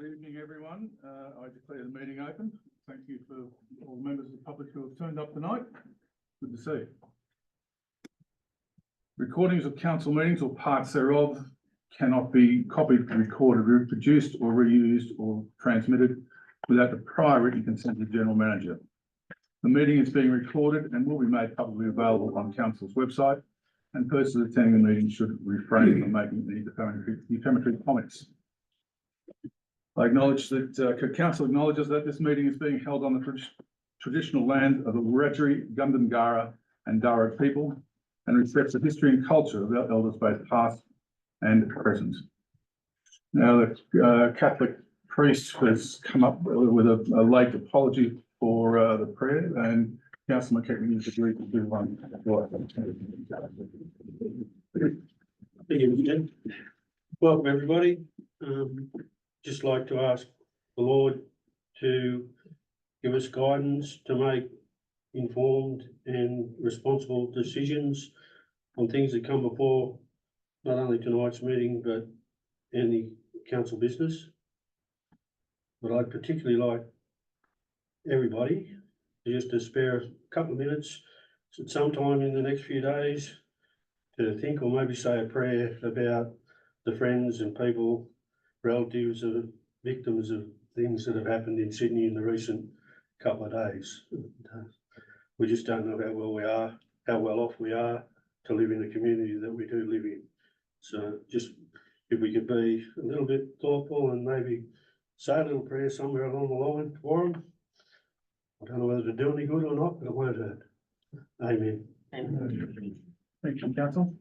Good evening, everyone. I declare the meeting open. Thank you for all the members of the public who have turned up tonight. Good to see you. Recordings of council meetings or parts thereof cannot be copied, recorded, reproduced or reused or transmitted without the prior written consent of the General Manager. The meeting is being recorded and will be made publicly available on council's website, and persons attending the meeting should refrain from making any defamatory comments. I acknowledge that council acknowledges that this meeting is being held on the traditional land of the Wiradjuri, Gundungurra and Darug people, and respects the history and culture of our elders, both past and present. Now, the Catholic priest has come up with a late apology for the prayer, and Councillor McKechnie has agreed to do one. Thank you, Jen. Welcome, everybody. Just like to ask the Lord to give us guidance to make informed and responsible decisions on things that come before not only tonight's meeting, but any council business. But I'd particularly like everybody just to spare a couple of minutes at some time in the next few days to think or maybe say a prayer about the friends and people, relatives of victims of things that have happened in Sydney in the recent couple of days. We just don't know how well we are, how well off we are to live in the community that we do live in. So just if we could be a little bit thoughtful and maybe say a little prayer somewhere along the line for them. I don't know whether to do any good or not, but it won't hurt. Amen. Thank you, Council.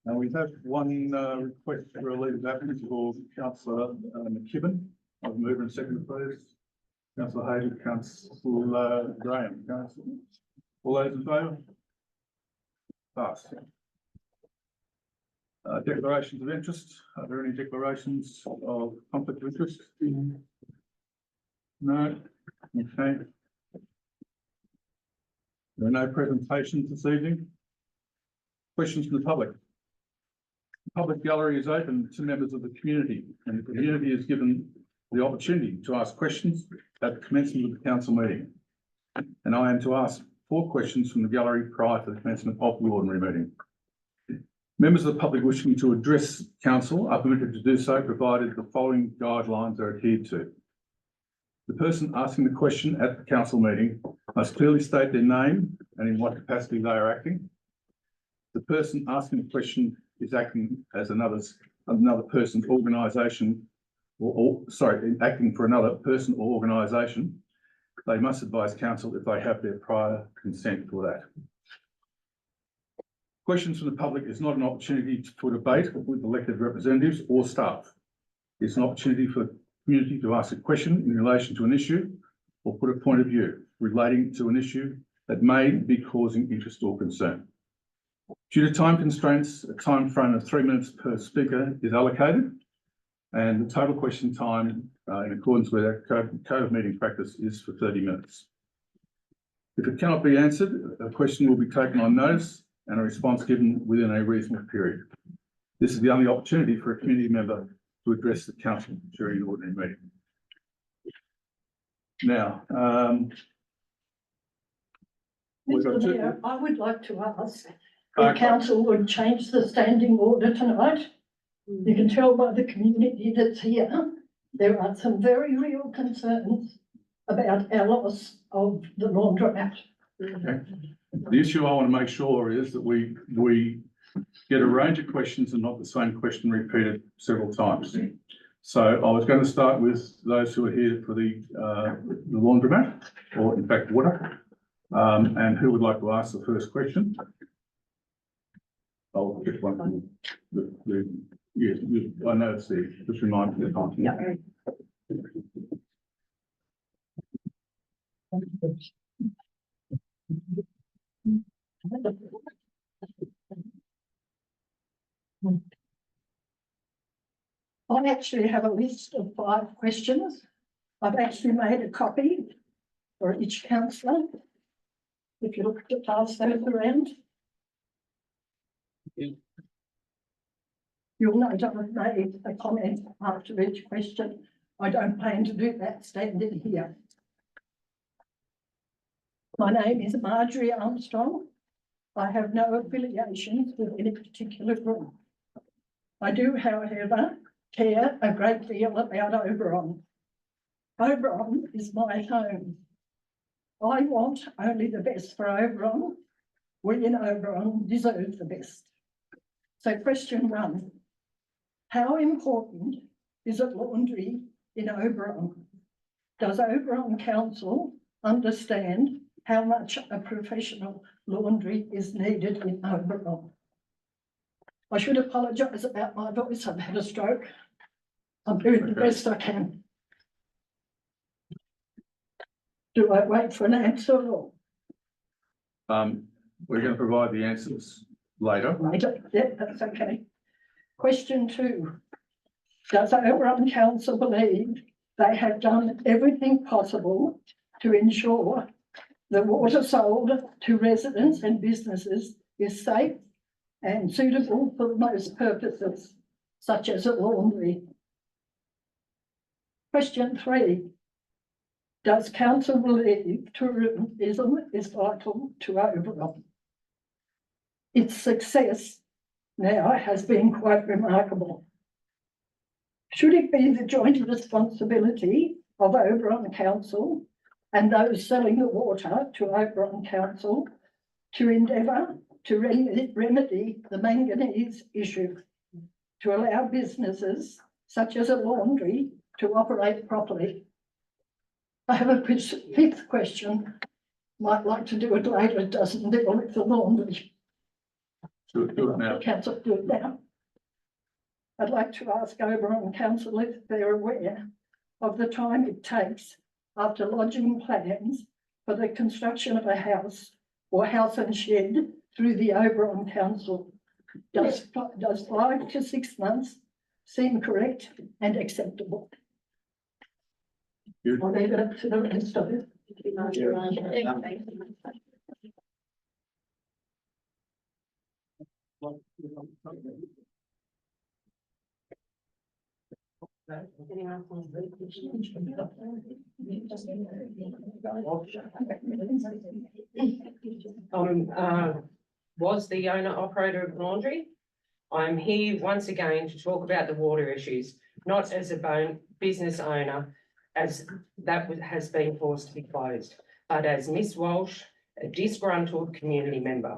Now we have one request for a leave of absence for Councillor McKibben. I've moved and seconded, please. Councillor Hayden, Councillor Graham. All those in favour? Passed. Declarations of interest. Are there any declarations of conflict of interest? No. Okay. There are no presentations this evening. Questions from the public. The public gallery is open to members of the community, and the community is given the opportunity to ask questions at the commencement of the council meeting. And I am to ask 4 questions from the gallery prior to the commencement of the ordinary meeting. Members of the public wishing to address council are permitted to do so, provided the following guidelines are adhered to. The person asking the question at the council meeting must clearly state their name and in what capacity they are acting. The person asking the question is acting as another person's organisation, acting for another person or organisation. They must advise council if they have their prior consent for that. Questions from the public is not an opportunity for debate with elected representatives or staff. It's an opportunity for the community to ask a question in relation to an issue or put a point of view relating to an issue that may be causing interest or concern. Due to time constraints, a time frame of 3 minutes per speaker is allocated, and the total question time in accordance with our code of meeting practice is for 30 minutes. If it cannot be answered, a question will be taken on notice and a response given within a reasonable period. This is the only opportunity for a community member to address the council during the ordinary meeting. Now, Mr. Mayor, I would like to ask if council would change the standing order tonight. You can tell by the community that's here, there are some very real concerns about our loss of the laundromat. okay. The issue I want to make sure is that we get a range of questions and not the same question repeated several times. So I was going to start with those who are here for the laundromat, or in fact water, and who would like to ask the first question? I'll get one from yes, I know it's there. Just remind me of the time. Yeah. I actually have a list of 5 questions. I've actually made a copy for each councillor. If you look to pass those around. You'll note I've made a comment after each question. I don't plan to do that standing here. My name is Marjorie Armstrong. I have no affiliations with any particular group. I do, however, care a great deal about Oberon. Oberon is my home. I want only the best for Oberon. We in Oberon deserve the best. So question 1, how important is a laundry in Oberon? Does Oberon Council understand how much a professional laundry is needed in Oberon? I should apologise about my voice. I've had a stroke. I'm doing the best I can. Do I wait for an answer or We're going to provide the answers later. later? Yeah, that's okay. Question 2. Does Oberon Council believe they have done everything possible to ensure the water sold to residents and businesses is safe and suitable for most purposes, such as a laundry? Question 3. Does council believe tourism is vital to Oberon? Its success now has been quite remarkable. Should it be the joint responsibility of Oberon Council and those selling the water to Oberon Council to endeavour to remedy the manganese issue, to allow businesses such as a laundry to operate properly? I have a 5th question. Might like to do it later. It doesn't deal with the laundry. Do it now. Council, do it now. I'd like to ask Oberon Council if they're aware of the time it takes after lodging plans for the construction of a house or house and shed through the Oberon Council. Does 5 to 6 months seem correct and acceptable? Good. I'll leave it up to the rest of it. Was the owner operator of the laundry. I'm here once again to talk about the water issues, not as a business owner, as that has been forced to be closed, but as Miss Walsh, a disgruntled community member.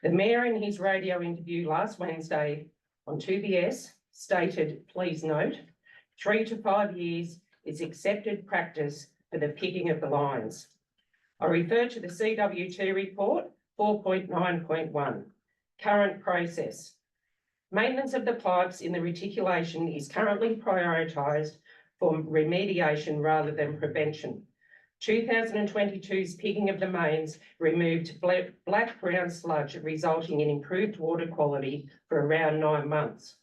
The Mayor in his radio interview last Wednesday on 2BS stated, please note, 3 to 5 years is accepted practice for the pigging of the lines. I refer to the CWT report 4.9.1, current process. Maintenance of the pipes in the reticulation is currently prioritised for remediation rather than prevention. 2022's pigging of the mains removed black-brown sludge, resulting in improved water quality for around 9 months.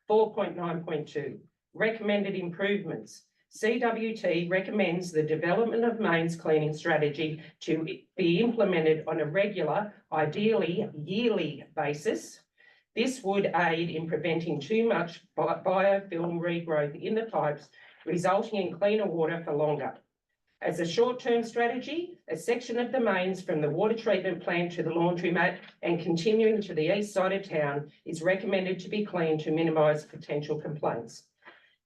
4.9.2, recommended improvements. CWT recommends the development of mains cleaning strategy to be implemented on a regular, ideally yearly basis. This would aid in preventing too much biofilm regrowth in the pipes, resulting in cleaner water for longer. As a short-term strategy, a section of the mains from the water treatment plant to the laundromat and continuing to the east side of town is recommended to be cleaned to minimise potential complaints.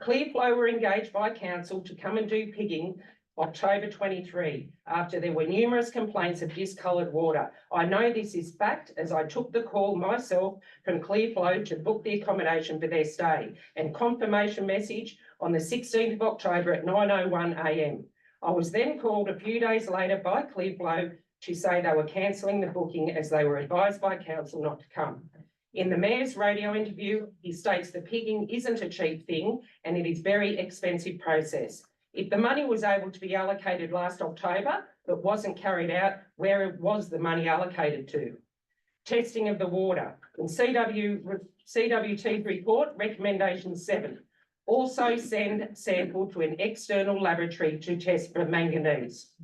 Clearflow were engaged by council to come and do pigging October 23, after there were numerous complaints of discoloured water. I know this is fact, as I took the call myself from Clearflow to book the accommodation for their stay, and confirmation message on the 16th of October at 9:01 a.m. I was then called a few days later by Clearflow to say they were cancelling the booking as they were advised by council not to come. In the Mayor's radio interview, he states the pigging isn't a cheap thing and it is a very expensive process. If the money was able to be allocated last October, but wasn't carried out, where was the money allocated to? Testing of the water. In CWT's report, recommendation 7. Also send sample to an external laboratory to test for manganese.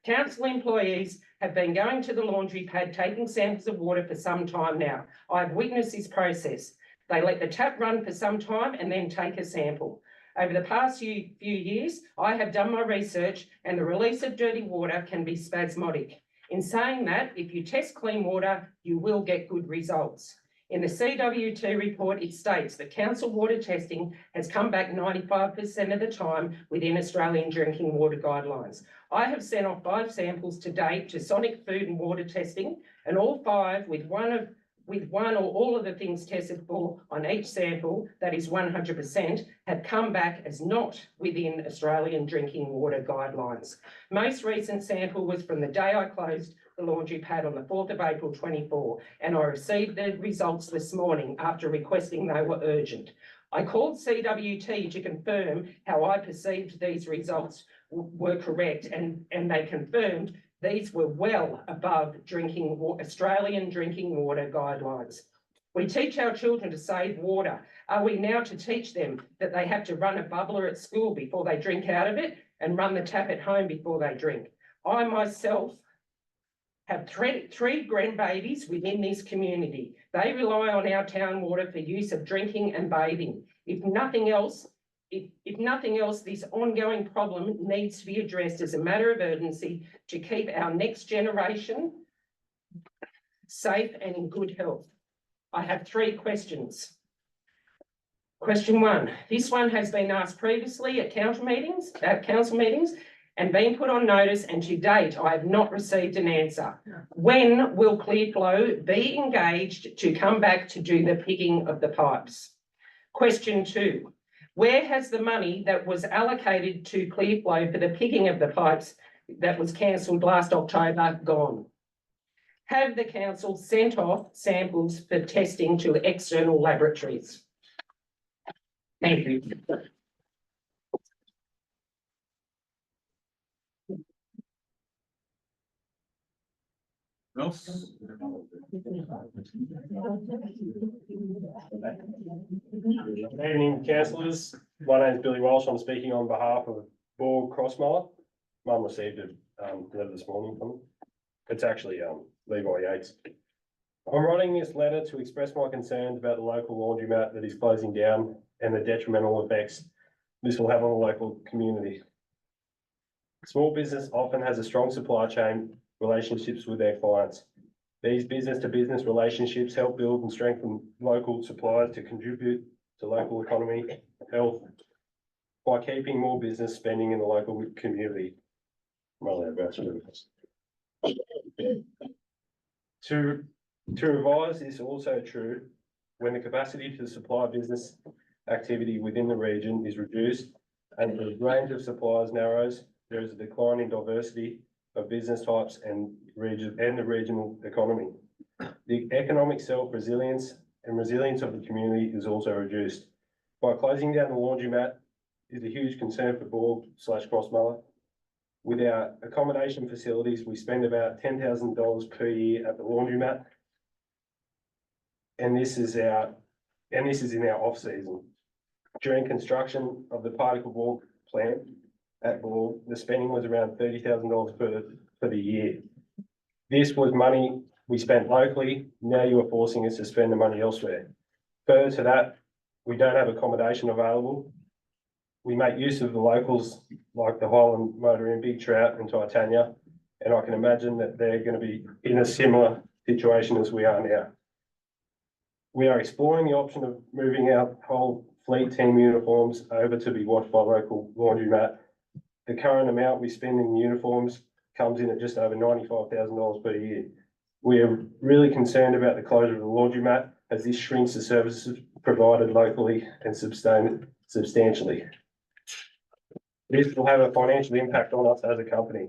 Council employees have been going to the laundry pad taking samples of water for some time now. I've witnessed this process. They let the tap run for some time and then take a sample. Over the past few years, I have done my research and the release of dirty water can be spasmodic. In saying that, if you test clean water, you will get good results. In the CWT report, it states that council water testing has come back 95% of the time within Australian drinking water guidelines. I have sent off 5 samples to date to Sonic Food and Water Testing, and all 5 with one or all of the things tested for on each sample, that is 100%, have come back as not within Australian drinking water guidelines. Most recent sample was from the day I closed the laundry pad on the 4th of April 24, and I received the results this morning after requesting they were urgent. I called CWT to confirm how I perceived these results were correct, and they confirmed these were well above Australian drinking water guidelines. We teach our children to save water. Are we now to teach them that they have to run a bubbler at school before they drink out of it and run the tap at home before they drink? I myself have three grandbabies within this community. They rely on our town water for use of drinking and bathing. If nothing else, this ongoing problem needs to be addressed as a matter of urgency to keep our next generation safe and in good health. I have 3 questions. Question 1, this one has been asked previously at council meetings and been put on notice, and to date, I have not received an answer. When will Clearflow be engaged to come back to do the pigging of the pipes? Question 2, where has the money that was allocated to Clearflow for the pigging of the pipes that was cancelled last October gone? Have the council sent off samples for testing to external laboratories? Thank you. Else? Good evening, councillors. My name is Billy Walsh. I'm speaking on behalf of Borg Crossmiller. Mum received a letter this morning from me. It's actually Levi Yates. I'm writing this letter to express my concerns about the local laundromat that is closing down and the detrimental effects this will have on the local community. Small business often has a strong supply chain relationships with their clients. These business-to-business relationships help build and strengthen local suppliers to contribute to local economy health by keeping more business spending in the local community. To revise is also true when the capacity to supply business activity within the region is reduced and the range of suppliers narrows. There is a decline in diversity of business types and the regional economy. The economic self-resilience and resilience of the community is also reduced. By closing down the laundromat is a huge concern for Borg/Crossmiller. With our accommodation facilities, we spend about $10,000 per year at the laundromat. And this is in our off season. During construction of the particle board plant at Borg, the spending was around $30,000 for the year. This was money we spent locally. Now you are forcing us to spend the money elsewhere. Further to that, we don't have accommodation available. We make use of the locals like the Highland Motor Inn, Big Trout and Titania, and I can imagine that they're going to be in a similar situation as we are now. We are exploring the option of moving our whole fleet team uniforms over to be washed by local laundromat. The current amount we spend in uniforms comes in at just over $95,000 per year. We are really concerned about the closure of the laundromat as this shrinks the services provided locally and substantially. This will have a financial impact on us as a company.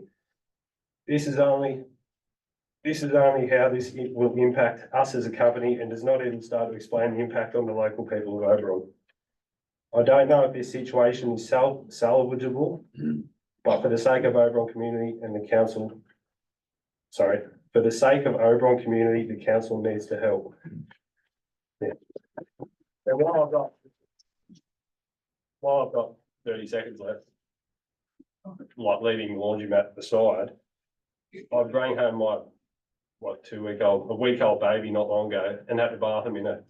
This is only how this will impact us as a company and does not even start to explain the impact on the local people of Oberon. I don't know if this situation is salvageable, but for the sake of Oberon community and the council, for the sake of Oberon community, the council needs to help. Yeah. And while I've got 30 seconds left, like leaving the laundromat aside, I bring home my a week old baby not long ago and had to bath him in a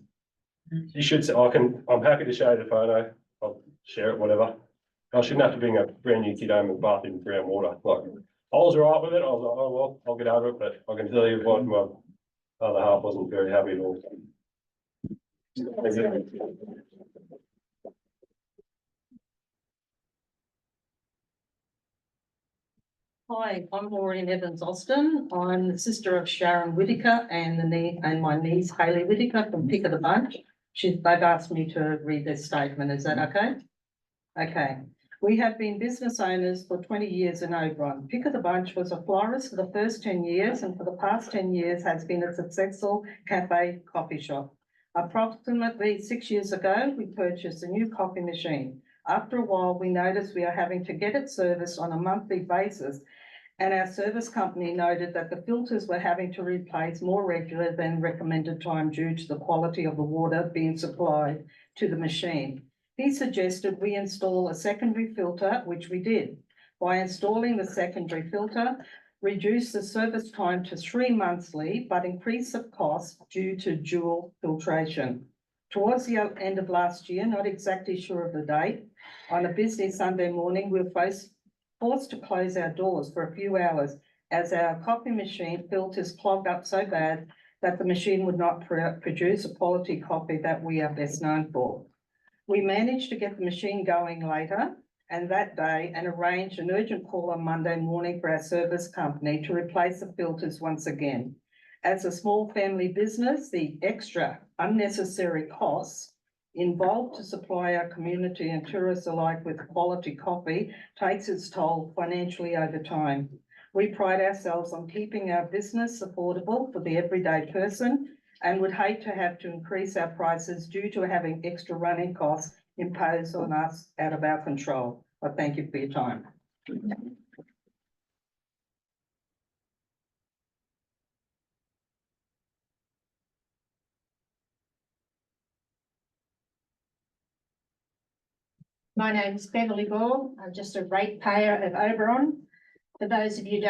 You should say, I'm happy to show you the photo, I'll share it, whatever. I shouldn't have to bring a brand new kid home and bath him in brown water, like, I was all right with it, I was like, oh, well, I'll get over it, but I can tell you what, my other half wasn't very happy at all. Hi, I'm Maureen Evans Austin. I'm the sister of Sharon Whittaker and my niece Hayley Whittaker from Pick of the Bunch. They've asked me to read this statement. Is that okay? Okay. We have been business owners for 20 years in Oberon. Pick of the Bunch was a florist for the first 10 years and for the past 10 years has been a successful cafe coffee shop. Approximately 6 years ago, we purchased a new coffee machine. After a while, we noticed we are having to get it serviced on a monthly basis, and our service company noted that the filters were having to replace more regular than recommended time due to the quality of the water being supplied to the machine. He suggested we install a secondary filter, which we did. By installing the secondary filter, reduce the service time to 3 monthly, but increase the cost due to dual filtration. Towards the end of last year, not exactly sure of the date, on a busy Sunday morning, we were forced to close our doors for a few hours as our coffee machine filters clogged up so bad that the machine would not produce a quality coffee that we are best known for. We managed to get the machine going later and that day and arranged an urgent call on Monday morning for our service company to replace the filters once again. As a small family business, the extra unnecessary costs involved to supply our community and tourists alike with quality coffee takes its toll financially over time. We pride ourselves on keeping our business affordable for the everyday person and would hate to have to increase our prices due to having extra running costs imposed on us out of our control. I thank you for your time. My name is Beverly Ball. I'm just a ratepayer of Oberon. For those of you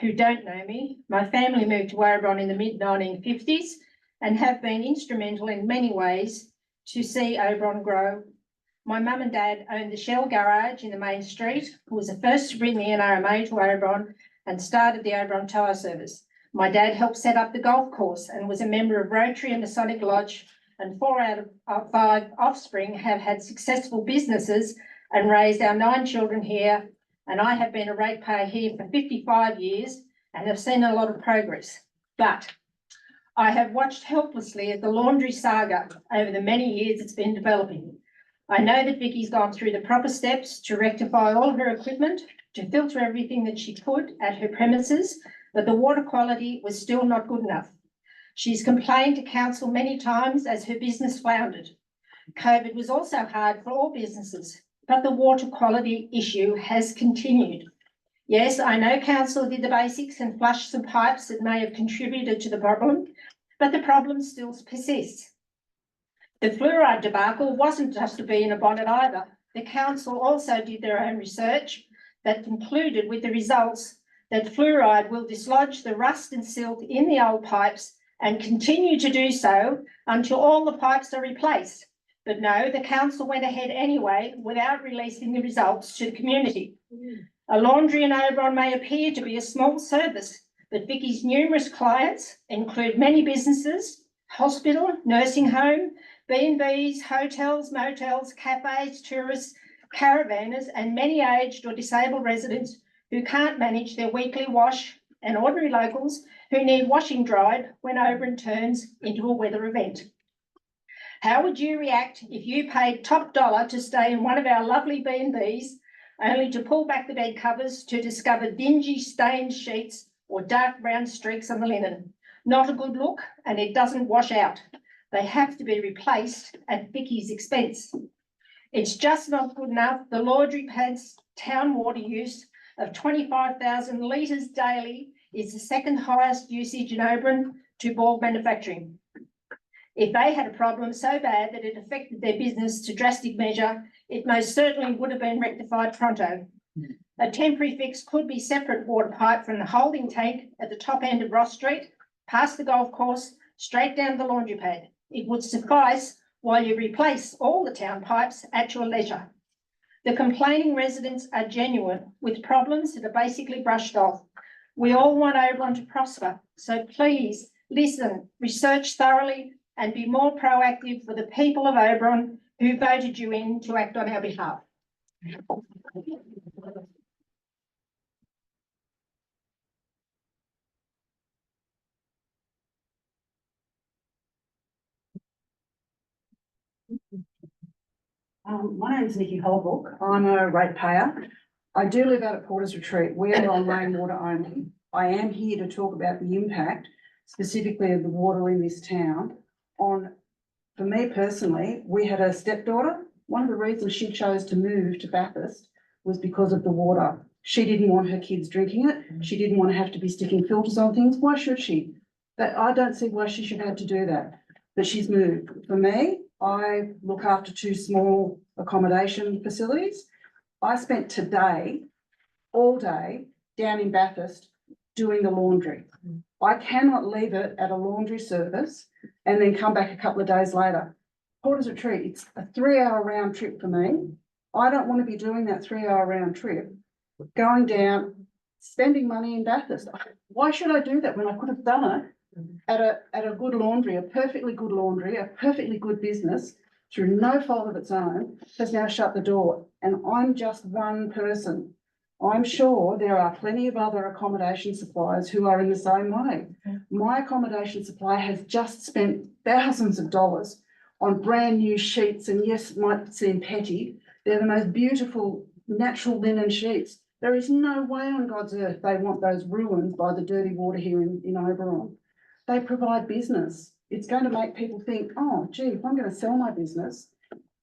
who don't know me, my family moved to Oberon in the mid-1950s and have been instrumental in many ways to see Oberon grow. My mum and dad owned the Shell garage in the main street, who was the first to bring the NRMA to Oberon and started the Oberon Tyre Service. My dad helped set up the golf course and was a member of Rotary and Masonic Lodge, and 4 out of 5 offspring have had successful businesses and raised our 9 children here. And I have been a ratepayer here for 55 years and have seen a lot of progress. But I have watched helplessly as the laundry saga over the many years it's been developing. I know that Vicky's gone through the proper steps to rectify all of her equipment, to filter everything that she could at her premises, but the water quality was still not good enough. She's complained to council many times as her business floundered. COVID was also hard for all businesses, but the water quality issue has continued. Yes, I know council did the basics and flushed some pipes that may have contributed to the problem, but the problem still persists. The fluoride debacle wasn't just a bee in a bonnet either. The council also did their own research that concluded with the results that fluoride will dislodge the rust and silt in the old pipes and continue to do so until all the pipes are replaced. But no, the council went ahead anyway without releasing the results to the community. A laundry in Oberon may appear to be a small service, but Vicky's numerous clients include many businesses, hospital, nursing home, B&Bs, hotels, motels, cafes, tourists, caravanners, and many aged or disabled residents who can't manage their weekly wash, and ordinary locals who need washing dried when Oberon turns into a weather event. How would you react if you paid top dollar to stay in one of our lovely B&Bs, only to pull back the bed covers to discover dingy stained sheets or dark brown streaks on the linen? Not a good look, and it doesn't wash out. They have to be replaced at Vicky's expense. It's just not good enough. The laundry pad's town water use of 25,000 litres daily is the second highest usage in Oberon to Borg Manufacturing. If they had a problem so bad that it affected their business to drastic measure, it most certainly would have been rectified pronto. A temporary fix could be separate water pipe from the holding tank at the top end of Ross Street, past the golf course, straight down the laundry pad. It would suffice while you replace all the town pipes at your leisure. The complaining residents are genuine with problems that are basically brushed off. We all want Oberon to prosper, so please listen, research thoroughly and be more proactive for the people of Oberon who voted you in to act on our behalf. My name's Nikki Holbrook. I'm a ratepayer. I do live out at Porters Retreat. We are on rainwater only. I am here to talk about the impact specifically of the water in this town on, for me personally, we had a stepdaughter. One of the reasons she chose to move to Bathurst was because of the water. She didn't want her kids drinking it. She didn't want to have to be sticking filters on things. Why should she? I don't see why she should have to do that. But she's moved. For me, I look after 2 small accommodation facilities. I spent today, all day, down in Bathurst doing the laundry. I cannot leave it at a laundry service and then come back a couple of days later. Porters Retreat, it's a 3-hour round trip for me. I don't want to be doing that 3-hour round trip, going down, spending money in Bathurst. Why should I do that when I could have done it at a good laundry, a perfectly good business through no fault of its own, has now shut the door, and I'm just one person. I'm sure there are plenty of other accommodation suppliers who are in the same way. My accommodation supplier has just spent thousands of dollars on brand new sheets, and yes, it might seem petty, they're the most beautiful natural linen sheets. There is no way on God's earth they want those ruined by the dirty water here in Oberon. They provide business. It's going to make people think, oh, gee, if I'm going to sell my business,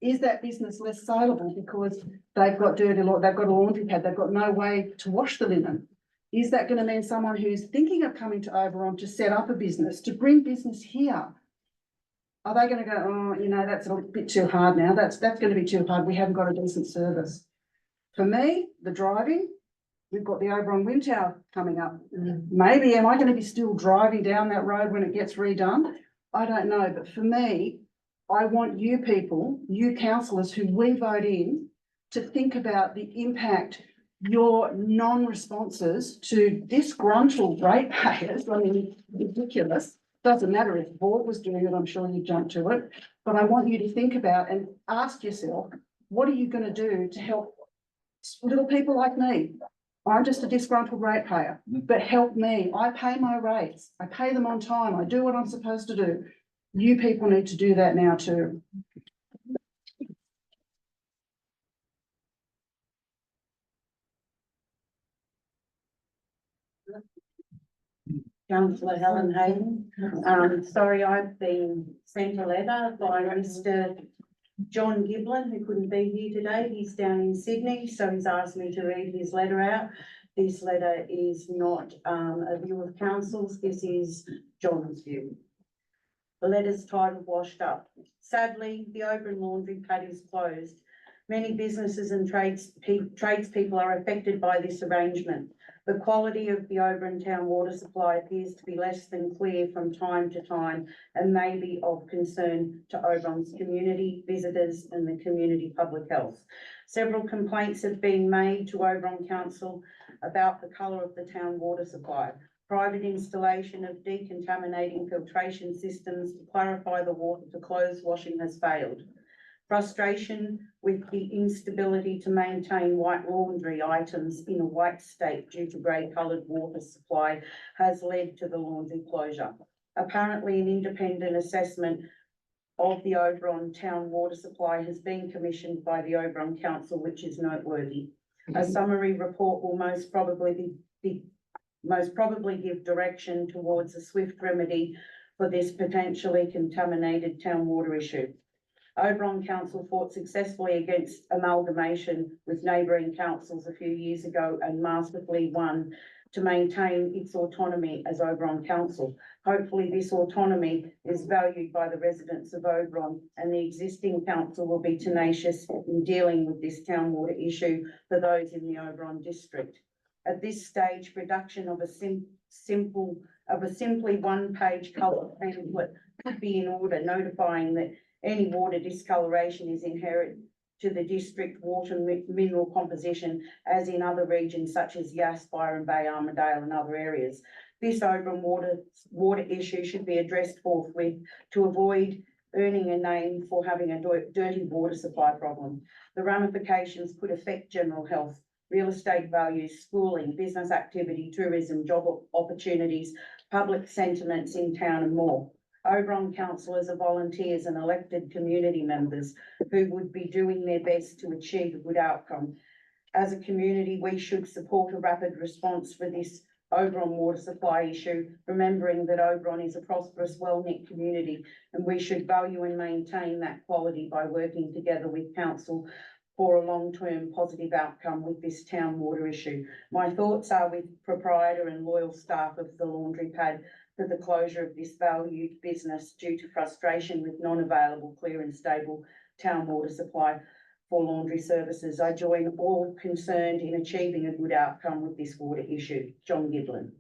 is that business less saleable because they've got they've got a laundry pad, they've got no way to wash the linen? Is that going to mean someone who's thinking of coming to Oberon to set up a business, to bring business here? Are they going to go, oh, you know, that's a bit too hard now. That's going to be too hard. We haven't got a decent service. For me, the driving, we've got the Oberon Wind Tower coming up. Maybe am I going to be still driving down that road when it gets redone? I don't know. But for me, I want you people, you councillors who we vote in, to think about the impact your non-responses to disgruntled ratepayers. I mean, ridiculous. Doesn't matter if the board was doing it, I'm sure you'd jump to it. But I want you to think about and ask yourself, what are you going to do to help little people like me? I'm just a disgruntled ratepayer, but help me. I pay my rates. I pay them on time. I do what I'm supposed to do. You people need to do that now too. Councillor Helen Hayden. Sorry, I've been sent a letter by Mr. John Giblin, who couldn't be here today. He's down in Sydney, so he's asked me to read his letter out. This letter is not a view of council's, this is John's view. The letter's titled Washed Up. Sadly, the Oberon laundry pad is closed. Many businesses and tradespeople are affected by this arrangement. The quality of the Oberon town water supply appears to be less than clear from time to time and may be of concern to Oberon's community, visitors and the community public health. Several complaints have been made to Oberon Council about the colour of the town water supply. Private installation of decontaminating filtration systems to clarify the water for clothes washing has failed. Frustration with the instability to maintain white laundry items in a white state due to grey coloured water supply has led to the laundry closure. Apparently, an independent assessment of the Oberon town water supply has been commissioned by the Oberon Council, which is noteworthy. A summary report will most probably give direction towards a swift remedy for this potentially contaminated town water issue. Oberon Council fought successfully against amalgamation with neighbouring councils a few years ago and masterfully won to maintain its autonomy as Oberon Council. Hopefully this autonomy is valued by the residents of Oberon, and the existing council will be tenacious in dealing with this town water issue for those in the Oberon district. At this stage, production of a simply one-page colour pamphlet could be in order notifying that any water discoloration is inherent to the district water mineral composition, as in other regions such as Yass, Byron Bay, Armidale and other areas. This Oberon water issue should be addressed forthwith to avoid earning a name for having a dirty water supply problem. The ramifications could affect general health, real estate values, schooling, business activity, tourism, job opportunities, public sentiments in town and more. Oberon councillors are volunteers and elected community members who would be doing their best to achieve a good outcome. As a community, we should support a rapid response for this Oberon water supply issue, remembering that Oberon is a prosperous, well-knit community, and we should value and maintain that quality by working together with council for a long-term positive outcome with this town water issue. My thoughts are with proprietor and loyal staff of the laundry pad for the closure of this valued business due to frustration with non-available, clear and stable town water supply for laundry services. I join all concerned in achieving a good outcome with this water issue. John Giblin.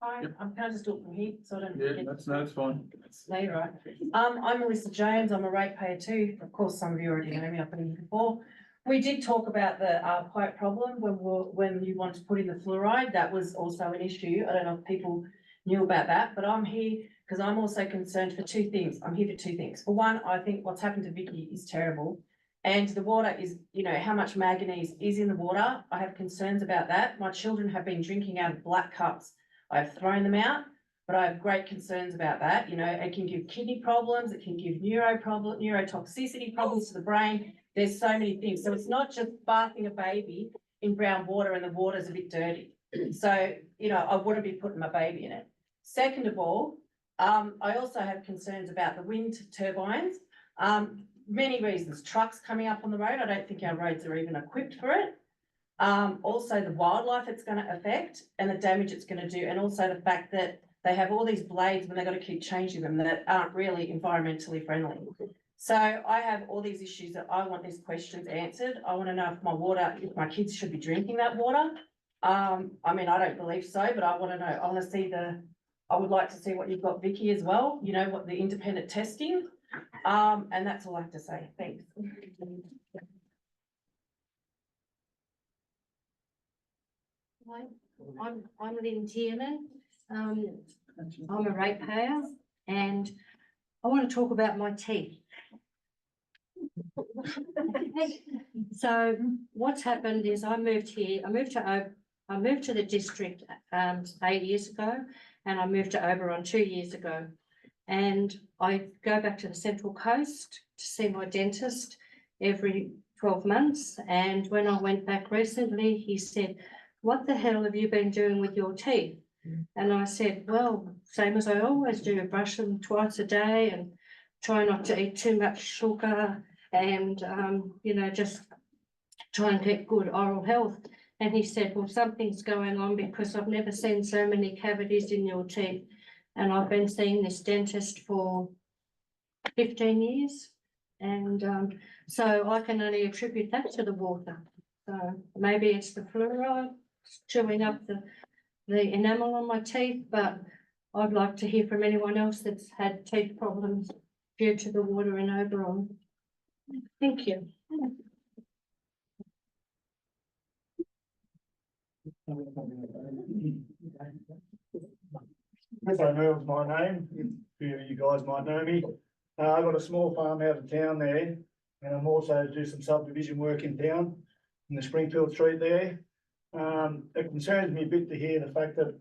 Hi, can I just do it from here, so I don't. Yeah, get- that's fine. No, you're right. I'm Melissa Jones, I'm a ratepayer too, of course, some of you already know me, I've been here before. We did talk about the pipe problem when you want to put in the fluoride, that was also an issue, I don't know if people knew about that, but I'm here because I'm also concerned for two things, I'm here for two things. For one, I think what's happened to Vicky is terrible. And the water is, you know, how much manganese is in the water, I have concerns about that. My children have been drinking out of black cups. I've thrown them out, but I have great concerns about that. You know, it can give kidney problems, it can give neurotoxicity problems to the brain. There's so many things. So it's not just bathing a baby in brown water and the water's a bit dirty. So, you know, I wouldn't be putting my baby in it. Second of all, I also have concerns about the wind turbines. Many reasons, trucks coming up on the road. I don't think our roads are even equipped for it. Also the wildlife it's going to affect and the damage it's going to do. And also the fact that they have all these blades when they've got to keep changing them that aren't really environmentally friendly. So I have all these issues that I want these questions answered. I want to know if my kids should be drinking that water. I mean, I don't believe so, but I want to know, I would like to see what you've got, Vicky, as well, you know, what the independent testing. And that's all I have to say. Thanks. Hi, I'm Lynn Tiernan. I'm a ratepayer and I want to talk about my teeth. So what's happened is I moved to the district 8 years ago, and I moved to Oberon 2 years ago. And I go back to the Central Coast to see my dentist every 12 months. And when I went back recently, he said, "What the hell have you been doing with your teeth?" And I said, "Well, same as I always do, brush them twice a day and try not to eat too much sugar and, you know, just try and get good oral health." And he said, "Well, something's going on because I've never seen so many cavities in your teeth. And I've been seeing this dentist for 15 years. And so I can only attribute that to the water. So maybe it's the fluoride chewing up the enamel on my teeth, but I'd like to hear from anyone else that's had teeth problems due to the water in Oberon. Thank you. Chris O'Neill's my name. A few of you guys might know me. I've got a small farm out of town there, and I'm also do some subdivision work in town in the Springfield Street there. It concerns me a bit to hear the fact that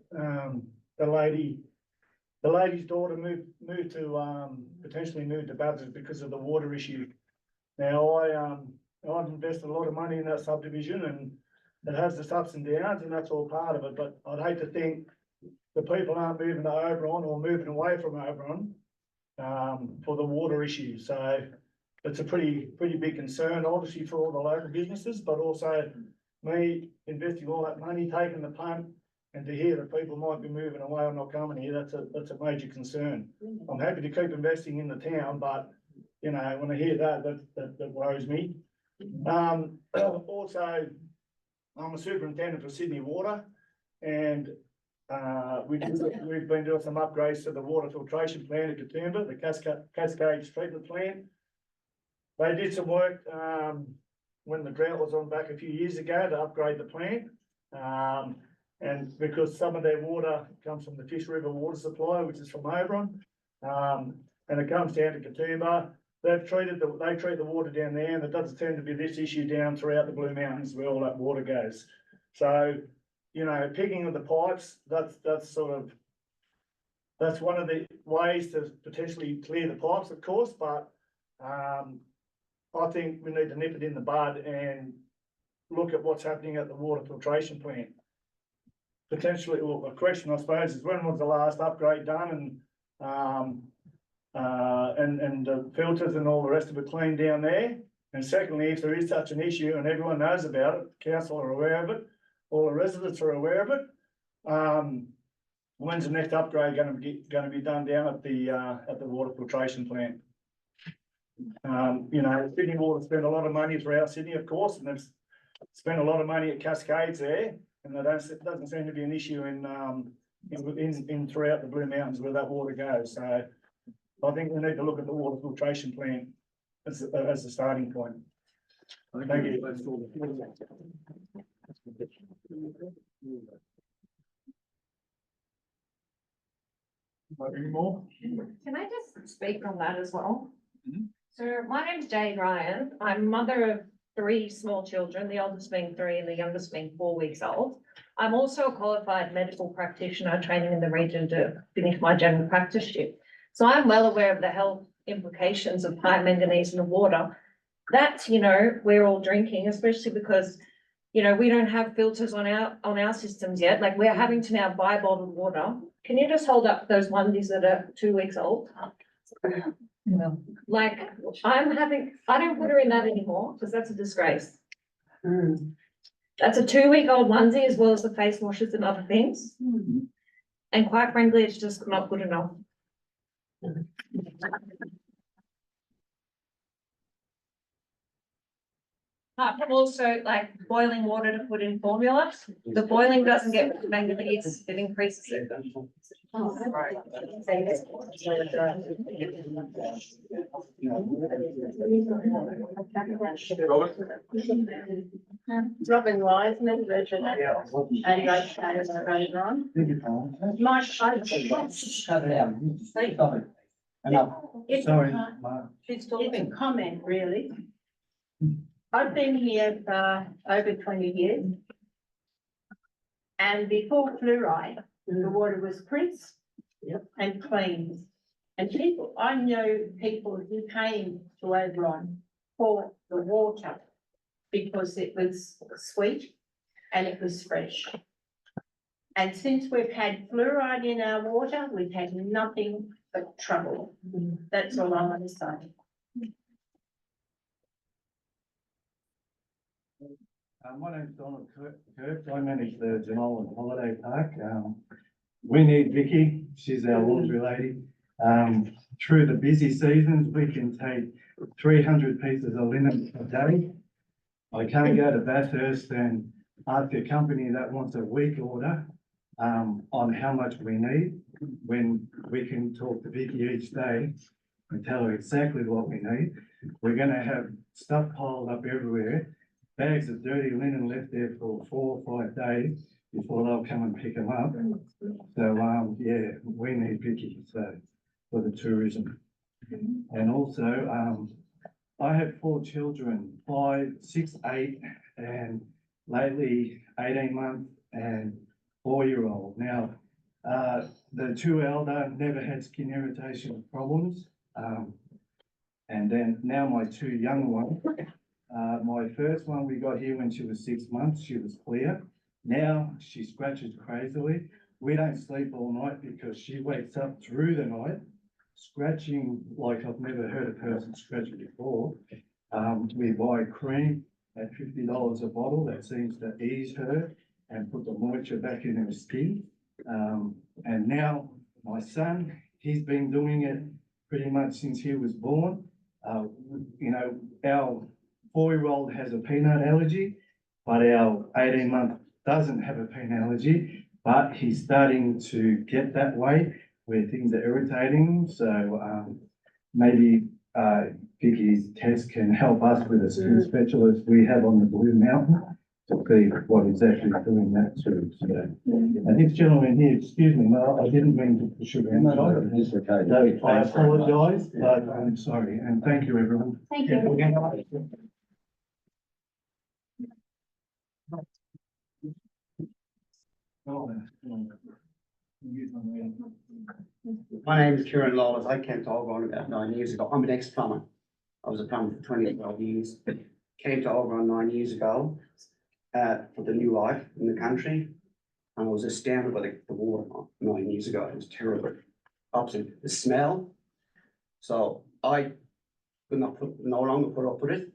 the lady's daughter moved to potentially moved to Bathurst because of the water issue. Now I've invested a lot of money in that subdivision, and it has its ups and downs, and that's all part of it. But I'd hate to think the people aren't moving to Oberon or moving away from Oberon for the water issue. So it's a pretty big concern, obviously, for all the local businesses, but also me investing all that money, taking the punt, and to hear that people might be moving away or not coming here, that's a major concern. I'm happy to keep investing in the town, but you know, when I hear that worries me. Also, I'm a superintendent for Sydney Water. and we've been doing some upgrades to the water filtration plant at Katoomba, the Cascades treatment plant. They did some work, when the drought was on back a few years ago to upgrade the plant. And because some of their water comes from the Fish River water supply, which is from Oberon, and it comes down to Katoomba. They treat the water down there, and it doesn't tend to be this issue down throughout the Blue Mountains where all that water goes. So, you know, picking of the pipes, that's one of the ways to potentially clear the pipes, of course, but, I think we need to nip it in the bud and look at what's happening at the water filtration plant. Potentially, well, a question I suppose is when was the last upgrade done and the filters and all the rest of it cleaned down there? And secondly, if there is such an issue and everyone knows about it, council are aware of it, all the residents are aware of it, when's the next upgrade gonna be done down at the water filtration plant? You know, Sydney Water spent a lot of money throughout Sydney, of course, and they've spent a lot of money at Cascades there, and it doesn't seem to be an issue in throughout the Blue Mountains where that water goes. So I think we need to look at the water filtration plant as a starting point. Thank you. Any more? Can I just speak on that as well? Mhm. So my name's Jane Ryan. I'm mother of 3 small children, the oldest being 3 and the youngest being 4 weeks old. I'm also a qualified medical practitioner training in the region to finish my general practiceship. So I'm well aware of the health implications of high manganese in the water. That, you know, we're all drinking, especially because, you know, we don't have filters on our systems yet. Like we're having to now buy bottled water. Can you just hold up those onesies that are 2 weeks old? Like, I don't put her in that anymore, because that's a disgrace. That's a 2-week-old onesie as well as the face washes and other things. And quite frankly, it's just not good enough. Also, like boiling water to put in formula, the boiling doesn't get rid of manganese, it increases it. Robin Wise, Middle Virgin, and Rose Taylor, Rose Ron. Mike, it's a comment, really. I've been here for over 20 years. And before fluoride, the water was crisp and clean. And I know people who came to Oberon for the water because it was sweet and it was fresh. And since we've had fluoride in our water, we've had nothing but trouble. That's all I want to say. My name's Donald Kirk. I manage the Genolan Holiday Park. We need Vicky. She's our laundry lady. Through the busy seasons, we can take 300 pieces of linen a day. I can't go to Bathurst and ask a company that wants a week order on how much we need, when we can talk to Vicky each day and tell her exactly what we need. We're going to have stuff piled up everywhere. Bags of dirty linen left there for 4 or 5 days before they'll come and pick them up. So, yeah, we need Vicky, so, for the tourism. And also, I have 4 children, 5, 6, 8, and lately 18 month and 4-year-old. Now, the 2 elder never had skin irritation problems. And then now my 2 young ones. My first one, we got here when she was 6 months, she was clear. Now she scratches crazily. We don't sleep all night because she wakes up through the night, scratching like I've never heard a person scratch before. We buy cream at $50 a bottle that seems to ease her and put the moisture back in her skin. And now my son, he's been doing it pretty much since he was born. You know, our 4-year-old has a peanut allergy, but our 18-month doesn't have a peanut allergy. but he's starting to get that way where things are irritating him, so, maybe, Vicky's test can help us with a skin specialist we have on the Blue Mountain to see what is actually doing that too, so. And this gentleman here, excuse me, no, I didn't mean to push you around. So I apologise, but I'm sorry, and thank you, everyone. Thank you. My name is Kieran Lawless. I came to Oberon about 9 years ago. I'm an ex-plumber. I was a plumber for 25 years. Came to Oberon 9 years ago for the new life in the country. And I was astounded by the water 9 years ago. It was terrible. Opposite the smell. So I could not no longer put up with it.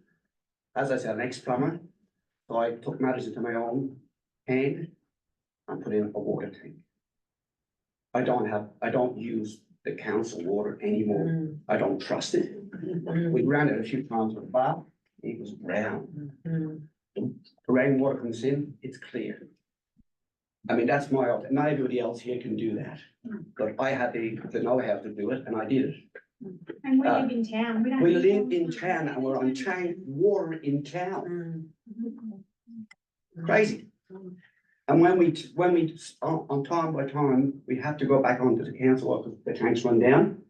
As I said, an ex-plumber. So I took matters into my own hand and put in a water tank. I don't use the council water anymore. I don't trust it. We ran it a few times with the bath. It was brown. The rainwater comes in, it's clear. I mean, that's my opinion. Not everybody else here can do that. But I had the know-how to do it and I did it. And we live in town. We live in town and we're on tank water in town. Crazy. And when we, on time by time, we have to go back onto the council because the tanks run down.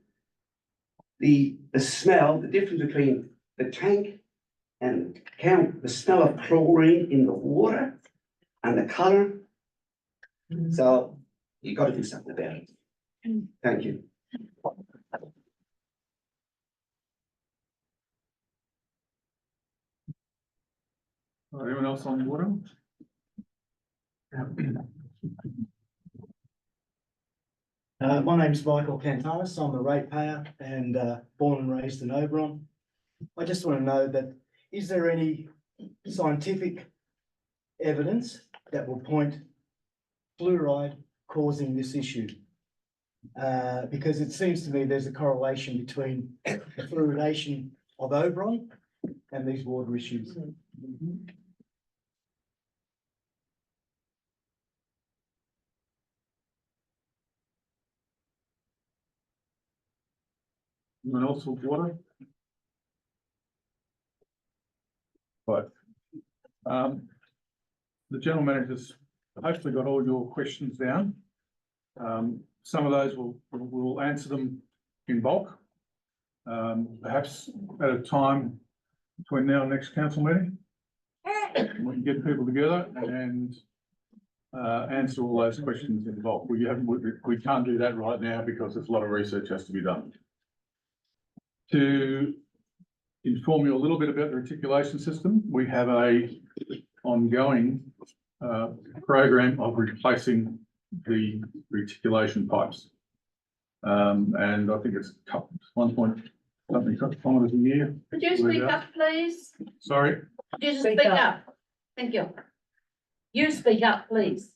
The smell, the difference between the tank and the smell of chlorine in the water and the color. So you got to do something about it. Thank you. Anyone else on water? My name's Michael Cantanis. I'm a ratepayer and born and raised in Oberon. I just want to know that, is there any scientific evidence that will point fluoride causing this issue? Because it seems to me there's a correlation between the fluoridation of Oberon and these water issues. Anyone else with water? Right. The general manager's hopefully got all your questions down. Some of those we'll answer them in bulk. Perhaps at a time between now and next council meeting. We can get people together and answer all those questions in bulk. We can't do that right now because there's a lot of research has to be done. To inform you a little bit about the reticulation system, we have a ongoing program of replacing the reticulation pipes. And I think it's 1.something kilometres a year. Could you speak up, please? Sorry, Could you speak up? Thank you. You speak up, please.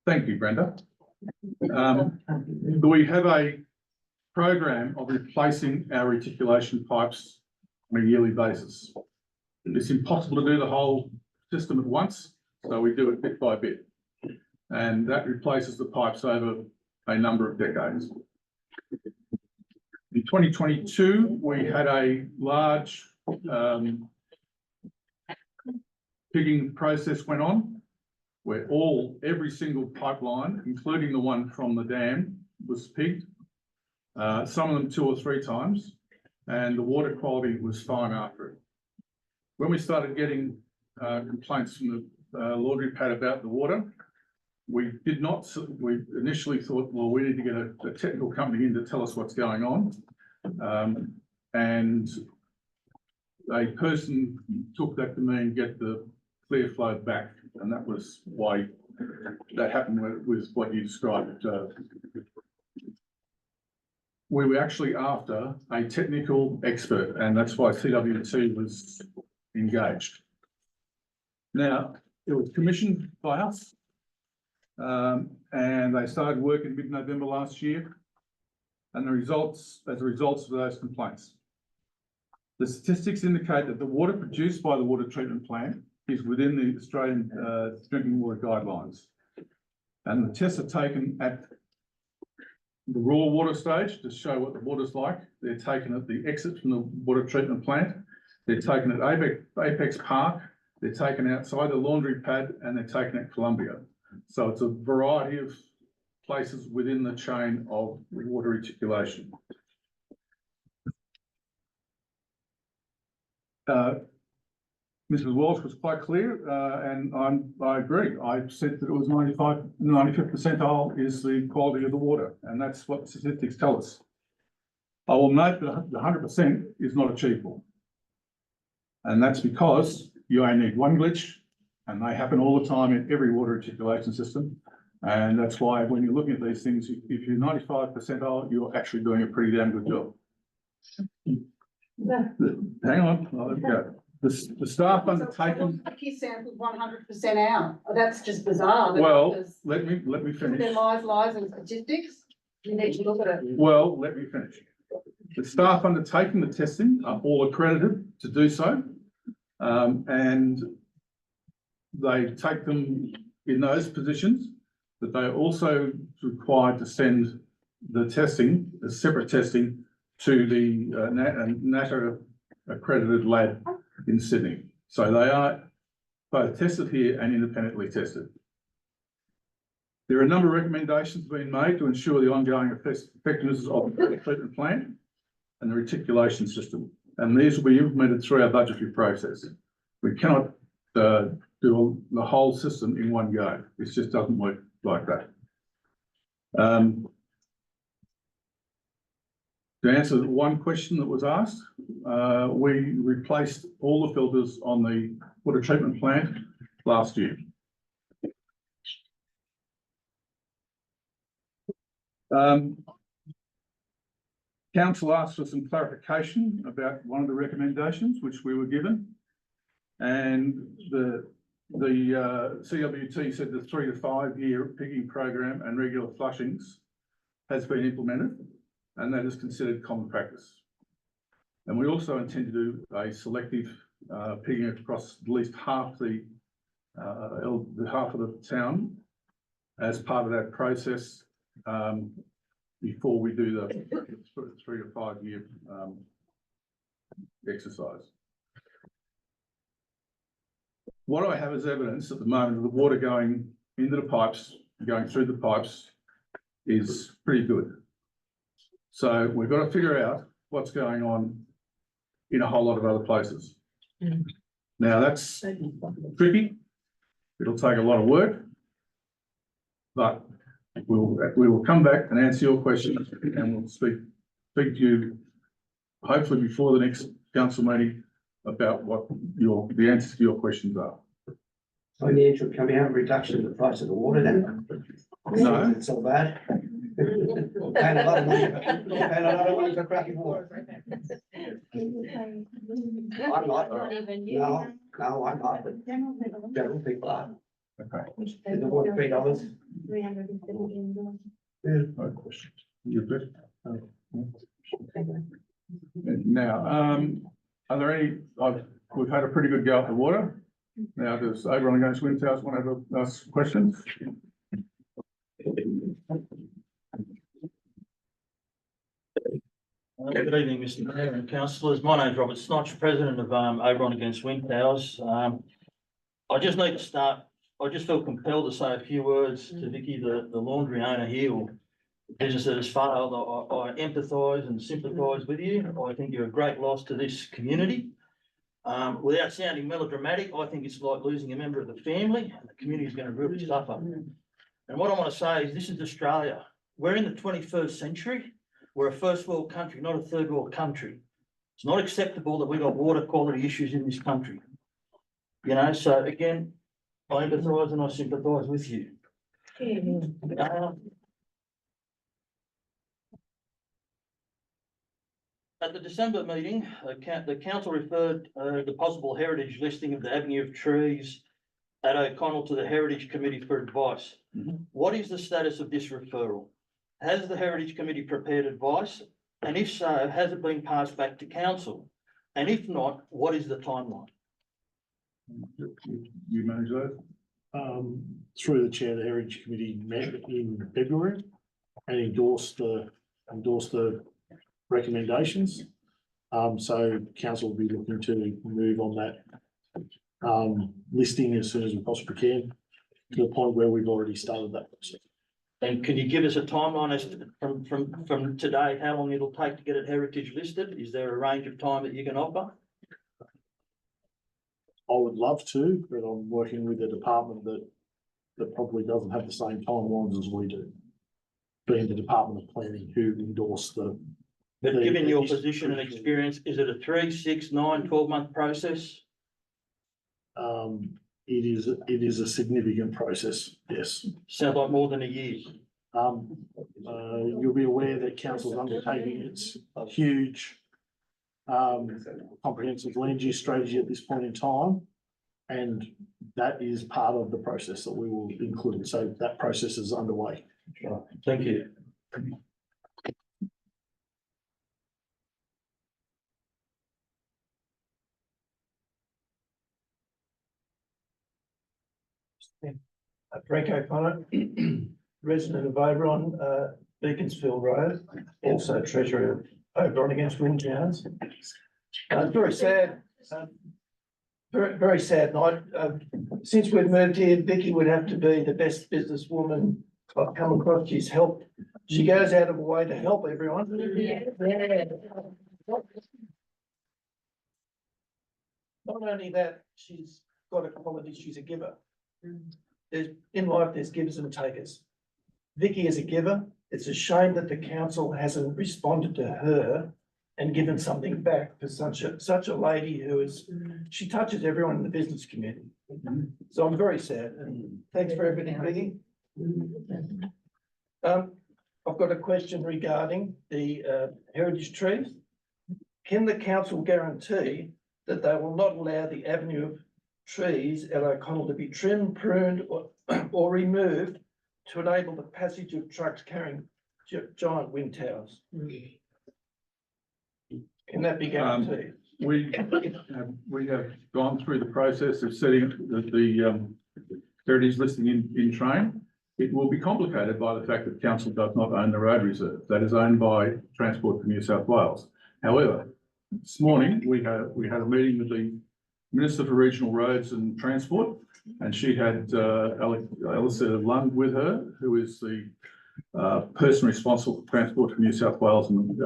thank you, Brenda. We have a program of replacing our reticulation pipes on a yearly basis. It's impossible to do the whole system at once, so we do it bit by bit. And that replaces the pipes over a number of decades. In 2022, we had a large pigging process went on, where every single pipeline, including the one from the dam, was pigged. Some of them 2 or 3 times, and the water quality was fine after it. When we started getting complaints from the laundry pad about the water, we initially thought, well, we need to get a technical company in to tell us what's going on. And a person took that to mean get the clear flow back, and that was why that happened with what you described. We were actually after a technical expert, and that's why CWT was engaged. Now, it was commissioned by us, and they started work in mid-November last year, and as a result of those complaints. The statistics indicate that the water produced by the water treatment plant is within the Australian drinking water guidelines. And the tests are taken at the raw water stage to show what the water's like. They're taken at the exit from the water treatment plant. They're taken at Apex Park. They're taken outside the laundry pad, and they're taken at Columbia. So it's a variety of places within the chain of water reticulation. Mrs. Walsh was quite clear, and I agree. I said that it was 95th percentile is the quality of the water, and that's what statistics tell us. I will note that the 100% is not achievable. And that's because you only need one glitch, and they happen all the time in every water reticulation system. And that's why when you're looking at these things, if you're 95 percentile, you're actually doing a pretty damn good job. Hang on, I'll go. The staff undertaken. Vicky sampled 100% out. Oh, that's just bizarre. Well, let me finish. Their lies and statistics. You need to look at it. Well, let me finish. The staff undertaking the testing are all accredited to do so. And they take them in those positions, but they are also required to send the testing, the separate testing, to the NATA accredited lab in Sydney. So they are both tested here and independently tested. There are a number of recommendations being made to ensure the ongoing effectiveness of the treatment plant and the reticulation system. And these will be implemented through our budgetary process. We cannot do the whole system in one go. It just doesn't work like that. To answer one question that was asked, we replaced all the filters on the water treatment plant last year. Council asked for some clarification about one of the recommendations which we were given. And the CWT said the 3 to 5 year pigging program and regular flushings has been implemented, and that is considered common practice. And we also intend to do a selective pigging across at least half the half of the town as part of that process before we do the 3 to 5 year exercise. What I have as evidence at the moment of the water going into the pipes, going through the pipes, is pretty good. So we've got to figure out what's going on in a whole lot of other places. Now that's tricky. It'll take a lot of work, but we will come back and answer your questions, and we'll speak to you hopefully before the next council meeting about what the answers to your questions are. So in the interim, coming out, reduction in the price of the water then? No. It's so bad. Paying a lot of money for crappy water. I'm not. No, I'm not, but general people are. Okay. Is the water $3? No questions. You're good. Now, are there any? We've had a pretty good go at the water. Now, does Oberon Against Wind Towers want to ask questions? Good evening, Mr. Mayor and councillors. My name's Robert Snotch, president of Oberon Against Wind Towers. I just need to start. I just feel compelled to say a few words to Vicky, the laundry owner here, or the business that has failed. I empathise and sympathise with you. I think you're a great loss to this community. Without sounding melodramatic, I think it's like losing a member of the family, and the community is going to really suffer. And what I want to say is this is Australia. We're in the 21st century. We're a first world country, not a third world country. It's not acceptable that we've got water quality issues in this country. You know, so again, I empathise and I sympathise with you. At the December meeting, the council referred the possible heritage listing of the avenue of trees at O'Connell to the Heritage Committee for advice. What is the status of this referral? Has the Heritage Committee prepared advice? And if so, has it been passed back to council? And if not, what is the timeline? You manage that? through the chair, the Heritage Committee met in February and endorsed the recommendations. So council will be looking to move on that listing as soon as we possibly can, to the point where we've already started that process. And can you give us a timeline as to, from today, how long it'll take to get it heritage listed? Is there a range of time that you can offer? I would love to, but I'm working with a department that probably doesn't have the same timelines as we do. Being the Department of Planning who endorsed the. But given your position and experience, is it a 3, 6, 9, 12-month process? It is a significant process, yes. Sounds like more than a year. You'll be aware that council's undertaking its huge comprehensive land use strategy at this point in time. And that is part of the process that we will include. So that process is underway. Thank you. Frank O'Connor, resident of Oberon, Beaconsfield Road, also treasurer of Oberon against Windhouse. Very sad, very sad night. Since we've moved here, Vicky would have to be the best businesswoman I've come across. She's helped. She goes out of her way to help everyone. Not only that, she's got a quality, she's a giver. In life, there's givers and takers. Vicky is a giver. It's a shame that the council hasn't responded to her and given something back for such a lady who is, she touches everyone in the business community. So I'm very sad, and thanks for everything, Vicky. I've got a question regarding the heritage trees. Can the council guarantee that they will not allow the avenue of trees at O'Connell to be trimmed, pruned, or removed to enable the passage of trucks carrying giant wind towers? Can that be guaranteed? We have gone through the process of setting the heritage listing in train. It will be complicated by the fact that council does not own the road reserve. That is owned by Transport for New South Wales. However, this morning we had a meeting with the Minister for Regional Roads and Transport, and she had Alyssa Lund with her, who is the person responsible for Transport for New South Wales and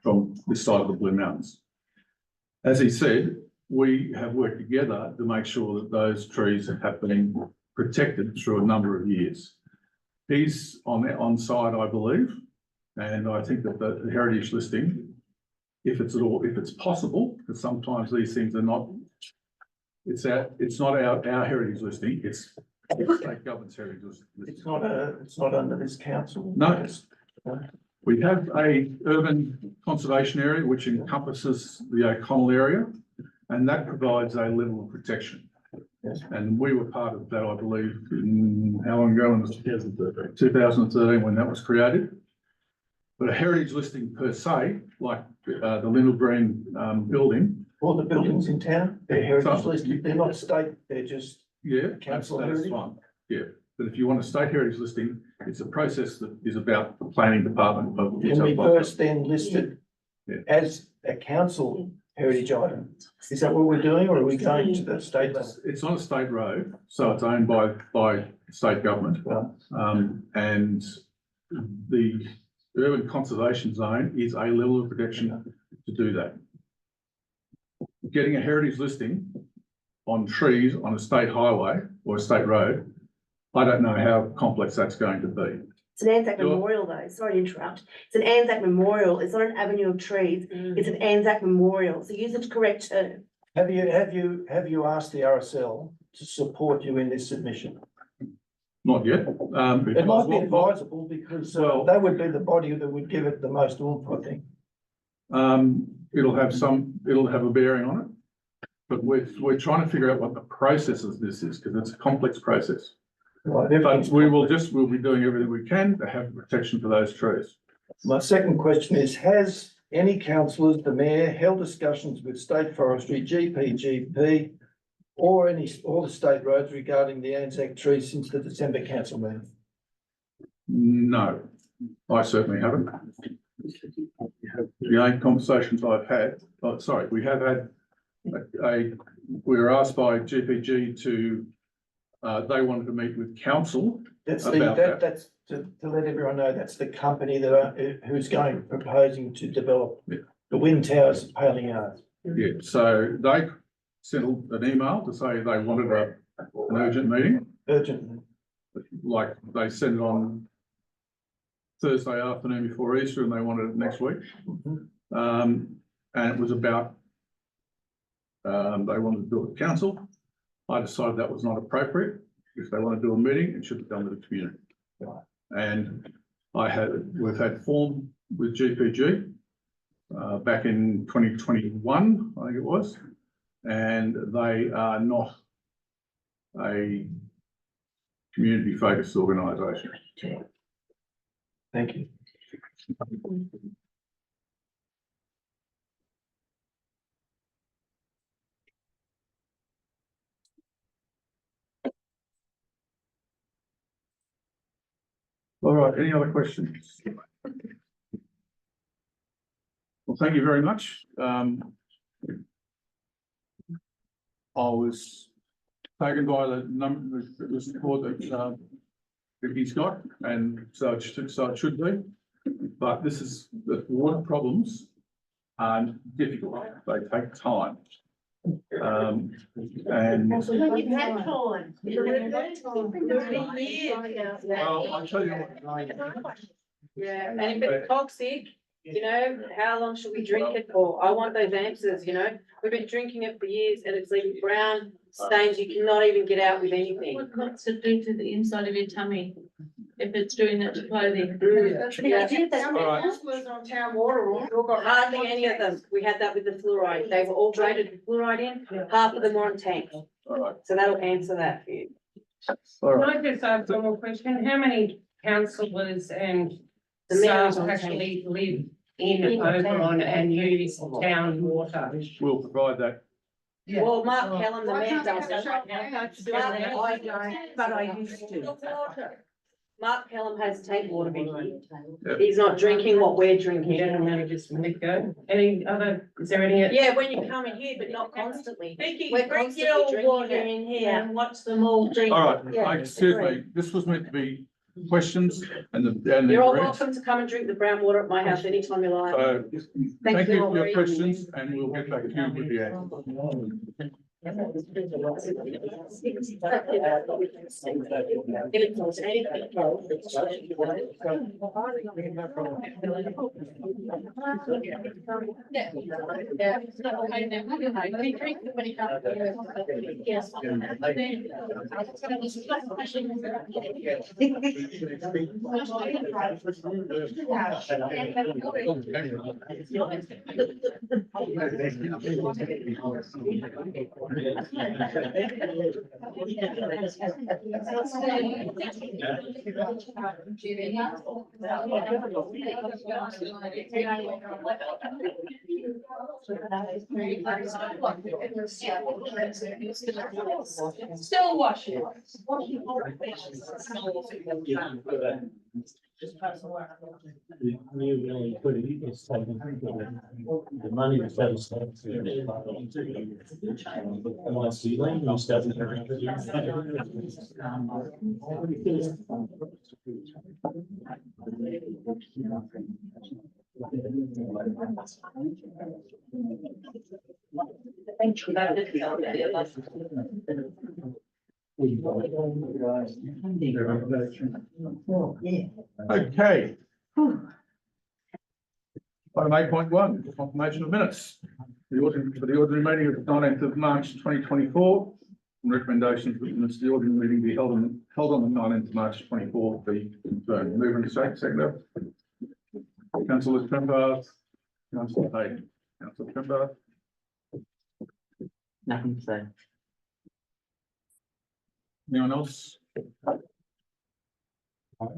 from this side of the Blue Mountains. As he said, we have worked together to make sure that those trees have been protected through a number of years. He's on side, I believe, and I think that the heritage listing, if it's possible, because sometimes these things are not. It's not our heritage listing. It's state government's heritage listing. It's not under this council. No. We have a urban conservation area which encompasses the O'Connell area, and that provides a level of protection. Yes. And we were part of that, I believe, in how long ago? In 2013, when that was created. But a heritage listing per se, like the Lindell Green building. All the buildings in town, they're heritage listed. They're not state, they're just council That's heritage. fine. Yeah, but if you want a state heritage listing, it's a process that is about the planning department of. Can we first then listed as a council heritage item? Is that what we're doing, or are we going to the state level? It's on a state road, so it's owned by state government. And the urban conservation zone is a level of protection to do that. Getting a heritage listing on trees on a state highway or a state road, I don't know how complex that's going to be. It's an Anzac Memorial though, sorry to interrupt. It's an Anzac Memorial. It's not an avenue of trees. It's an Anzac Memorial. So use the correct term. Have you asked the RSL to support you in this submission? Not yet. It might be advisable because that would be the body that would give it the most oomph, I think. It'll have a bearing on it, but we're trying to figure out what the process of this is, because it's a complex process. Right, but we'll be doing everything we can to have protection for those trees. My second question is, has any councillors, the mayor, held discussions with State Forestry, GPGP, or all the state roads regarding the Anzac tree since the December council meeting? No, I certainly haven't. The only conversations I've had, we have had we were asked by GPG to, they wanted to meet with council That's about that. that's to let everyone know, that's the company that who's proposing to develop the wind towers at Paling Yards. Yeah, so they sent an email to say they wanted an urgent meeting. Urgently. Like they sent it on Thursday afternoon before Easter and they wanted it next week. And it was about, they wanted to do it with council. I decided that was not appropriate. If they want to do a meeting, it should be done with the community. And we've had form with GPG back in 2021, I think it was, and they are not a community focused organisation. Thank you. All right, any other questions? Well, thank you very much. I was taken by the number, the support that he's got, and so it should be. But this is, the water problems are difficult, they take time. And You've had time. well, I'll tell you what. Yeah, and if it's toxic, you know, how long should we drink it for? I want those answers, you know? We've been drinking it for years and it's leaving brown stains you cannot even get out with anything. What's it do to the inside of your tummy if it's doing that to clothing? On town water, Hardly any of them. We had that with the fluoride. They were all rated with fluoride in, half of them were on tank. So that'll answer that for you. Can I just ask one more question? How many councillors and The mayor's staff on actually live in Oberon and use town water? We'll provide that. Well, Mark Callum, the mayor does it. I don't, but I used to. Mark Callum has tank water, Vicky. He's not drinking what we're drinking. Yeah, maybe just let it go. Any other, is there any? Yeah, when you come in here, but not constantly. Vicky, We're bring constantly your drinking water it. in here and watch them all drink. All Yeah, right, excuse me, this was meant to be questions and the. You're all grants. welcome to come and drink the brown water at my house anytime you like. So, thank you for your Very questions and we'll get back to you with the answers. Still washing. The money is satisfied. Okay. Item 8.1, confirmation of minutes. For the ordinary meeting of the 19th of March 2024. Recommendations that the ordinary meeting be held on the 19th of March 24 be confirmed. Mover and seconder. Councillor Tremblay. Councillor Hayden. Councillor Tremblay. Nothing to say. Anyone else? So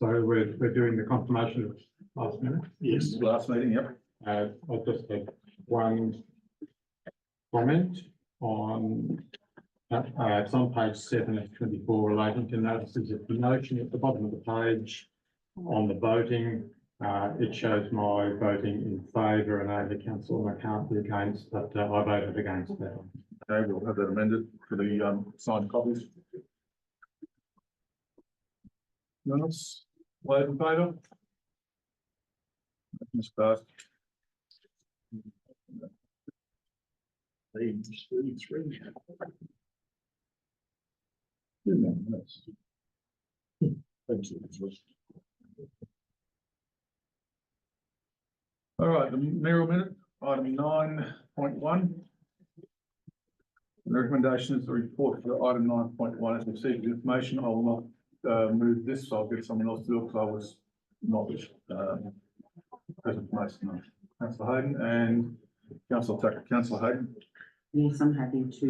we're doing the confirmation of last minute? Yes. Last meeting, yep. I just had one comment on It's on page 7 of 24 relating to notices of promotion at the bottom of the page. On the voting, it shows my voting in favour and over council, and I can't be against, but I voted against that. Okay, we'll have that amended for the signed copies. Anyone else? All those in favour? Ms. Passed. All right, the mayoral minute, item 9.1. The recommendation is the report for item 9.1 as received information. I will not move this, so I'll get someone else to do it because I was not present for most of the night. Councillor Hayden and Councillor Tucker. Councillor Hayden. Yes, I'm happy to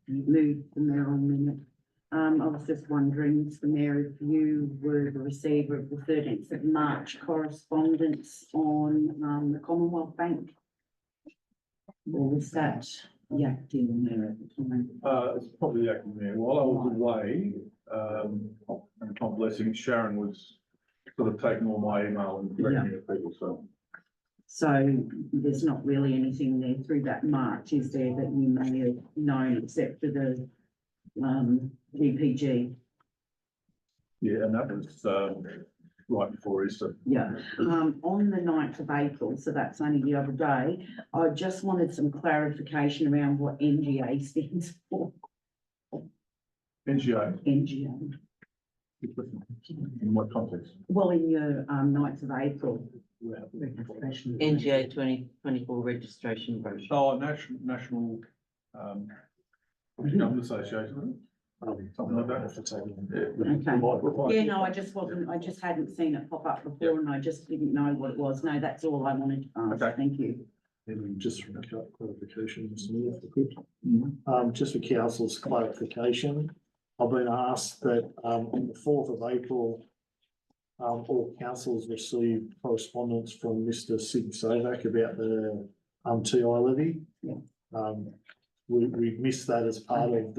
move the mayoral minute. I was just wondering, Mr. Mayor, if you were the receiver of the 13th of March correspondence on the Commonwealth Bank? Or was that the acting mayor at the time? It's probably the acting mayor. While I was away, and God blessing, Sharon was sort of taking all my email and directing it to people, so. So there's not really anything there through that March, is there, that you may have known except for the DPG? Yeah, and that was right before Easter. Yeah, on the 9th of April, so that's only the other day, I just wanted some clarification around what NGA stands for. NGA. NGA. In what context? Well, in your 9th of April. NGA 2024 registration brochure. Oh, National Government Association. Something like that. Okay. Yeah, no, I just hadn't seen it pop up before and I just didn't know what it was. No, that's all I wanted to ask. Okay. Thank you. And just for clarification, Mr. Mayor, if I could. Just for council's clarification, I've been asked that on the 4th of April, all councils received correspondence from Mr. Sid Sovak about the TI levy. We missed that as part of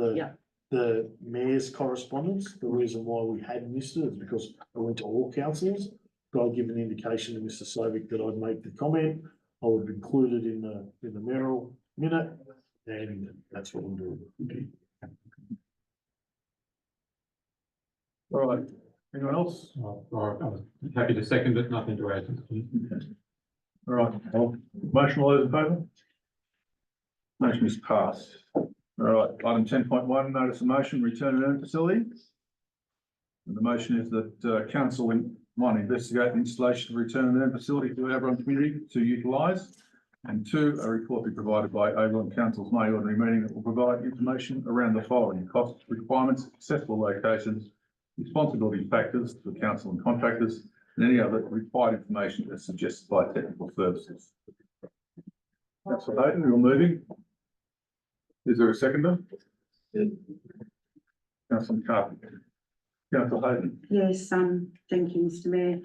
the mayor's correspondence. The reason why we had missed it is because I went to all councils. Got given an indication to Mr. Sovak that I'd make the comment. I would include it in the mayoral minute, and that's what I'm doing. Okay. All right, anyone else? I'm happy to second it, nothing to add. All right, motion, all those in favour? Motion is passed. All right, item 10.1, notice of motion, return and earn facility. And the motion is that council one, investigate the installation of return and earn facility for the Oberon community to utilise. And 2, a report be provided by Oberon Council's May ordinary meeting that will provide information around the following: costs, requirements, accessible locations, responsibility factors for council and contractors, and any other required information as suggested by technical services. Councillor Hayden, you're moving. Is there a seconder? Councillor Carpenter. Councillor Hayden. Yes, thank you, Mr. Mayor.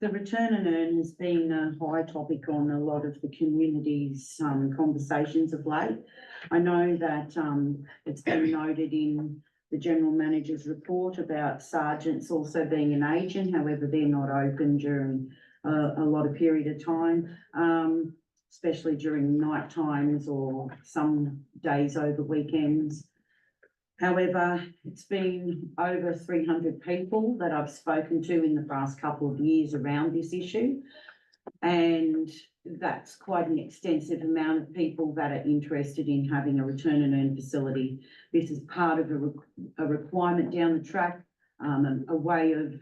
The return and earn has been a high topic on a lot of the community's conversations of late. I know that it's been noted in the general manager's report about sergeants also being an agent, however, they're not open during a lot of period of time, especially during night times or some days over weekends. However, it's been over 300 people that I've spoken to in the past couple of years around this issue. And that's quite an extensive amount of people that are interested in having a return and earn facility. This is part of a requirement down the track, a way of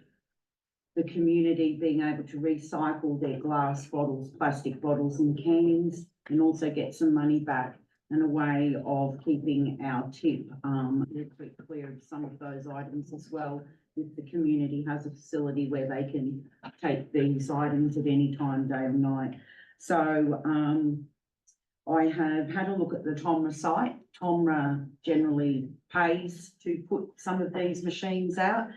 the community being able to recycle their glass bottles, plastic bottles and cans, and also get some money back, and a way of keeping our tip a little bit clear of some of those items as well. If the community has a facility where they can take these items at any time, day or night. So I have had a look at the TOMRA site. TOMRA generally pays to put some of these machines out.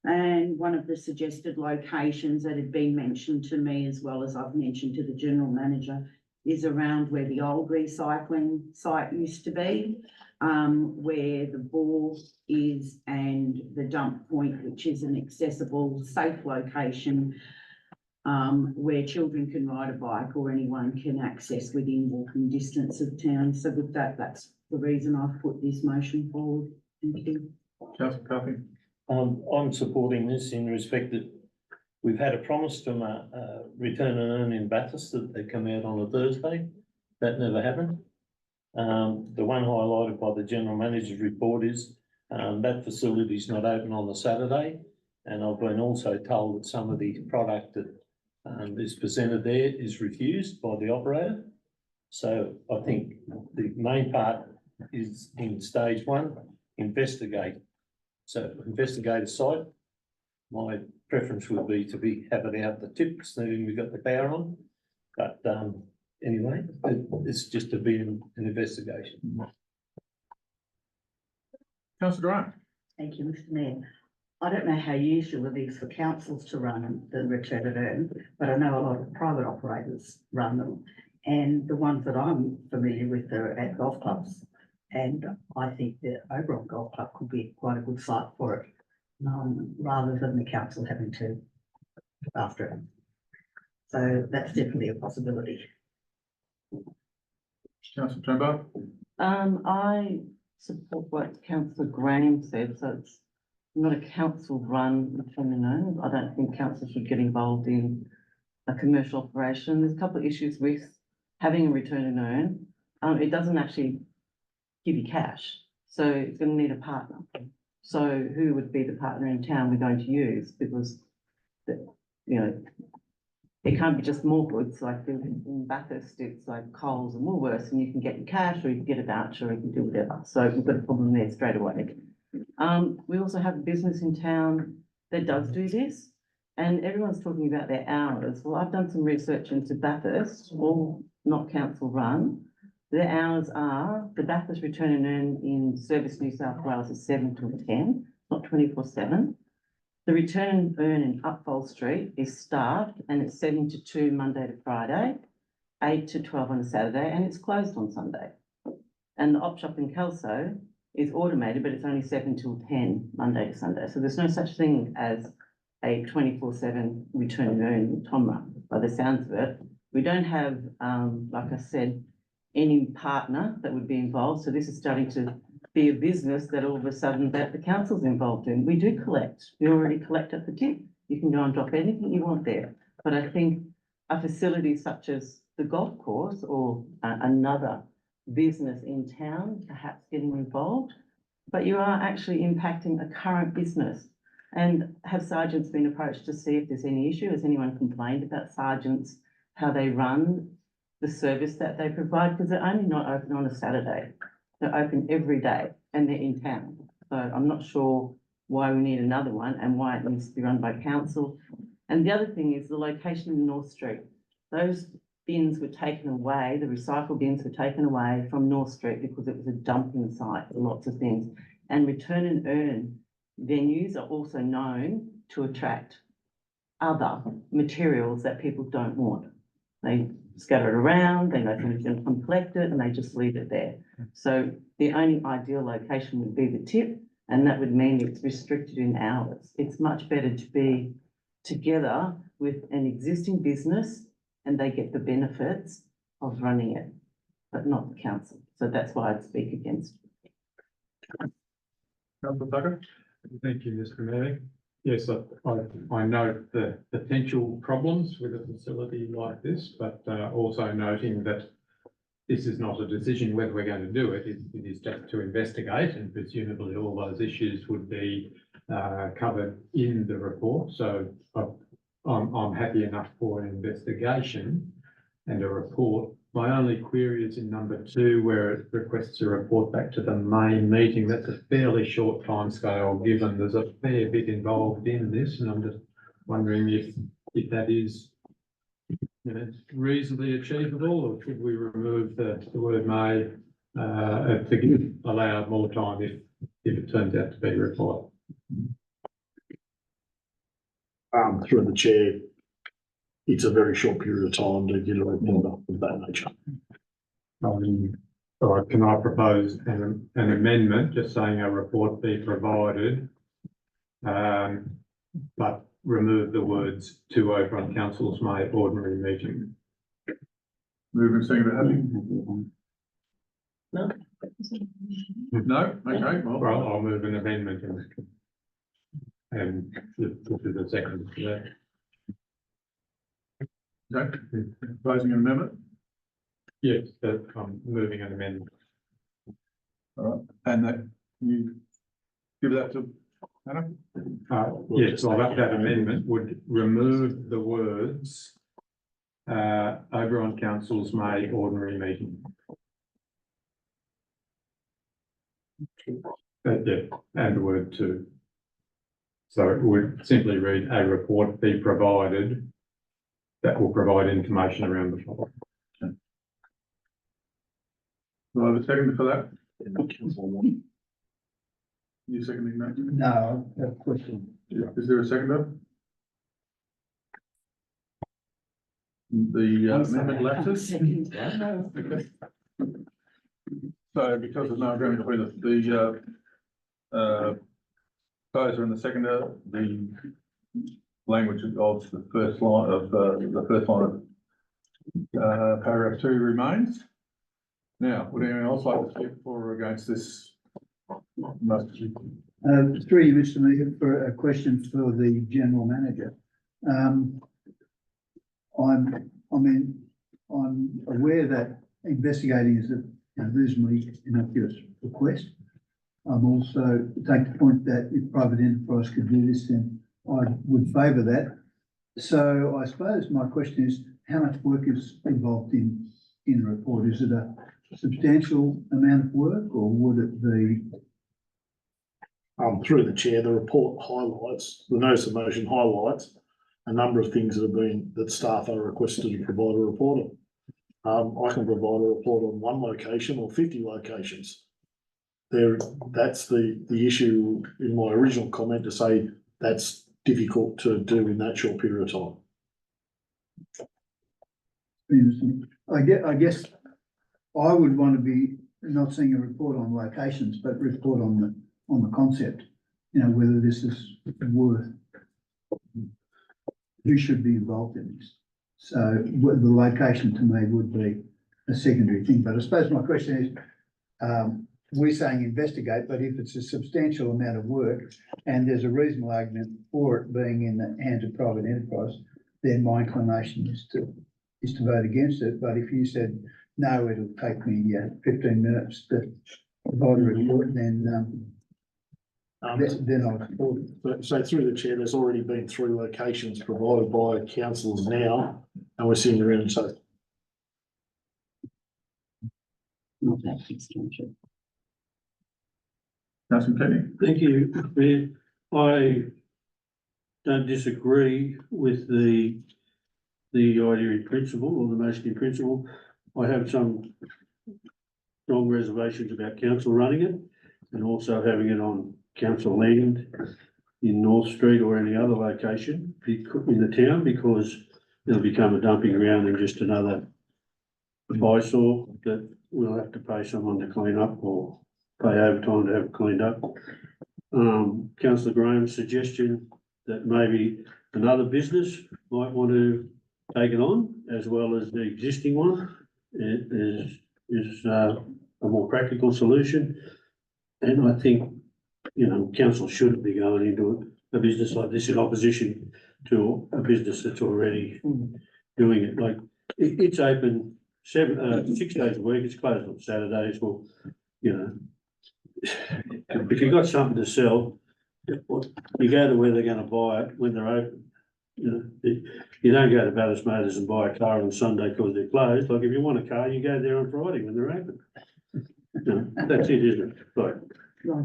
And one of the suggested locations that had been mentioned to me, as well as I've mentioned to the general manager, is around where the old recycling site used to be. where the ball is and the dump point, which is an accessible, safe location, where children can ride a bike or anyone can access within walking distance of town. So with that, that's the reason I've put this motion forward. Thank you. Councillor Carthy. I'm supporting this in respect that we've had a promise from a return and earn in Bathurst that they come out on a Thursday. That never happened. The one highlighted by the general manager's report is that facility is not open on the Saturday. And I've been also told that some of the product that is presented there is refused by the operator. So I think the main part is in stage one, investigate. So investigate a site. My preference would be to have it out the tip, assuming we've got the power on. But anyway, it's just to be an investigation. Councillor Grant. Thank you, Mr Mayor. I don't know how usual it is for councils to run the return and earn, but I know a lot of private operators run them. And the ones that I'm familiar with are at golf clubs. And I think the Oberon Golf Club could be quite a good site for it, rather than the council having to look after it. So that's definitely a possibility. Councillor Turnbull. I support what councillor Graham said, so it's not a council-run return and earn. I don't think council should get involved in a commercial operation. There's a couple of issues with having a return and earn. It doesn't actually give you cash, so it's going to need a partner. So who would be the partner in town we're going to use? Because, it can't be just more goods, like in Bathurst, it's like Coles and Woolworths, and you can get your cash, or you can get a voucher, or you can do whatever. So we've got a problem there straight away. We also have a business in town that does do this, and everyone's talking about their hours. Well, I've done some research into Bathurst, all not council run. Their hours are, the Bathurst return and earn in Service New South Wales is 7 till 10, not 24/7. The return and earn in Upfold Street is staffed and it's 7 to 2 Monday to Friday, 8 to 12 on a Saturday, and it's closed on Sunday. And the op shop in Kelso is automated, but it's only 7 till 10 Monday to Sunday. So there's no such thing as a 24/7 return and earn in Tomra, by the sounds of it. We don't have, like I said, any partner that would be involved. So this is starting to be a business that all of a sudden that the council's involved in. We do collect. We already collect at the tip. You can go and drop anything you want there. But I think a facility such as the golf course or another business in town, perhaps getting involved, but you are actually impacting a current business. And have sergeants been approached to see if there's any issue? Has anyone complained about sergeants, how they run the service that they provide? Because they're only not open on a Saturday. They're open every day and they're in town. So I'm not sure why we need another one and why it needs to be run by council. And the other thing is the location in North Street. Those bins were taken away, the recycle bins were taken away from North Street because it was a dumping site for lots of things. And return and earn venues are also known to attract other materials that people don't want. They scatter it around, they know someone's going to come collect it, and they just leave it there. So the only ideal location would be the tip, and that would mean it's restricted in hours. It's much better to be together with an existing business and they get the benefits of running it, but not the council. So that's why I'd speak against. Councillor Tucker. Thank you, Mr Mayor. Yes, I note the potential problems with a facility like this, but also noting that this is not a decision whether we're going to do it. It is just to investigate, and presumably all those issues would be covered in the report. So I'm happy enough for an investigation and a report. My only query is in number 2, where it requests a report back to the main meeting. That's a fairly short timescale, given there's a fair bit involved in this, and I'm just wondering if that is, reasonably achievable, or should we remove the word may to allow more time if it turns out to be required. Through the chair, it's a very short period of time to get a report of that nature. All right, can I propose an amendment, just saying a report be provided? But remove the words to Oberon Council's May ordinary meeting. Move and second, Abby? No. No, okay, well, Well, I'll move an amendment and put to the second for that. okay, proposing an amendment, Yes, that I'm moving an amendment. all right, and that you give that to Hannah? Yes, so that amendment would remove the words Oberon Council's May ordinary meeting. Yeah, and the word two. So it would simply read a report be provided that will provide information around the following. Do I have a second for that? You seconding that? No, I have a question. Is there a seconder? The amendment lapses? Okay. So because of now going through the proposer and the seconder, the language of the first line of paragraph 2 remains. Now, would anyone else like to speak for or against this? Through you, Mr. Meehan, for a question for the general manager. I'm aware that investigating is a reasonably innocuous request. I'm also take the point that if private enterprise could do this, then I would favour that. So I suppose my question is, how much work is involved in the report? Is it a substantial amount of work, or would it be? Through the chair, the report highlights, the notice of motion highlights a number of things that staff are requested to provide a report on. I can provide a report on one location or 50 locations. That's the issue in my original comment, to say that's difficult to do in that short period of time. I guess I would want to be not seeing a report on locations, but report on the concept. Whether this is worth, who should be involved in this. So the location to me would be a secondary thing. But I suppose my question is, we're saying investigate, but if it's a substantial amount of work and there's a reasonable argument for it being in the hands of private enterprise, then my inclination is to vote against it. But if you said, no, it'll take me 15 minutes to provide a report, then I'll support it. So through the chair, there's already been 3 locations provided by councillors now, and we're sitting around and so. Not that substantial. Councillor Kenny? Thank you. I don't disagree with the idea in principle, or the motion in principle. I have some strong reservations about council running it, and also having it on council land in North Street or any other location in the town, because it'll become a dumping ground and just another eyesore that we'll have to pay someone to clean up or pay overtime to have it cleaned up. Councillor Graham's suggestion that maybe another business might want to take it on, as well as the existing one, is a more practical solution. And I think, council shouldn't be going into a business like this in opposition to a business that's already doing it. Like, it's open 6 days a week, it's closed on Saturdays. Well, if you've got something to sell, you go to where they're going to buy it when they're open. You don't go to Ballas Motors and buy a car on Sunday because they're closed. Like, if you want a car, you go there on Friday when they're open. That's it, isn't it? Right. All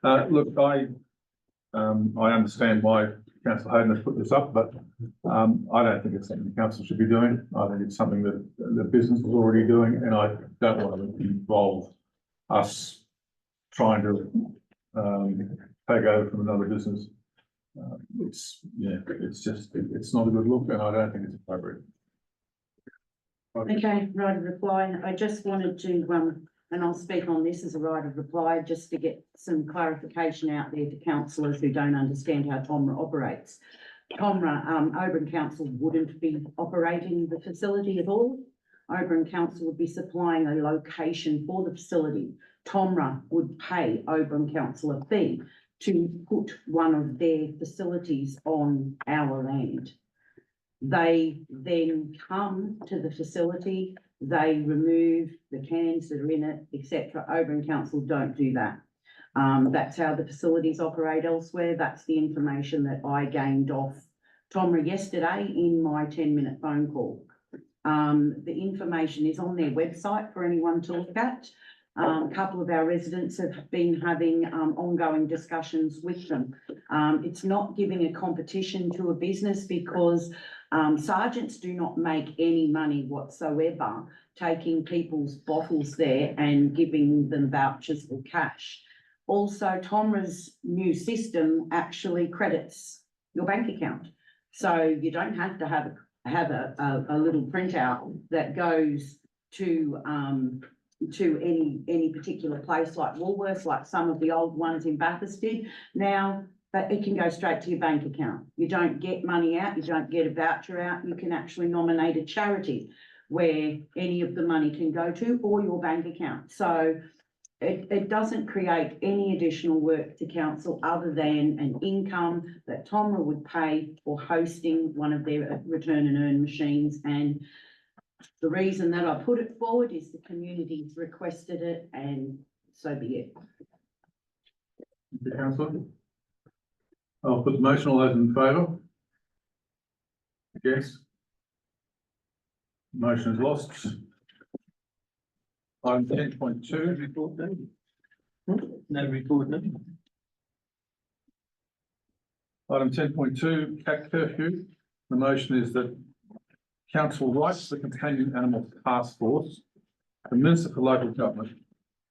right, look, I understand why Councillor Hayden has put this up, but I don't think it's something the council should be doing. I think it's something that the business is already doing, and I don't want to involve us trying to take over from another business. It's just, it's not a good look and I don't think it's appropriate. Okay, right of reply. I just wanted to, and I'll speak on this as a right of reply, just to get some clarification out there to councillors who don't understand how TOMRA operates. TOMRA, Oberon Council wouldn't be operating the facility at all. Oberon Council would be supplying a location for the facility. TOMRA would pay Oberon Council a fee to put one of their facilities on our land. They then come to the facility, they remove the cans that are in it, etc. Oberon Council don't do that. That's how the facilities operate elsewhere. That's the information that I gained off TOMRA yesterday in my 10-minute phone call. The information is on their website for anyone to look at. A couple of our residents have been having ongoing discussions with them. It's not giving a competition to a business because sergeants do not make any money whatsoever taking people's bottles there and giving them vouchers or cash. Also, TOMRA's new system actually credits your bank account. So you don't have to have a little printout that goes to any particular place like Woolworths, like some of the old ones in Bathurst did. Now, but it can go straight to your bank account. You don't get money out, you don't get a voucher out, you can actually nominate a charity where any of the money can go to, or your bank account. So it doesn't create any additional work to council other than an income that TOMRA would pay for hosting one of their return and earn machines. And the reason that I put it forward is the community's requested it, and so be it. The councillor? I'll put the motion. All those in favour? Against? Motion is lost. Item 10.2. Report then? No report, no. Item 10.2, cat curfew. The motion is that council writes the Companion Animal Task Force, the Minister for Local Government,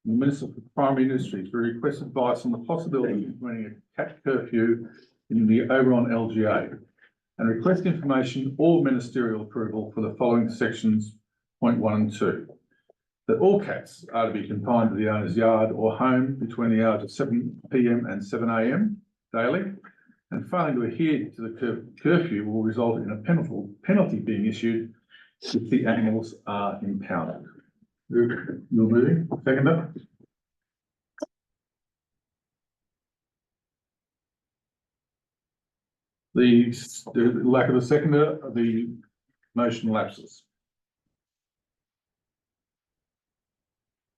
and the Minister for Primary Industries to request advice on the possibility of implementing a cat curfew in the Oberon LGA, and request information or ministerial approval for the following sections, point 1 and 2. That all cats are to be confined to the owner's yard or home between the hours of 7 PM and 7 AM daily, and failing to adhere to the curfew will result in a penalty being issued if the animals are impounded. You're moving, seconder? The lack of a seconder, the motion lapses.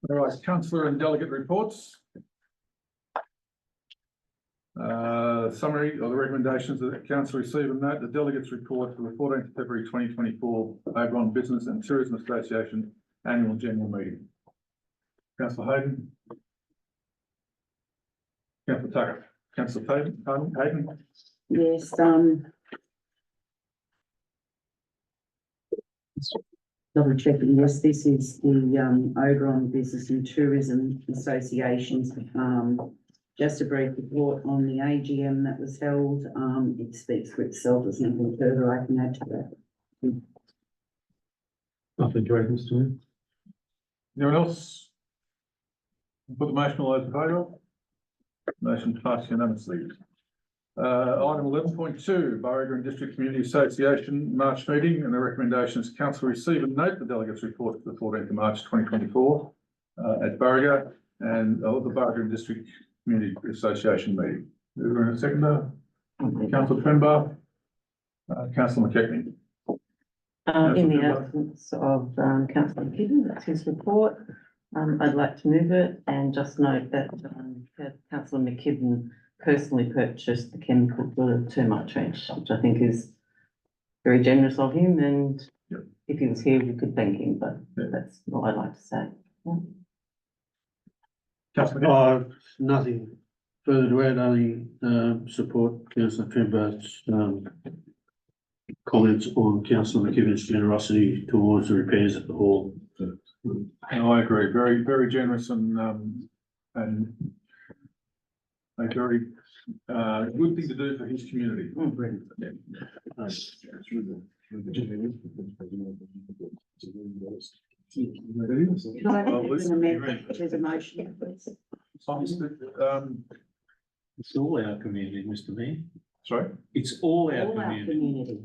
All right, councillor and delegate reports. Summary of the recommendations that the council receive and note the delegates report for the 14th of February 2024 Oberon Business and Tourism Association Annual General Meeting. Councillor Hayden. Councillor Tucker. Councillor Hayden. Yes, double checking, yes, this is the Oberon Business and Tourism Association's, just a brief report on the AGM that was held. It speaks for itself. There's nothing further I can add to that. Nothing to add, Mr. Mayor. Anyone else? Put the motion all those in favour? Motion passed unanimously. Item 11.2, Beauregard District Community Association March meeting, and the recommendations council receive and note the delegates report for the 14th of March 2024 at Beauregard and the Beauregard District Community Association meeting. We're in a seconder. Councillor Trenbar, Councillor McKechnie. In the absence of councillor McKibben, that's his report. I'd like to move it and just note that councillor McKibben personally purchased the chemical for the termite trench, which I think is very generous of him, and if he was here, we could thank him, but that's all I'd like to say. Nothing further to add, only support councillor Trenbar's comments on councillor McKibben's generosity towards the repairs at the hall. I agree, very, very generous and a very Good thing to do for his community. Yeah. Can I have an amendment to the motion, please? It's all our community, Mr. Mayor. Sorry? It's all our All our community, community,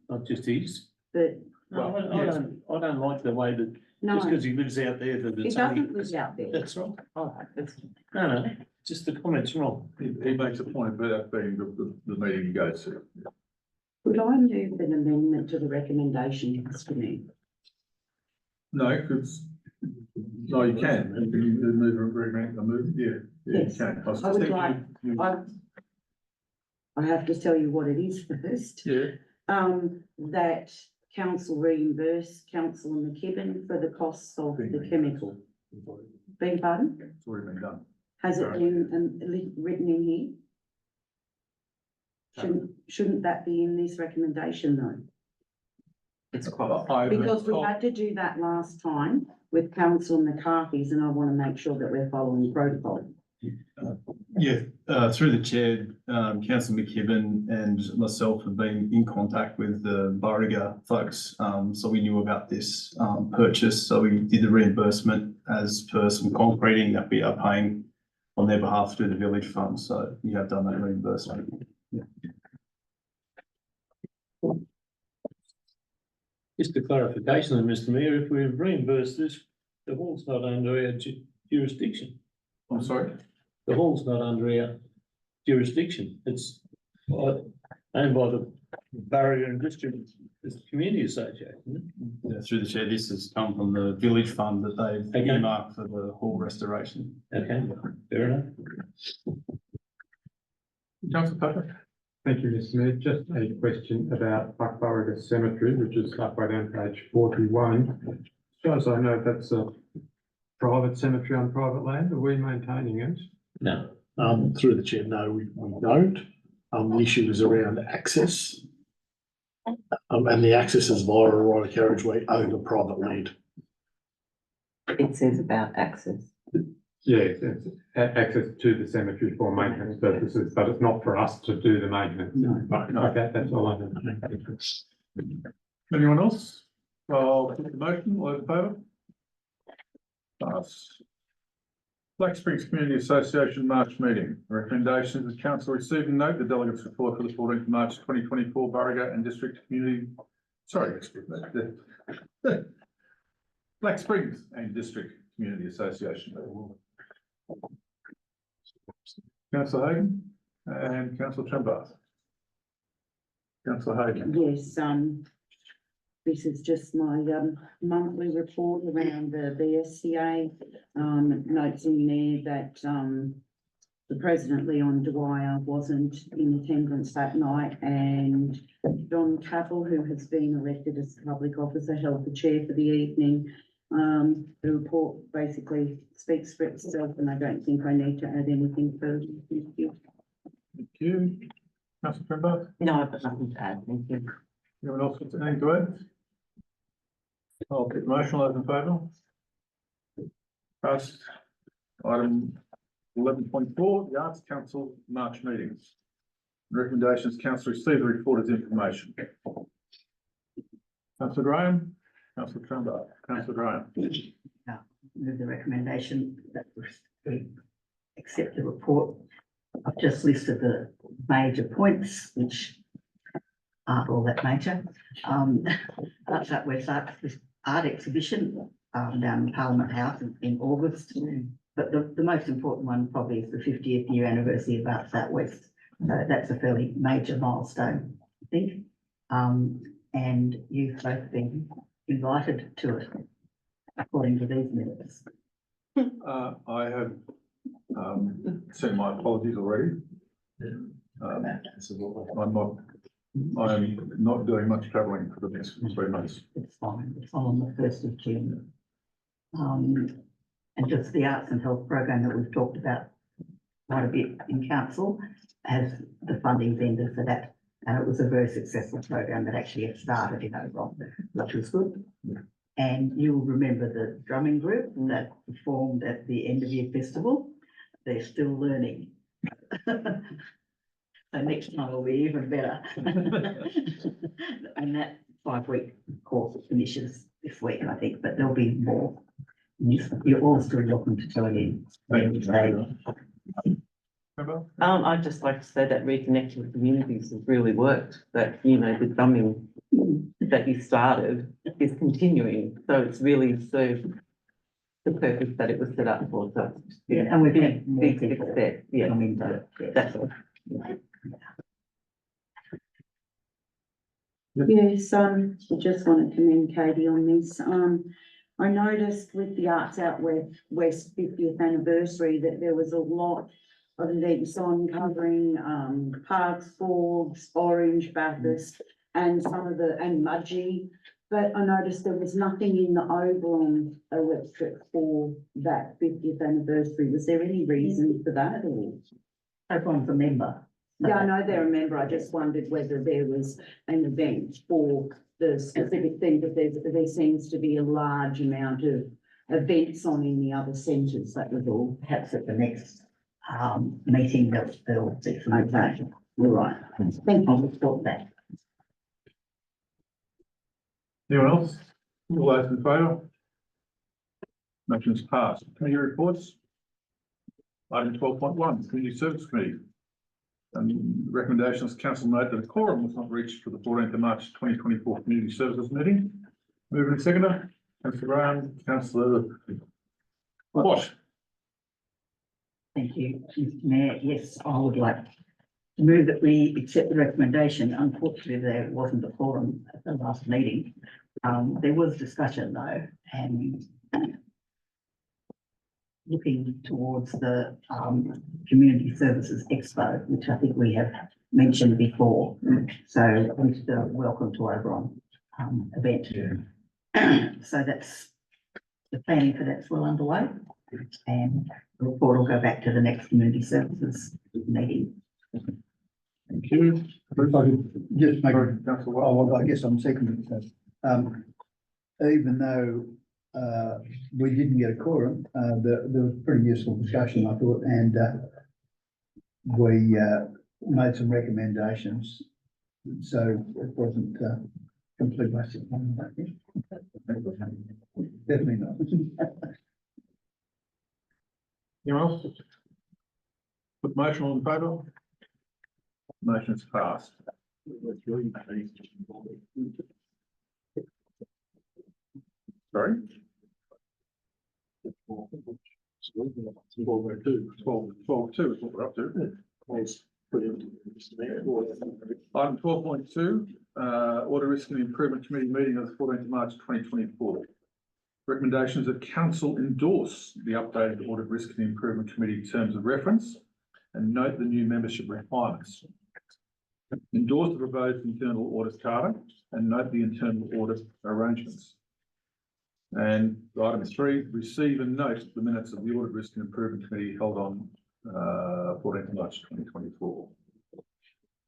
not just his. but No, I don't like the way that, no, just because he lives out there, that it it's doesn't only. live out there. That's right. All right, that's, No, just the comments wrong. He makes a point about being the meeting he goes to. could I move an amendment to the recommendation, Mr. Mayor? No, because, no, you can, you can move, yeah, you Yes. can. was I just would thinking like, you- I have to tell you what it is first. Yeah, That council reimburse councillor McKibben for the costs of the chemical. Beg your pardon? it's already been done. Has it Sorry. been written in here? Shouldn't that be in this recommendation though? It's quite. Because we had to do that last time with councillor McCarthy's and I want to make sure that we're following protocol. Yeah, through the chair, councillor McKibben and myself have been in contact with the Beauregard folks. So we knew about this purchase, so we did the reimbursement as per some concreting that we are paying on their behalf through the village fund, so you have done that reimbursement. Yeah. Just a clarification, then, Mr. Mayor, if we reimburse this, the hall's not under our jurisdiction. I'm sorry? The hall's not under our jurisdiction. It's owned by the Barrier and District Community Association. Isn't it? Yeah, through the chair, this has come from the village fund that they've Okay. earmarked for the hall restoration. Okay, fair enough. Councillor Patrick? Thank you, Mr. Mayor. Just a question about Buckborough Cemetery, which is halfway down page 41. As far as I know, that's a private cemetery on private land. Are we maintaining it? No. Through the chair, no, we don't. The issue is around access. And the access is via a right carriageway over private land. It says about access. Yeah, it's access to the cemetery for maintenance purposes, but it's not for us to do the maintenance. No. Okay, that's all I know. Anyone else? I'll put the motion, all those in favour? Pass. Black Springs Community Association March meeting. Recommendations of council receiving note, the delegates report for the 14th March 2024 Beauregard and District Community, Black Springs and District Community Association. Councillor Hagan and Councillor Trembath. Councillor Hagan. Yes, this is just my monthly report around the BSCA. Notes in there that the President Leon Dwyer wasn't in attendance that night and John Cavill, who has been elected as a public officer, held the chair for the evening. The report basically speaks for itself and I don't think I need to add anything further. Thank you. Thank you. Councillor Trembath. No, I've got nothing to add, thank you. Anyone else got anything to add? I'll put the motion, all those in favour? Passed. Item 11.4, the Arts Council March meetings. Recommendations, council receive the report as information. Councillor Graham, Councillor Trembath, Councillor Graham. Move the recommendation that we accept the report. I've just listed the major points, which aren't all that major. That we're starting this art exhibition down in Parliament House in August. But the most important one probably is the 50th year anniversary of Arts Out West. So that's a fairly major milestone, I think. And you've both been invited to it, according to these minutes. I have sent my apologies already. I'm not doing much travelling for the next 3 months. It's fine, it's on the 1st of June. And just the arts and health program that we've talked about quite a bit in council has the funding vendor for that. And it was a very successful program that actually had started in Oberon, which was good. And you'll remember the drumming group that performed at the end of year festival. They're still learning. So next time will be even better. And that 5-week course finishes this week, I think, but there'll be more. You're all still welcome to join in. I'd just like to say that reconnecting with communities has really worked, that, you know, the drumming that you started is continuing, so it's really served the purpose that it was set up for, so. Yeah, and we've had more big people success, yeah, come into so it, yeah. that's all. Yes, I just want to commend Katie on this. I noticed with the Arts Out West 50th anniversary that there was a lot of events on covering, Parks, Forbes, Orange, Bathurst, and some of and Mudgee. But I noticed there was nothing in the Oberon electorate for that 50th anniversary. Was there any reason for that or? Everyone's a member. Yeah, I know they're a member. I just wondered whether there was an event for the specific thing, that there seems to be a large amount of events on in the other centres. That was all. Perhaps at the next meeting that they'll fix some information. All right. Thank you for that. Anyone else? All those in favour? Motion's passed. Committee reports. Item 12.1, Community Service Committee. Recommendations, council note that a quorum was not reached for the 14th of March 2024 Community Services meeting. Mover and seconder, Councillor Graham, Councillor Watt. Thank you, Mr. Mayor. Yes, I would like to move that we accept the recommendation. Unfortunately, there wasn't a quorum at the last meeting. There was discussion though, and looking towards the Community Services Expo, which I think we have mentioned before. So it's a welcome to Oberon event. So that's the planning for that's well underway, and the report will go back to the next Community Services meeting. Thank you. If I could just make, Councillor Watt. well, I guess I'm seconding that. Even though we didn't get a quorum, there was pretty useful discussion, I thought, and we made some recommendations. So it wasn't complete waste of time. Definitely not. Anyone else? Put motion on the favour. Motion's passed. Sorry? 12.2 is what we're up to. Item 12.2, Audit Risk and Improvement Committee meeting of the 14th of March 2024. Recommendations that council endorse the updated Audit Risk and Improvement Committee terms of reference and note the new membership requirements. Endorse the proposed internal audit charter and note the internal audit arrangements. And item 3, receive and note the minutes of the Audit Risk and Improvement Committee held on 14th of March 2024.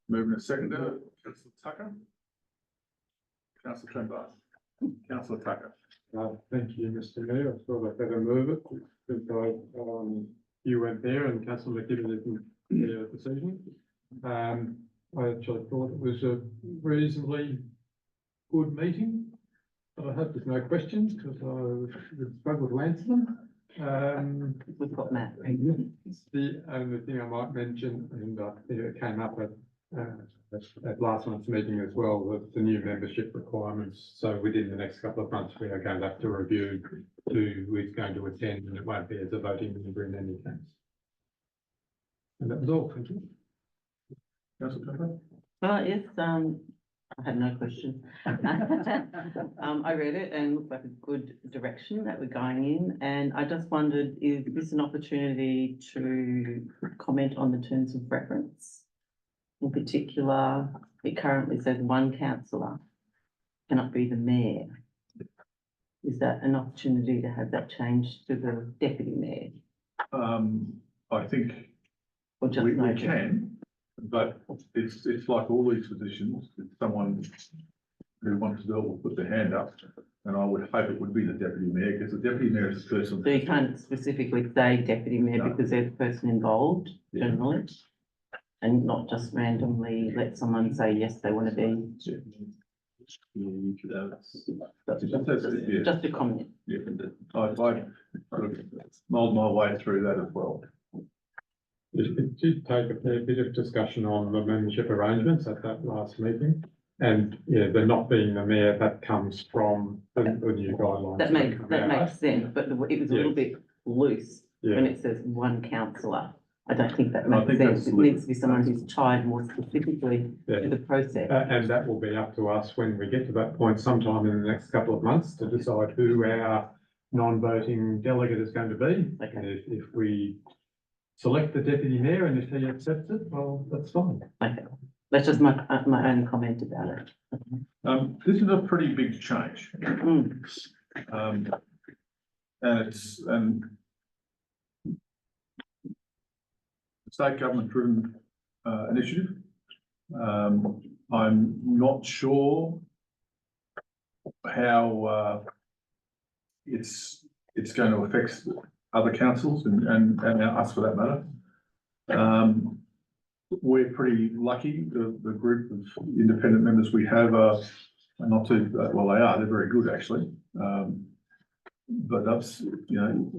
Moving to seconder, Councillor Tucker. Councillor Tremblay. Councillor Tucker. Thank you, Mr. Mayor. I thought I'd better move it because you went there and Councillor McKibben isn't there this evening. I actually thought it was a reasonably good meeting. But I hope there's no questions because I would struggle to answer them. We've got Matt. The only thing I might mention, and I think it came up at last month's meeting as well, was the new membership requirements. So within the next couple of months, we are going to have to review who is going to attend, and it won't be as a voting member in any case. And that was all. Thank you. Councillor Tremblay. Yes, I had no question. I read it and looked like a good direction that we're going in, and I just wondered, is this an opportunity to comment on the terms of reference? In particular, it currently says one councillor cannot be the mayor. Is that an opportunity to have that changed to the deputy mayor? I think Or just we noted? can, but it's like all these positions, if someone who want to do it will put their hand up. And I would hope it would be the deputy mayor, because the deputy mayor is the person. So you can't specifically say deputy mayor No. because they're the person involved Yeah. generally? And not just randomly let someone say, yes, they want to be, just a comment. Yeah, I mulled my way through that as well. It did take a fair bit of discussion on the membership arrangements at that last meeting. And yeah, the not being the mayor, that comes from the new guidelines. That makes sense, but it was a little bit loose Yeah. when it says one councillor. I don't think that And I makes think sense. that's It needs to be someone who's tied more specifically Yeah. to the process. And that will be up to us when we get to that point sometime in the next couple of months to decide who our non-voting delegate is going to be. Okay. And if we select the deputy mayor and if he accepts it, well, that's fine. Okay, that's just my own comment about it. This is a pretty big change. Mm. And state government driven initiative. I'm not sure how it's going to affect other councils and us for that matter. We're pretty lucky, the group of independent members we have are not too, well, they're very good actually. But that's, you know,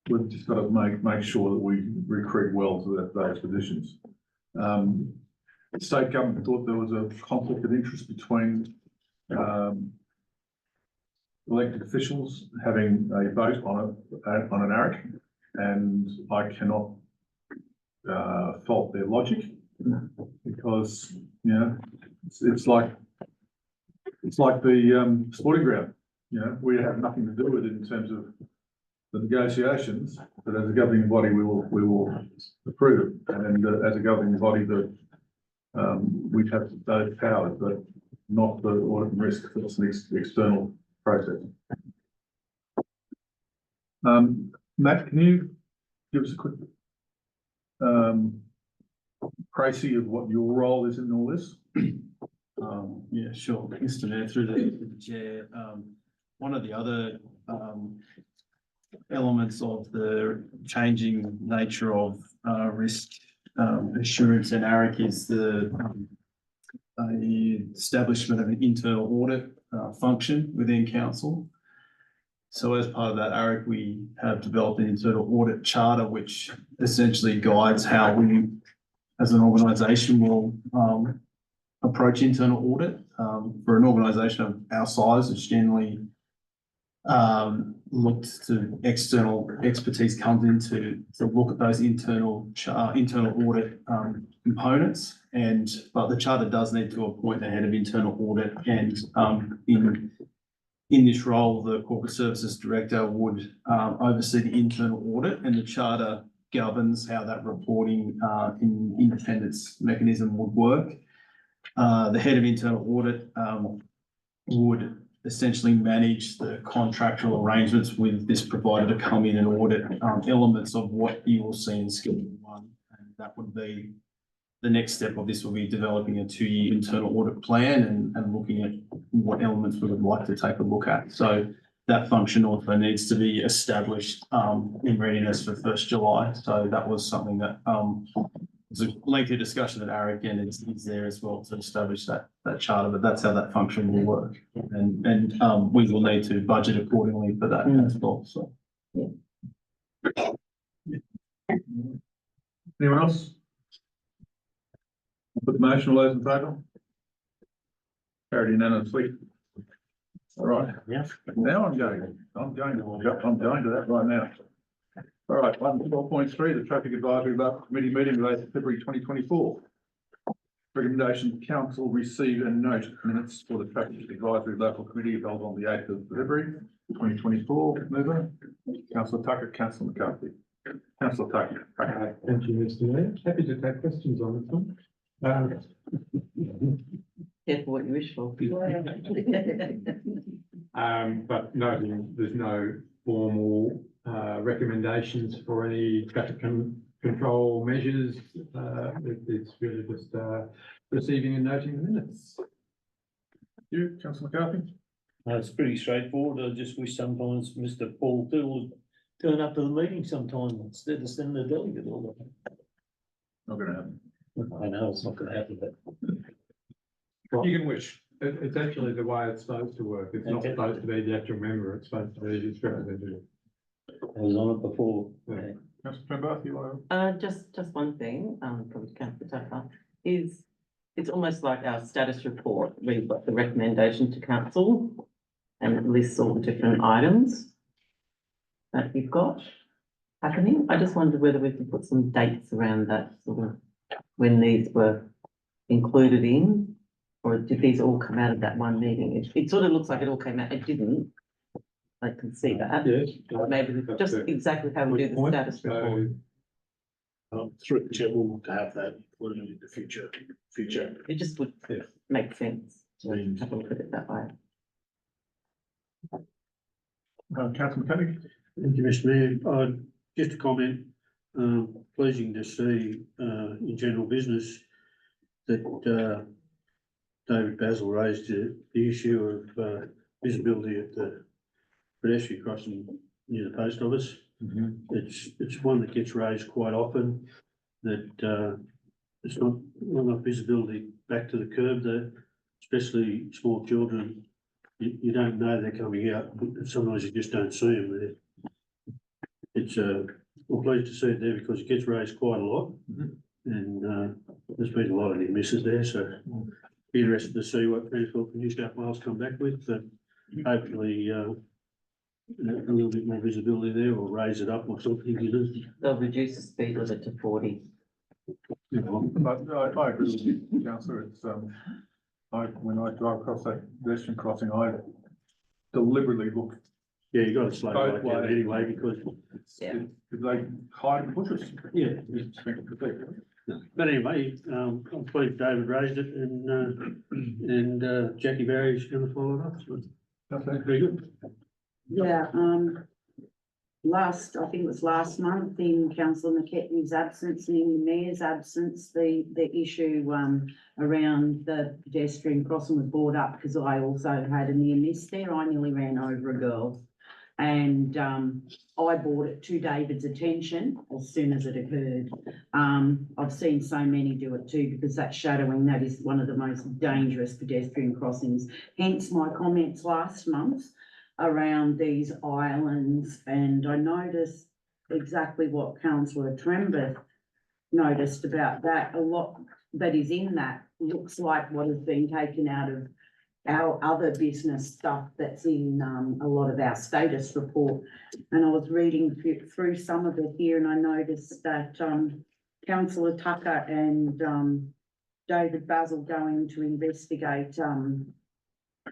we've just got to make sure that we recruit well to those positions. The state government thought there was a conflict of interest between elected officials having a vote on an ARIC, and I cannot fault their logic, because, you know, it's like the sporting ground. You know, we have nothing to do with it in terms of the negotiations, but as a governing body, we will approve it. And as a governing body, we have those powers, but not the audit and risk. It's an external process. Matt, can you give us a quick précis of what your role is in all this? Yeah, sure. Mr. Mayor, through the chair, one of the other elements of the changing nature of risk assurance and ARIC is the establishment of an internal audit function within council. So as part of that ARIC, we have developed an internal audit charter, which essentially guides how we, as an organisation, will approach internal audit. For an organisation of our size, it's generally looked to external expertise comes in to look at those internal audit components. But the charter does need to appoint the head of internal audit, and in this role, the corporate services director would oversee the internal audit, and the charter governs how that reporting in independence mechanism would work. The head of internal audit would essentially manage the contractual arrangements with this provider to come in and audit elements of what you will see in Schedule 1. And that would be the next step of this will be developing a 2-year internal audit plan and looking at what elements we would like to take a look at. So that function also needs to be established in readiness for 1st July. So that was something that was a lengthy discussion at ARIC, and it's there as well to establish that charter, but that's how that function will work. And we will need to budget accordingly for that as well. So. Anyone else? Put the motion, all those in favour? Carried unanimously. All right. Yeah. Now I'm going to that right now. All right, 12.3, the Traffic Advisory Committee meeting related to February 2024. Recommendation, council receive and note minutes for the Traffic Advisory Local Committee held on the 8th of February 2024. Mover, Councillor Tucker, Councillor McCarthy. Councillor Tucker. Thank you, Mr. Mayor. Happy to take questions on this one. Careful what you wish for. But noting there's no formal recommendations for any traffic control measures. It's really just receiving and noting the minutes. You, councillor McCarthy? It's pretty straightforward. I just wish sometimes Mr. Paul Thill would turn up to the meeting sometime instead of sending a delegate all the time. Not gonna happen. I know it's not gonna happen, but. You can wish. It's actually the way it's supposed to work. It's not Okay. supposed to be the actual member, it's supposed to be the representative. I was on it before. Yeah. Councillor Trembath, you want Just one thing, probably Councillor Tucker, is it's almost like our status report. We've got the recommendation to council and it lists all the different items that you've got happening. I just wondered whether we could put some dates around that, sort of when these were included in, or did these all come out of that one meeting? It sort of looks like it all came out, it didn't. I can see that. Yes. Maybe just exactly how we do the status report. Through the chair, we'll have that included in the future. It just would make sense to have a look at it that way. Councillor McCarthy? Thank you, Mr. Mayor. Just a comment, pleasing to see, in general business that, David Basil raised the issue of, visibility at the pedestrian crossing near the post office. It's one that gets raised quite often, that, it's not enough visibility back to the curb there, especially small children. You don't know they're coming out, but sometimes you just don't see them there. It's, we're pleased to see it there because it gets raised quite a lot. And, there's been a lot of near misses there, so be interested to see what Transport for New South Wales come back with, hopefully, a little bit more visibility there or raise it up or something, you know. They'll reduce the speed limit to 40. But I agree with you, councillor. It's, when I drive across that pedestrian crossing, I deliberately look. Yeah, you gotta slow both right down ways. anyway, because, If they hide in bushes. yeah. But anyway, I'm pleased David raised it and Jackie Barry's gonna follow it up. So Okay. very good. Yeah, I think it was last month in councillor McKechnie's absence and in the mayor's absence, the issue, around the pedestrian crossing was brought up because I also had a near miss there. I nearly ran over a girl. And, I brought it to David's attention as soon as it occurred. I've seen so many do it too, because that shadowing, that is one of the most dangerous pedestrian crossings. Hence my comments last month around these islands, and I noticed exactly what councillor Trembath noticed about that. A lot that is in that looks like what has been taken out of our other business stuff that's in, a lot of our status report. And I was reading through some of it here and I noticed that, councillor Tucker and, David Basil going to investigate,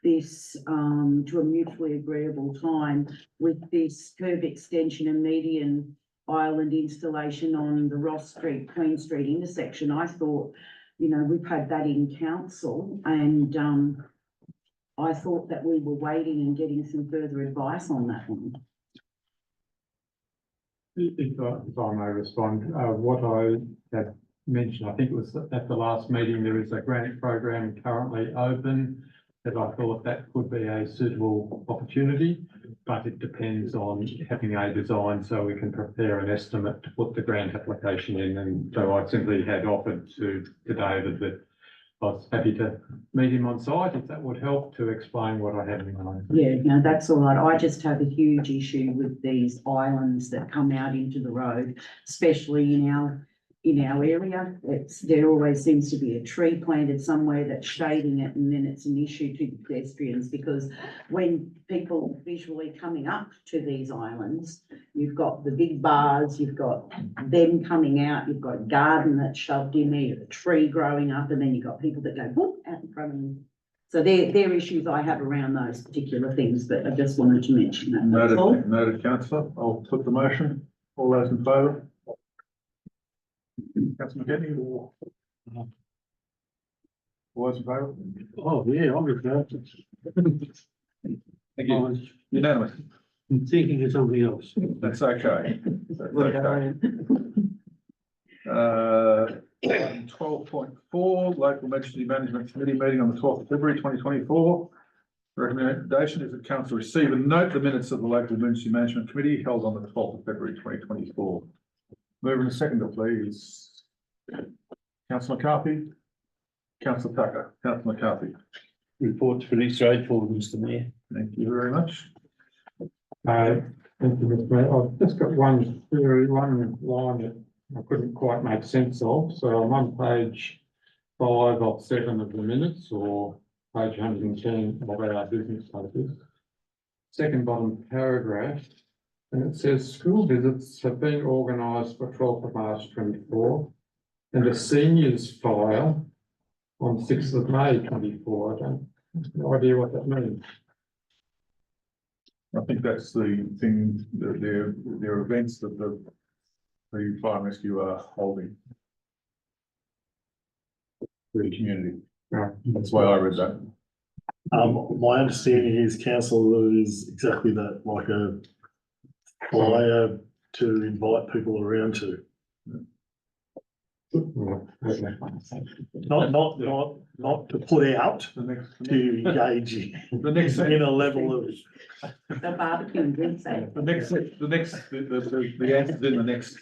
this, to a mutually agreeable time with this curb extension and median island installation on the Ross Street, Queen Street intersection. I thought, you know, we've had that in council and, I thought that we were waiting and getting some further advice on that one. If I may respond, what I have mentioned, I think it was at the last meeting, there is a grant program currently open that I thought that could be a suitable opportunity, but it depends on having a design so we can prepare an estimate to put the grant application in. And so I simply had offered to David that I was happy to meet him on site if that would help to explain what I had in mind. Yeah, no, that's all right. I just have a huge issue with these islands that come out into the road, especially in our area. There always seems to be a tree planted somewhere that's shading it, and then it's an issue to pedestrians, because when people visually coming up to these islands, you've got the big bars, you've got them coming out, you've got a garden that's shoved in there, you've got a tree growing up, and then you've got people that go whoop out in front of them. So they're issues I have around those particular things, but I just wanted to mention that. That's all. Noted, councillor. I'll put the motion. All those in favour? Councillor McKechnie or? All those in favour? Oh, yeah, I'm with that. Thank you. Unanimous. I'm thinking of something else. That's okay. That's okay. 12.4, Local Emergency Management Committee meeting on the 12th of February 2024. Recommendation is that council receive and note the minutes of the Local Emergency Management Committee held on the 12th of February 2024. Moving to seconder, please. Councillor McCarthy. Councillor Tucker. Councillor McCarthy. Report's pretty straightforward, Mr. Mayor. Thank you very much. Thank you, Mr. Mayor. I've just got one query, one line that I couldn't quite make sense of. So I'm on page 5 of 7 of the minutes, or page 110 of our business papers. Second bottom paragraph, and it says school visits have been organised for 12th of March 24, and a seniors file on 6th of May 24. I don't have no idea what that means. I think that's the thing, their events that the fire and rescue are holding. For the community. Right. That's why I read that. My understanding is council is exactly that, like a flyer to invite people around to. Not to put out, to engage in a level of. The barbecue and drinks, eh? The answer's in the next,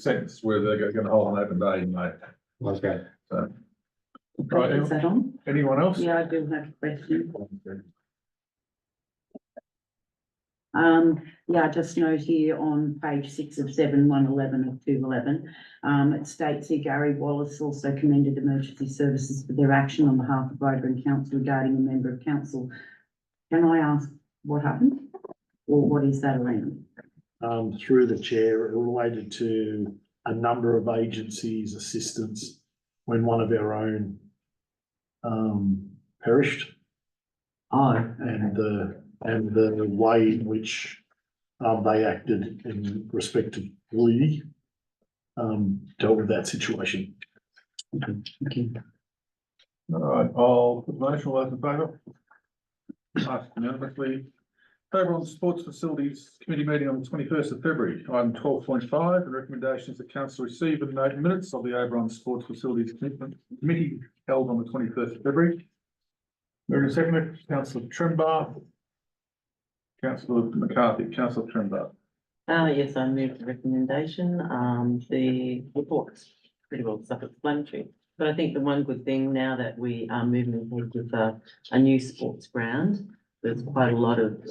sentence where they're gonna hold an open day in May. Okay. So. Okay, is that on? Anyone else? Yeah, I do have a question. Yeah, I just note here on page 6 of 7, 111 of 211, it states here Gary Wallace also commended emergency services for their action on behalf of Oberon Council regarding a member of council. Can I ask what happened? Or what is that around? Through the chair, it related to a number of agencies' assistance when one of our own perished. Oh, And the way in which they acted in respectively dealt with that situation. okay. All right, I'll put the motion, all those in favour? Passed unanimously. Favour on Sports Facilities Committee meeting on the 21st of February, item 12.5, the recommendation is that council receive and note minutes of the Oberon Sports Facilities Committee held on the 21st of February. Moving to second, councillor Trembar. Councillor McCarthy, councillor Trembar. Yes, I move the recommendation. The report's pretty well self-explanatory. But I think the one good thing now that we are moving ahead with a new sports ground, there's quite a lot of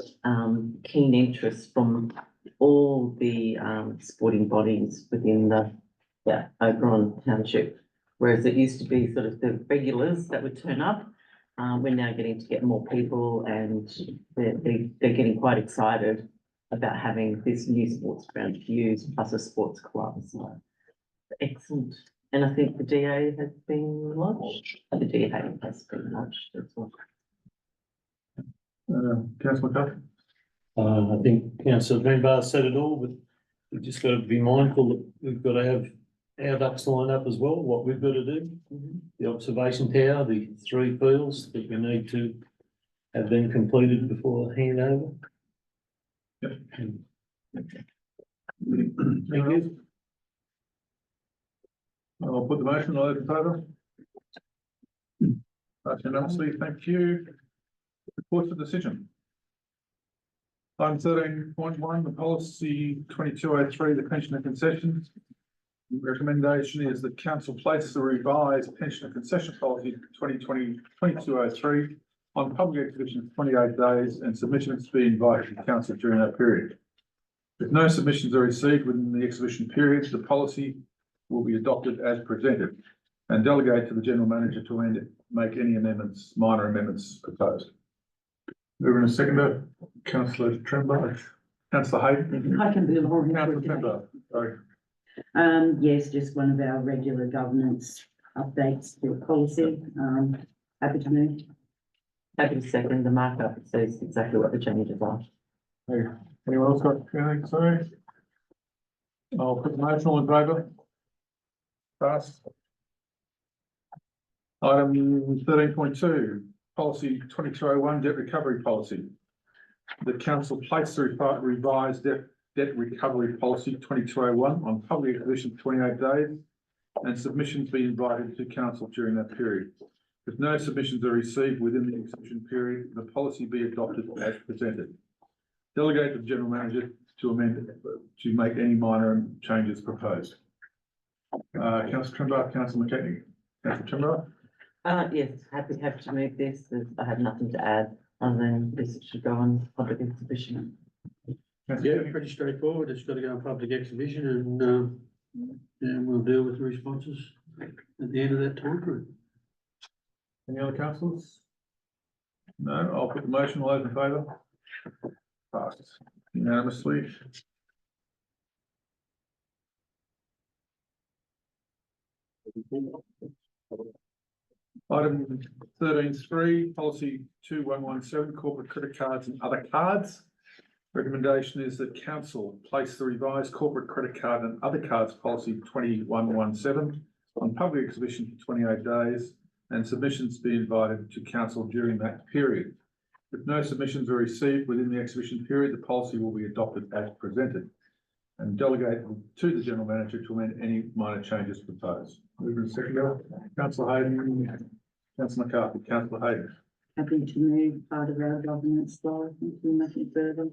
keen interest from all the sporting bodies within the Oberon Township. Whereas it used to be sort of the regulars that would turn up. We're now getting to get more people, and they're getting quite excited about having this new sports ground to use, plus a sports club. So excellent. And I think the DA has been lodged. The DA has been lodged as well. Councillor McCarthy. I think Councillor Greenbar said it all, but we've just got to be mindful that we've got to have our ducks line up as well, what we've got to do. The observation tower, the 3 fields that we need to have them completed before handover. Yep. Thank you. I'll put the motion, all those in favour? Passed unanimously, thank you. Report for decision. Item 13.1, the policy 2203, the pensioner concessions. The recommendation is that council places the revised pensioner concession policy 2203 on public exhibition for 28 days and submissions to be invited to council during that period. If no submissions are received within the exhibition period, the policy will be adopted as presented and delegate to the general manager to make any amendments, minor amendments proposed. Moving to seconder, councillor Trembar, councillor Hayden. I can be Lauren. Councillor Trembar, sorry. Yes, just one of our regular governance updates to policy. Happy to move. Happy to second. The markup says exactly what the changes are. Anyone else got anything, sorry? I'll put the motion, all in favour? Passed. Item 13.2, policy 2201, debt recovery policy. The council placed the revised debt recovery policy 2201 on public exhibition for 28 days and submissions be invited to council during that period. If no submissions are received within the exception period, the policy be adopted as presented. Delegate to the general manager to amend, to make any minor changes proposed. Councillor Trimble, Councillor McKechnie. Councillor Trimble? Yes, happy to move this, I have nothing to add, other than this should go on public exhibition. Yeah, pretty straightforward. It's got to go on public exhibition and we'll deal with the responses at the end of that time period. Any other councillors? No, I'll put the motion. All those in favour? Passed unanimously. Item 13.3, policy 2117, corporate credit cards and other cards. Recommendation is that council place the revised corporate credit card and other cards policy 2117 on public exhibition for 28 days and submissions be invited to council during that period. If no submissions are received within the exhibition period, the policy will be adopted as presented and delegate to the general manager to amend any minor changes proposed. Moving to second bill, Councillor Hayden, Councillor McCarthy, Councillor Hayden. Happy to move part of our governance law. Thank you, nothing further.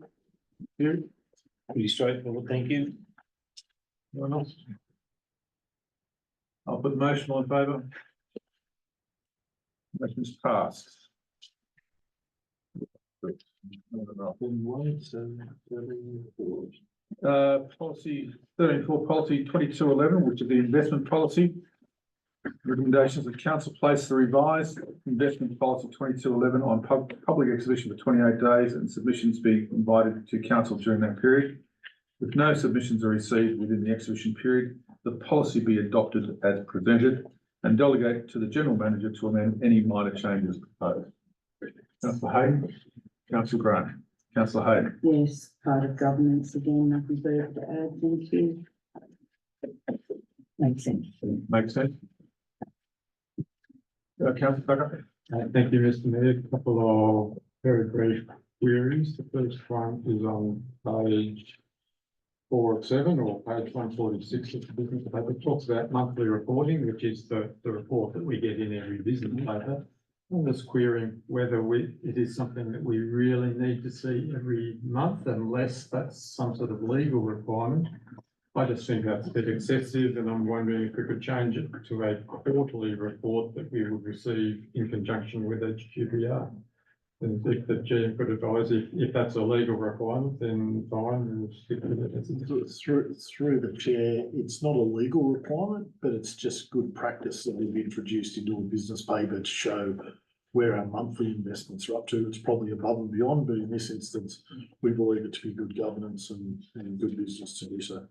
You? Pretty straightforward, thank you. Anyone else? I'll put the motion on favour. Motion's passed. Policy 13.4, policy 2211, which is the investment policy. Recommendations of council place the revised investment policy 2211 on public exhibition for 28 days and submissions be invited to council during that period. If no submissions are received within the exhibition period, the policy be adopted as presented and delegate to the general manager to amend any minor changes proposed. Councillor Hayden, Councillor Grant, Councillor Hayden. Yes, part of governance again, nothing further to add. Thank you. Makes sense. Makes sense. Councillor Tucker. Thank you, Mr. Mayor. A couple of very brief queries. The first one is on page 4 of 7 or page 146 of the business paper. It talks about monthly reporting, which is the report that we get in every business paper. I'm just querying whether it is something that we really need to see every month unless that's some sort of legal requirement. I just think that's a bit excessive and I'm wondering if we could change it to a quarterly report that we would receive in conjunction with each QBR. And if the GM could advise if that's a legal requirement, then fine, we'll stick with it. Through the chair, it's not a legal requirement, but it's just good practice that we've introduced into a business paper to show where our monthly investments are up to. It's probably above and beyond, but in this instance, we believe it to be good governance and good business to do so.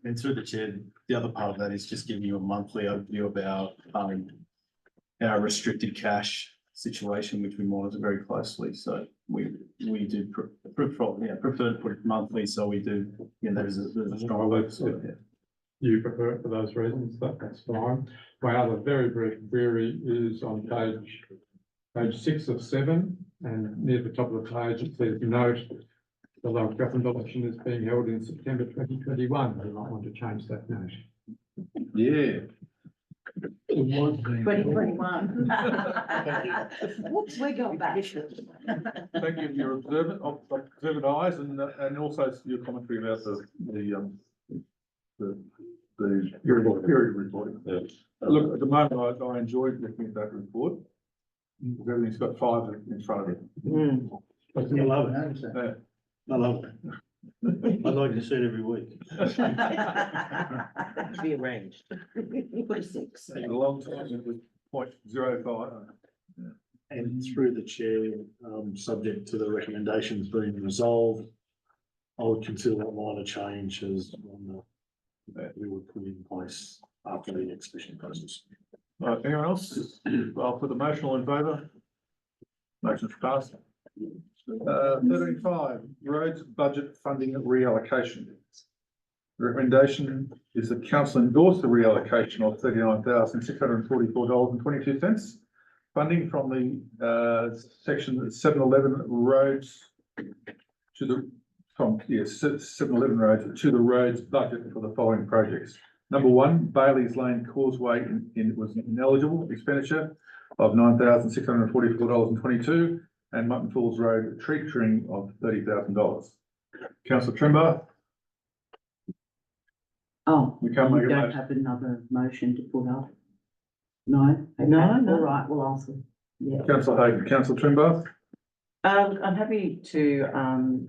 And through the chair, the other part of that is just giving you a monthly overview about our restricted cash situation, which we monitor very closely. So we do prefer to put it monthly. So we do, there's a strong. You prefer it for those reasons, that's fine. My other very brief query is on page 6 of 7, and near the top of the page it says note the local government election is being held in September 2021. We might want to change that note. Yeah. 2021. Whoops, we're going back. Thank you for your observant eyes and also your commentary about the period reporting. Look, at the moment, I enjoyed looking at that report. Everything's got 5 in front of it. I love it. I love it. I'd like to see it every week. Be arranged. Put a 6. A long time, it was 0.05. And through the chair, subject to the recommendations being resolved, I would consider that minor change as one that we would put in place after the exhibition process. Anyone else? I'll put the motion in favour. Motion's passed. 13.5, roads budget funding reallocation. The recommendation is that council endorse the reallocation of $39,644.22 funding from the section 711 roads to the from, yes, 711 roads to the roads budget for the following projects. Number one, Bailey's Lane Causeway was ineligible expenditure of $9,644.22 and Mutton Falls Road tree trimming of $30,000. Councillor Trimbar, Oh, we can't we make a don't motion. have another motion to put up? No? Okay, No, no. All right, we'll ask them. Yeah. Councillor Hayden, Councillor Trimbar, I'm happy to,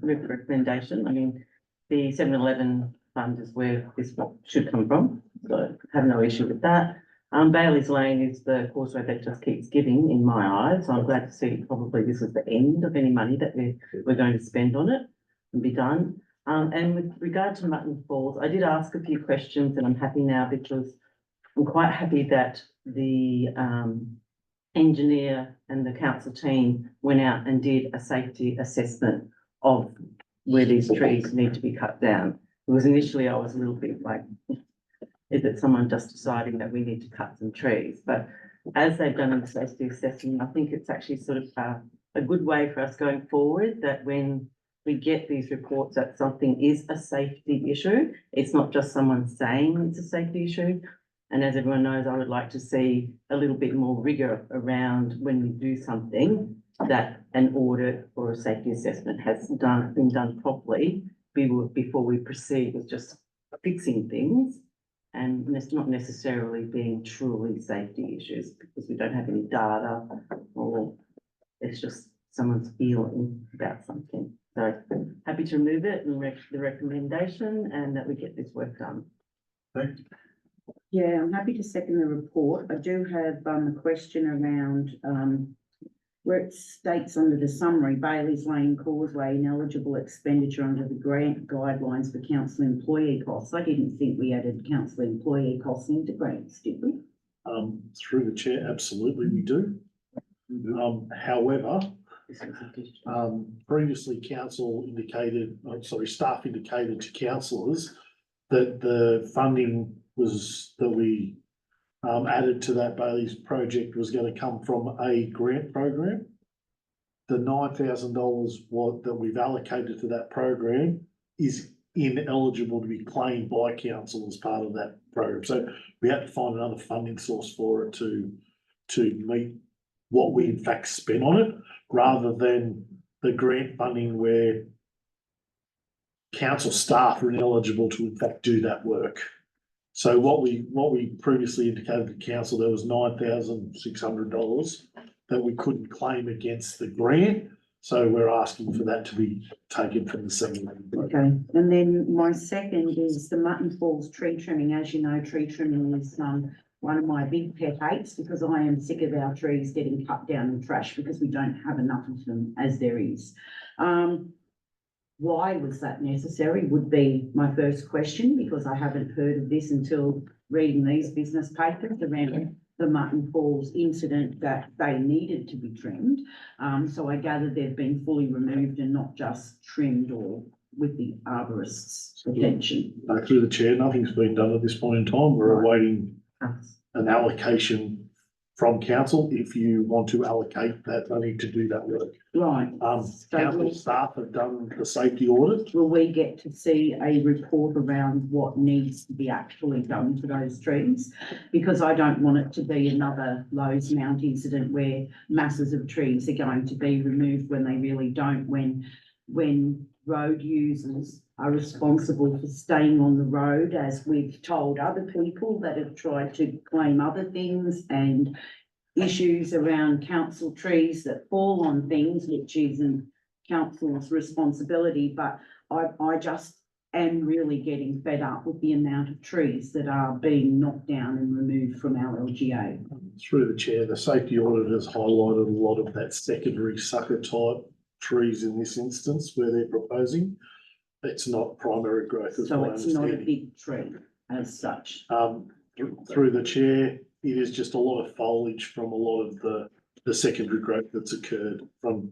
move the recommendation. I mean, the 7-Eleven fund is where this should come from, so I have no issue with that. Bailey's Lane is the causeway that just keeps giving in my eyes. So I'm glad to see probably this is the end of any money that we're going to spend on it and be done. And with regard to Mutton Falls, I did ask a few questions and I'm happy now because I'm quite happy that the, engineer and the council team went out and did a safety assessment of where these trees need to be cut down. It was initially, I was a little bit like, is it someone just deciding that we need to cut some trees? But as they've done the safety assessment, I think it's actually sort of a good way for us going forward that when we get these reports that something is a safety issue, it's not just someone saying it's a safety issue. And as everyone knows, I would like to see a little bit more rigor around when we do something that an audit or a safety assessment has been done properly before we proceed with just fixing things. And it's not necessarily being truly safety issues because we don't have any data or it's just someone's feeling about something. So happy to remove it and the recommendation and that we get this work done. thank you. Yeah, I'm happy to second the report. I do have a question around where it states under the summary, Bailey's Lane Causeway ineligible expenditure under the grant guidelines for council employee costs. I didn't think we added council employee costs into grants, did we? Through the chair, absolutely we do. However, previously staff indicated to councillors that the funding that we added to that Bailey's project was going to come from a grant program. The $9,000 that we've allocated to that program is ineligible to be claimed by council as part of that program. So we had to find another funding source for it to meet what we in fact spent on it, rather than the grant funding where council staff are ineligible to in fact do that work. So what we previously indicated to council, there was $9,600 that we couldn't claim against the grant. So we're asking for that to be taken from the 7-Eleven program. Okay, and then my second is the Mutton Falls tree trimming. As you know, tree trimming is one of my big pet hates because I am sick of our trees getting cut down and trashed because we don't have enough of them as there is. Why was that necessary would be my first question, because I haven't heard of this until reading these business papers around the Mutton Falls incident that they needed to be trimmed. So I gather they've been fully removed and not just trimmed or with the arborist's attention. Through the chair, nothing's been done at this point in time. We're awaiting an allocation from council if you want to allocate that money to do that work. Right. Council staff have done the safety audit. Will we get to see a report around what needs to be actually done to those trees? Because I don't want it to be another Lowe's Mount incident where masses of trees are going to be removed when they really don't, when road users are responsible for staying on the road, as we've told other people that have tried to claim other things, and issues around council trees that fall on things, which isn't council's responsibility. But I just am really getting fed up with the amount of trees that are being knocked down and removed from our LGA. Through the chair, the safety audit has highlighted a lot of that secondary sucker type trees in this instance where they're proposing. It's not primary growth. So it's not a big tree as such. Through the chair, it is just a lot of foliage from a lot of the secondary growth that's occurred from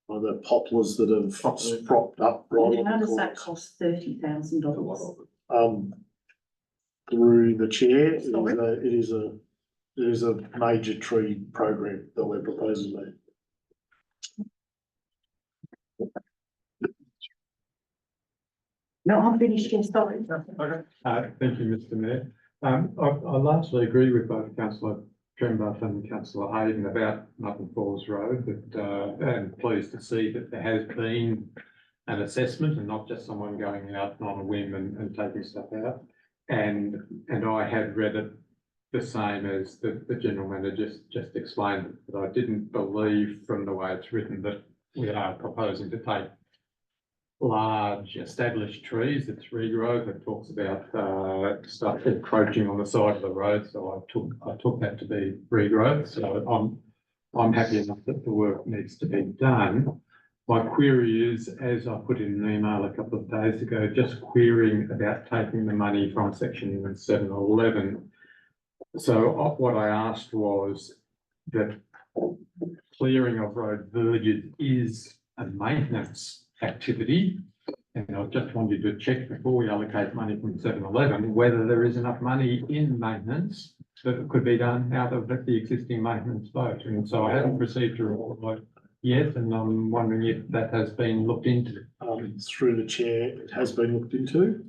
the poplars that have propped up right on How the does that corners. cost $30,000? Through the chair, it is a major tree program that we're proposing there. No, I'm finished, yes, sorry. Okay. Thank you, Mr. Mayor. I largely agree with both councillor Trembuff and councillor Hayden about Mutton Falls Road, but, and pleased to see that there has been an assessment and not just someone going out on a whim and taking stuff out. And I had read it the same as the general manager just explained, but I didn't believe from the way it's written that we are proposing to take large established trees. It's regrowth. It talks about stuff encroaching on the side of the road. So I took that to be regrowth. So I'm happy enough that the work needs to be done. My query is, as I put in an email a couple of days ago, just querying about taking the money from section 711. So what I asked was that clearing of road verges is a maintenance activity. And I just wanted to check before we allocate money from 711, whether there is enough money in maintenance that could be done out of the existing maintenance vote. And so I haven't received a report yet, and I'm wondering if that has been looked into. Through the chair, it has been looked into.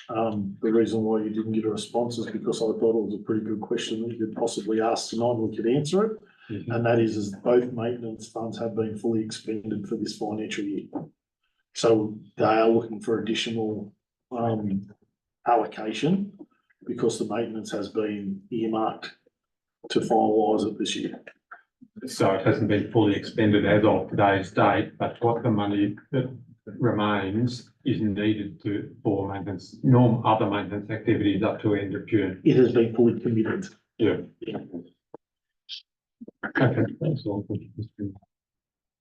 The reason why you didn't get a response is because I thought it was a pretty good question that you could possibly ask tonight and we could answer it. And that is both maintenance funds have been fully expended for this financial year. So they are looking for additional allocation because the maintenance has been earmarked to finalise it this year. So it hasn't been fully expended as of today's date, but what the money that remains is needed for maintenance, other maintenance activities up to end of June. It has been fully committed. Yeah. Okay, thanks all.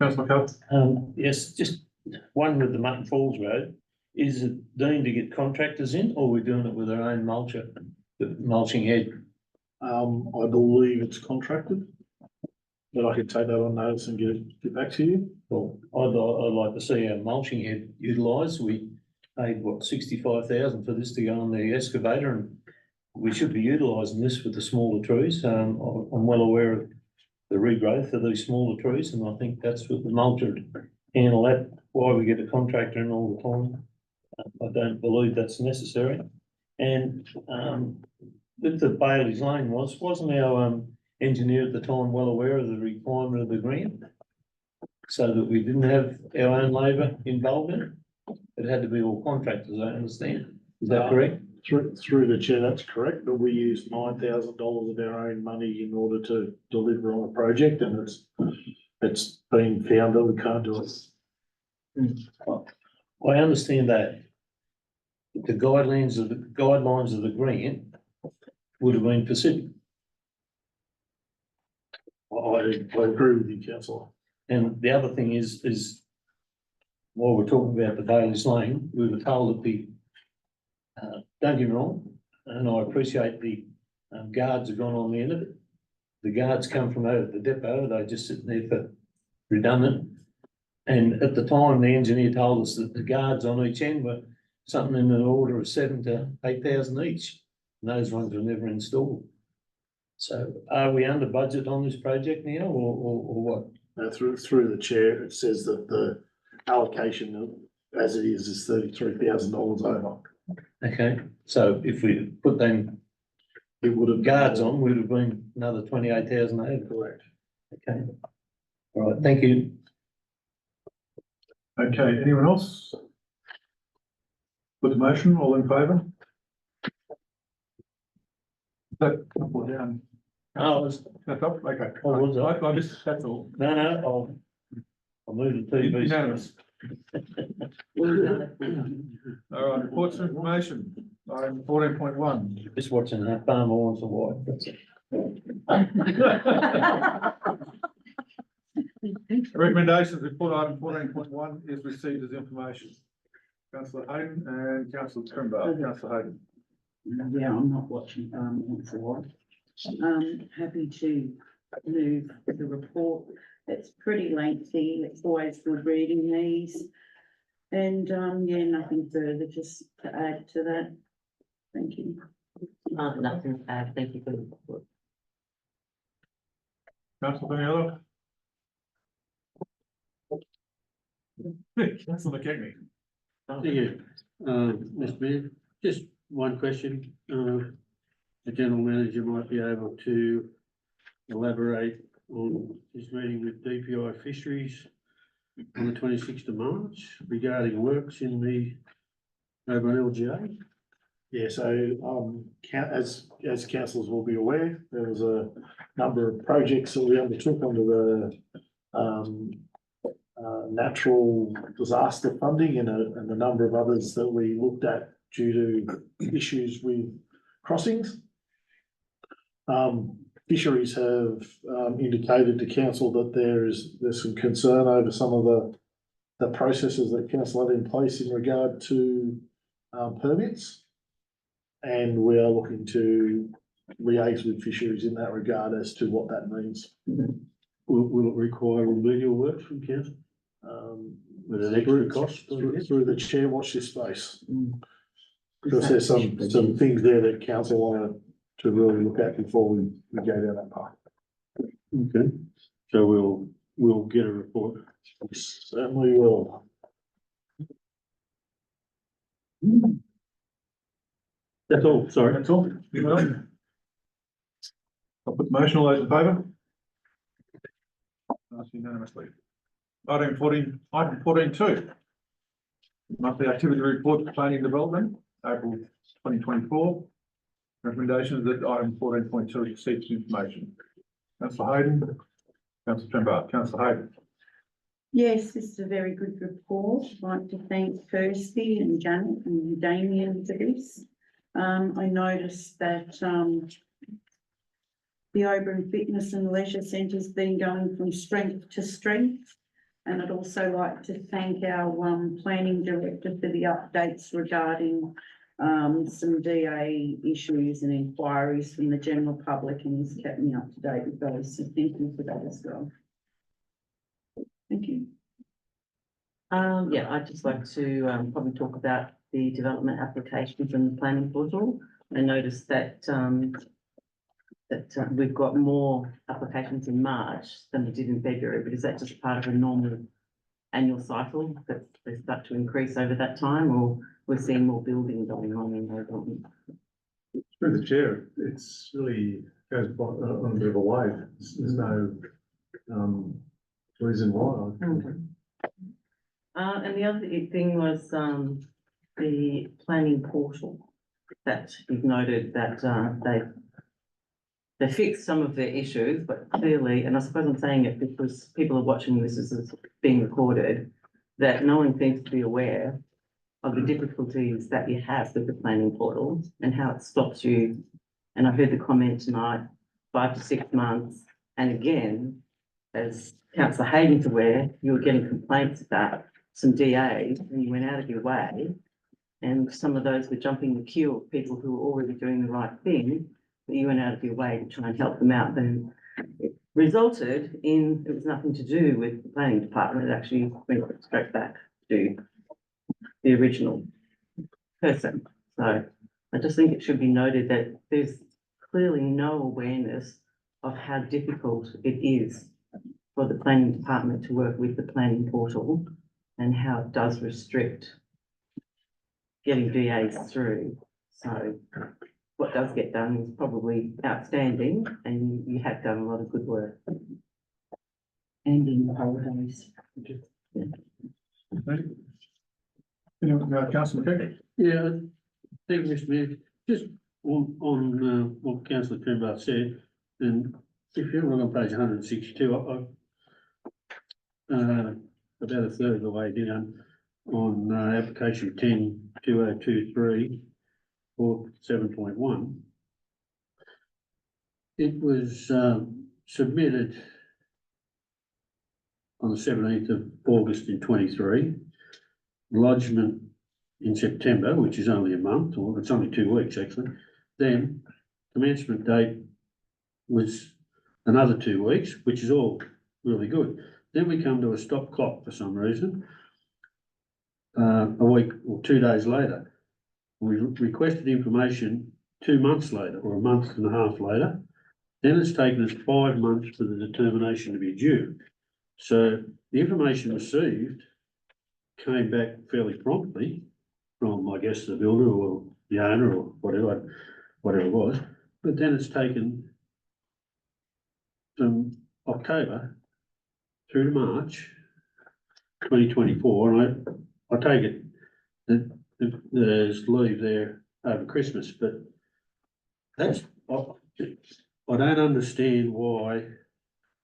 Councillor Coates. Yes, just one with the Mutton Falls Road. Is it deemed to get contractors in, or we're doing it with our own mulcher, the mulching head? I believe it's contracted, but I could take that on notice and get back to you. Well, I'd like to see our mulching head utilised. We paid, what, 65,000 for this to go on the excavator, and we should be utilising this with the smaller trees. I'm well aware of the regrowth of these smaller trees, and I think that's what the mulcher would handle that. Why we get a contractor in all the time, I don't believe that's necessary. And with the Bailey's Lane wasn't our engineer at the time well aware of the requirement of the grant, so that we didn't have our own labour involved in it? It had to be all contractors, I understand. Is that correct? Through the chair, that's correct, but we used $9,000 of our own money in order to deliver on a project, and it's been found that we can't do it. I understand that. The guidelines of the grant would have been Pacific. I agree with you, councillor. And the other thing is while we're talking about the Bailey's Lane, we were told that don't get me wrong, and I appreciate the guards have gone on the end of it. The guards come from out of the depot, they're just sitting there for redundant. And at the time, the engineer told us that the guards on each end were something in the order of 7,000 to 8,000 each. And those ones were never installed. So are we under budget on this project now, or what? Through the chair, it says that the allocation as it is $33,000 over. Okay, so if we put them, it would have guards on, would have been another 28,000 over. Correct. Okay. All right, thank you. Okay, anyone else? Put the motion, all in favour? That up or down? Oh, That's up, okay. Oh, was it? I missed, that's all. No, I'll move the TV. Unanimous. All right, reports of information, item 14.1. Just watching that farmer wants a wife, that's it. Recommendations report item 14.1 is received as information. Councillor Hayden and Councillor Trimble. Councillor Hayden. Yeah, I'm not watching, once a while. Happy to move the report. It's pretty lengthy. It's always good reading these. And, yeah, nothing further just to add to that. Thank you. Nothing to add. Thank you for the report. Councillor Daniela. Councillor McKechnie. Thank you, Mr. Mayor. Just one question. The general manager might be able to elaborate on his meeting with DPI Fisheries on the 26th of March regarding works in the over on LGA. Yeah, so, as councillors will be aware, there was a number of projects that we undertook under the, natural disaster funding and a number of others that we looked at due to issues with crossings. Fisheries have, indicated to council that there's some concern over some of the processes that council had in place in regard to, permits. And we are looking to liaise with fisheries in that regard as to what that means. Will it require remedial work from council? With an extra cost? Through the chair, watch this space. Because there's some things there that council want to really look at before we go down that path. Okay, so we'll get a report. Certainly will. That's all, sorry. That's all. I'll put the motion, all those in favour? Passed unanimously. Item 14.2. Monthly activity report for planning development, April 2024. Recommendations that item 14.2 exceeds information. Councillor Hayden, Councillor Trembart, Councillor Hayden. Yes, this is a very good report. I'd like to thank Kirsty and Janet and Damien for this. I noticed that, the Oberon Fitness and Leisure Centre's been going from strength to strength. And I'd also like to thank our, planning director for the updates regarding, some DA issues and inquiries from the general public, and he's kept me up to date with those. So thank you for that as well. Thank you. Yeah, I'd just like to probably talk about the development applications in the planning portal. I noticed that we've got more applications in March than we did in February, but is that just part of a normal annual cycle that they start to increase over that time, or we're seeing more building going on in Oberon? Through the chair, it's really goes on a bit of a wave. There's no reason why. Okay. And the other thing was the planning portal, that you've noted that they fixed some of their issues, but clearly, and I suppose I'm saying it because people are watching this as it's being recorded, that no one seems to be aware of the difficulties that you have with the planning portal and how it stops you. And I heard the comment tonight, 5 to 6 months. And again, as Councillor Hayden's aware, you were getting complaints about some DAs and you went out of your way. And some of those were jumping the queue of people who were already doing the right thing, but you went out of your way to try and help them out. Then it resulted in, it was nothing to do with the planning department. It actually went straight back to the original person. So I just think it should be noted that there's clearly no awareness of how difficult it is for the planning department to work with the planning portal and how it does restrict getting DAs through. So what does get done is probably outstanding, and you have done a lot of good work. And in the holidays. Councillor McKee. Yeah, thank you, Mr. Mayor. Just on what Councillor Trembart said, and if you look on page 162, about a third of the way down on application 10-2023 or 7.1. It was submitted on the 17th of August in 23, lodgement in September, which is only a month, or it's only 2 weeks actually. Then commencement date was another 2 weeks, which is all really good. Then we come to a stop clock for some reason. A week or 2 days later, we requested information 2 months later, or a month and a half later. Then it's taken us 5 months for the determination to be due. So the information received came back fairly promptly from, I guess, the builder or the owner or whatever it was, but then it's taken from October through to March 2024, and I take it that there's leave there over Christmas, but that's, I don't understand why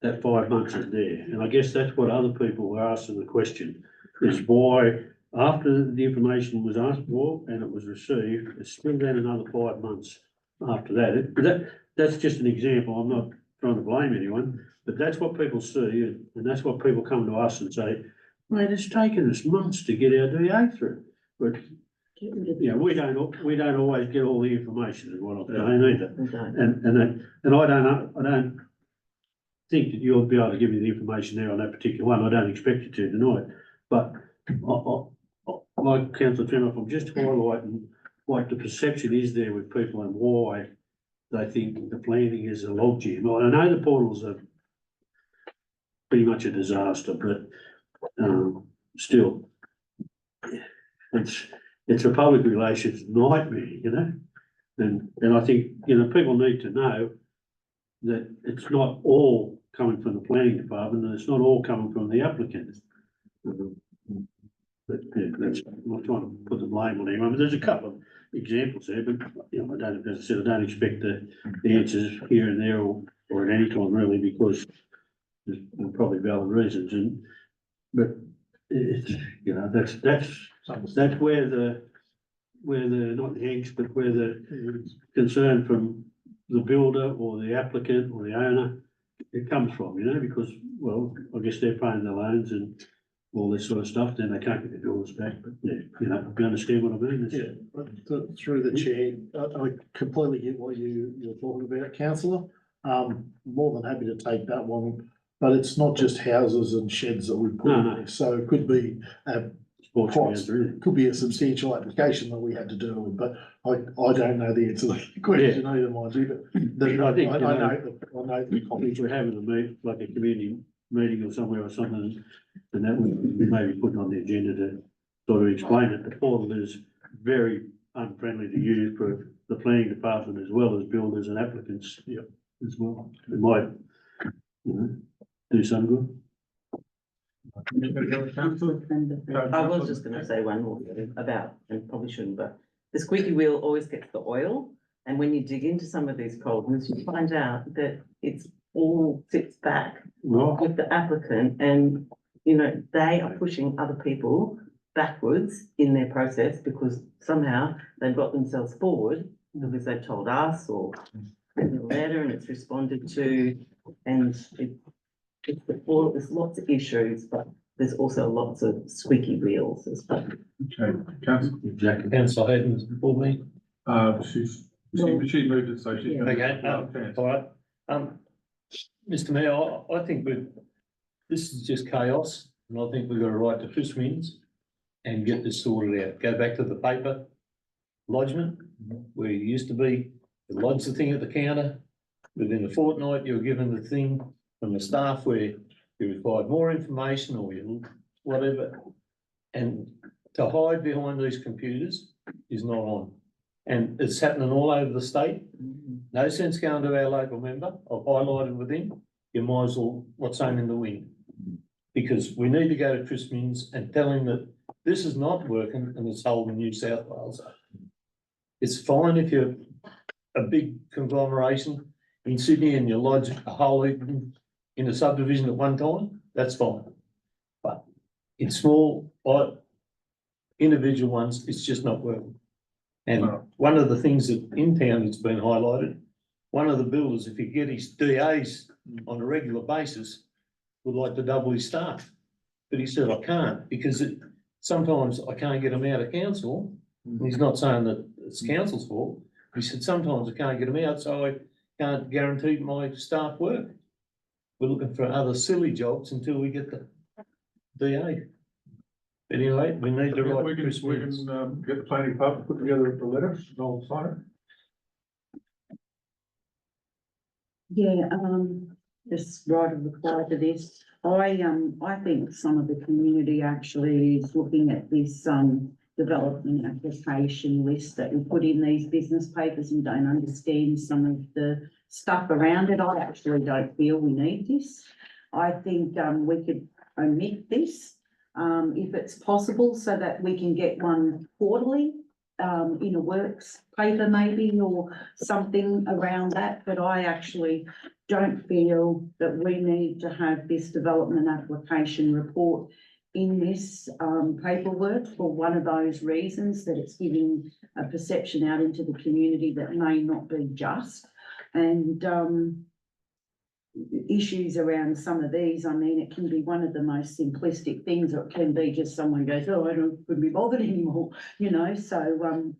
that 5 months is there, and I guess that's what other people were asking the question, is why after the information was asked for and it was received, it's still then another 5 months after that. That's just an example, I'm not trying to blame anyone, but that's what people see, and that's what people come to us and say, mate, it's taken us months to get our DA through, but we don't always get all the information, is what I'm saying either. And I don't think that you'll be able to give me the information there on that particular one. I don't expect you to tonight, but like Councillor Tremor, I'm just highlighting what the perception is there with people and why they think the planning is a logjam. I know the portals are pretty much a disaster, but still, it's a public relations nightmare, you know? And I think, you know, people need to know that it's not all coming from the planning department, and it's not all coming from the applicant. But yeah, I'm not trying to put the blame on anyone, but there's a couple of examples there, but you know, as I said, I don't expect the answers here and there or at any time really, because there's probably valid reasons, but it's, you know, that's where the not the angst, but where the concern from the builder or the applicant or the owner, it comes from, you know, because, well, I guess they're paying their loans and all this sort of stuff, then they can't get their builders back, but yeah, you know, you understand what I mean? Yeah, but through the chair, I completely get what you're talking about, councillor. More than happy to take that one, but it's not just houses and sheds that we put in there, so it could be could be a substantial application that we had to deal with, but I don't know the answer to the question either, mind you, but I think, I know the if we're having a meet, like a community meeting or somewhere or something, and that would be maybe put on the agenda to sort of explain it. The portal is very unfriendly to use for the planning department as well as builders and applicants. Yep. As well. It might, you know, do some good. I was just gonna say one more thing about, and probably shouldn't, but the squeaky wheel always gets the oil. And when you dig into some of these problems, you find out that it's all sits back with the applicant, and, you know, they are pushing other people backwards in their process because somehow they've got themselves forward because they've told us or in a letter and it's responded to, and it's the portal, there's lots of issues, but there's also lots of squeaky wheels as well. Okay, councillor. Exactly. Councillor Hayden's before me. She moved it, so she's. Okay, all right. Mr. Mayor, I think this is just chaos, and I think we've got to write to Chris Minns and get this sorted out. Go back to the paper lodgement, where you used to be, you lodge the thing at the counter. Within a fortnight, you were given the thing from the staff where you required more information or you whatever. And to hide behind these computers is not on. And it's happening all over the state. No sense going to our local member. I've highlighted with him. You might as well, what's saying in the wind? Because we need to go to Chris Minns and tell him that this is not working and it's holding New South Wales up. It's fine if you're a big conglomeration in Sydney and you lodge a whole in a subdivision at one time, that's fine. But in small, individual ones, it's just not working. And one of the things that in town that's been highlighted, one of the builders, if you get his DAs on a regular basis, would like to double his staff. But he said, I can't, because sometimes I can't get him out of council. And he's not saying that it's council's fault. He said, sometimes I can't get him out, so I can't guarantee my staff work. We're looking for other silly jobs until we get the DA. Anyway, we need to write. We can get the planning department, put together the letter, and I'll sign it. Yeah, just write a reply to this, I think some of the community actually is looking at this, development application list that we put in these business papers and don't understand some of the stuff around it. I actually don't feel we need this. I think, we could omit this, if it's possible, so that we can get one quarterly, in a works paper maybe, or something around that, but I actually don't feel that we need to have this development application report in this, paperwork for one of those reasons, that it's giving a perception out into the community that may not be just. And, issues around some of these, I mean, it can be one of the most simplistic things, or it can be just someone goes, oh, I couldn't be bothered anymore, you know, so,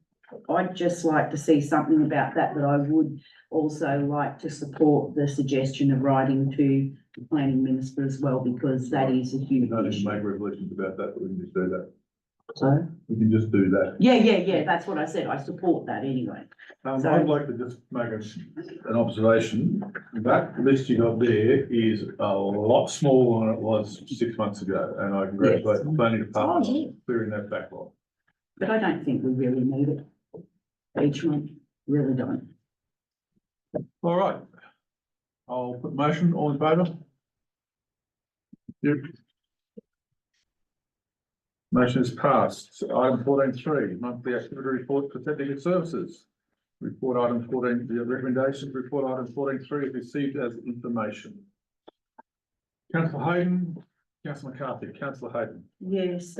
I'd just like to see something about that, but I would also like to support the suggestion of writing to the planning minister as well, because that is a huge No need to issue. make resolutions about that, we can just do that. So, We can just do that. yeah, that's what I said, I support that anyway. So- I'd like to just make an observation. That list you got there is a lot smaller than it was 6 months ago, and I congratulate the planning department Oh, yeah. on clearing that backlog. But I don't think we really need it each month, really don't. All right. I'll put motion, all in favour? Yep. Motion is passed. Item 14.3, monthly activity report for technical services. Report item 14, the recommendations, report item 14.3 is received as information. Councillor Hayden, Councillor McCarthy, Councillor Hayden. Yes,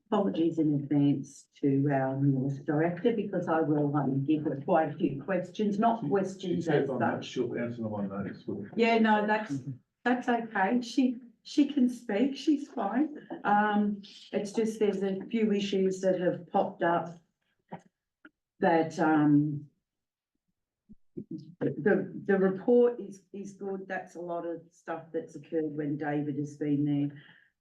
apologies in advance to our newest director, because I will give her quite a few questions, not She questions said as on that, such. she'll answer them on notice. Yeah, no, that's okay. She can speak, she's fine. It's just there's a few issues that have popped up that, the report is good. That's a lot of stuff that's occurred when David has been there.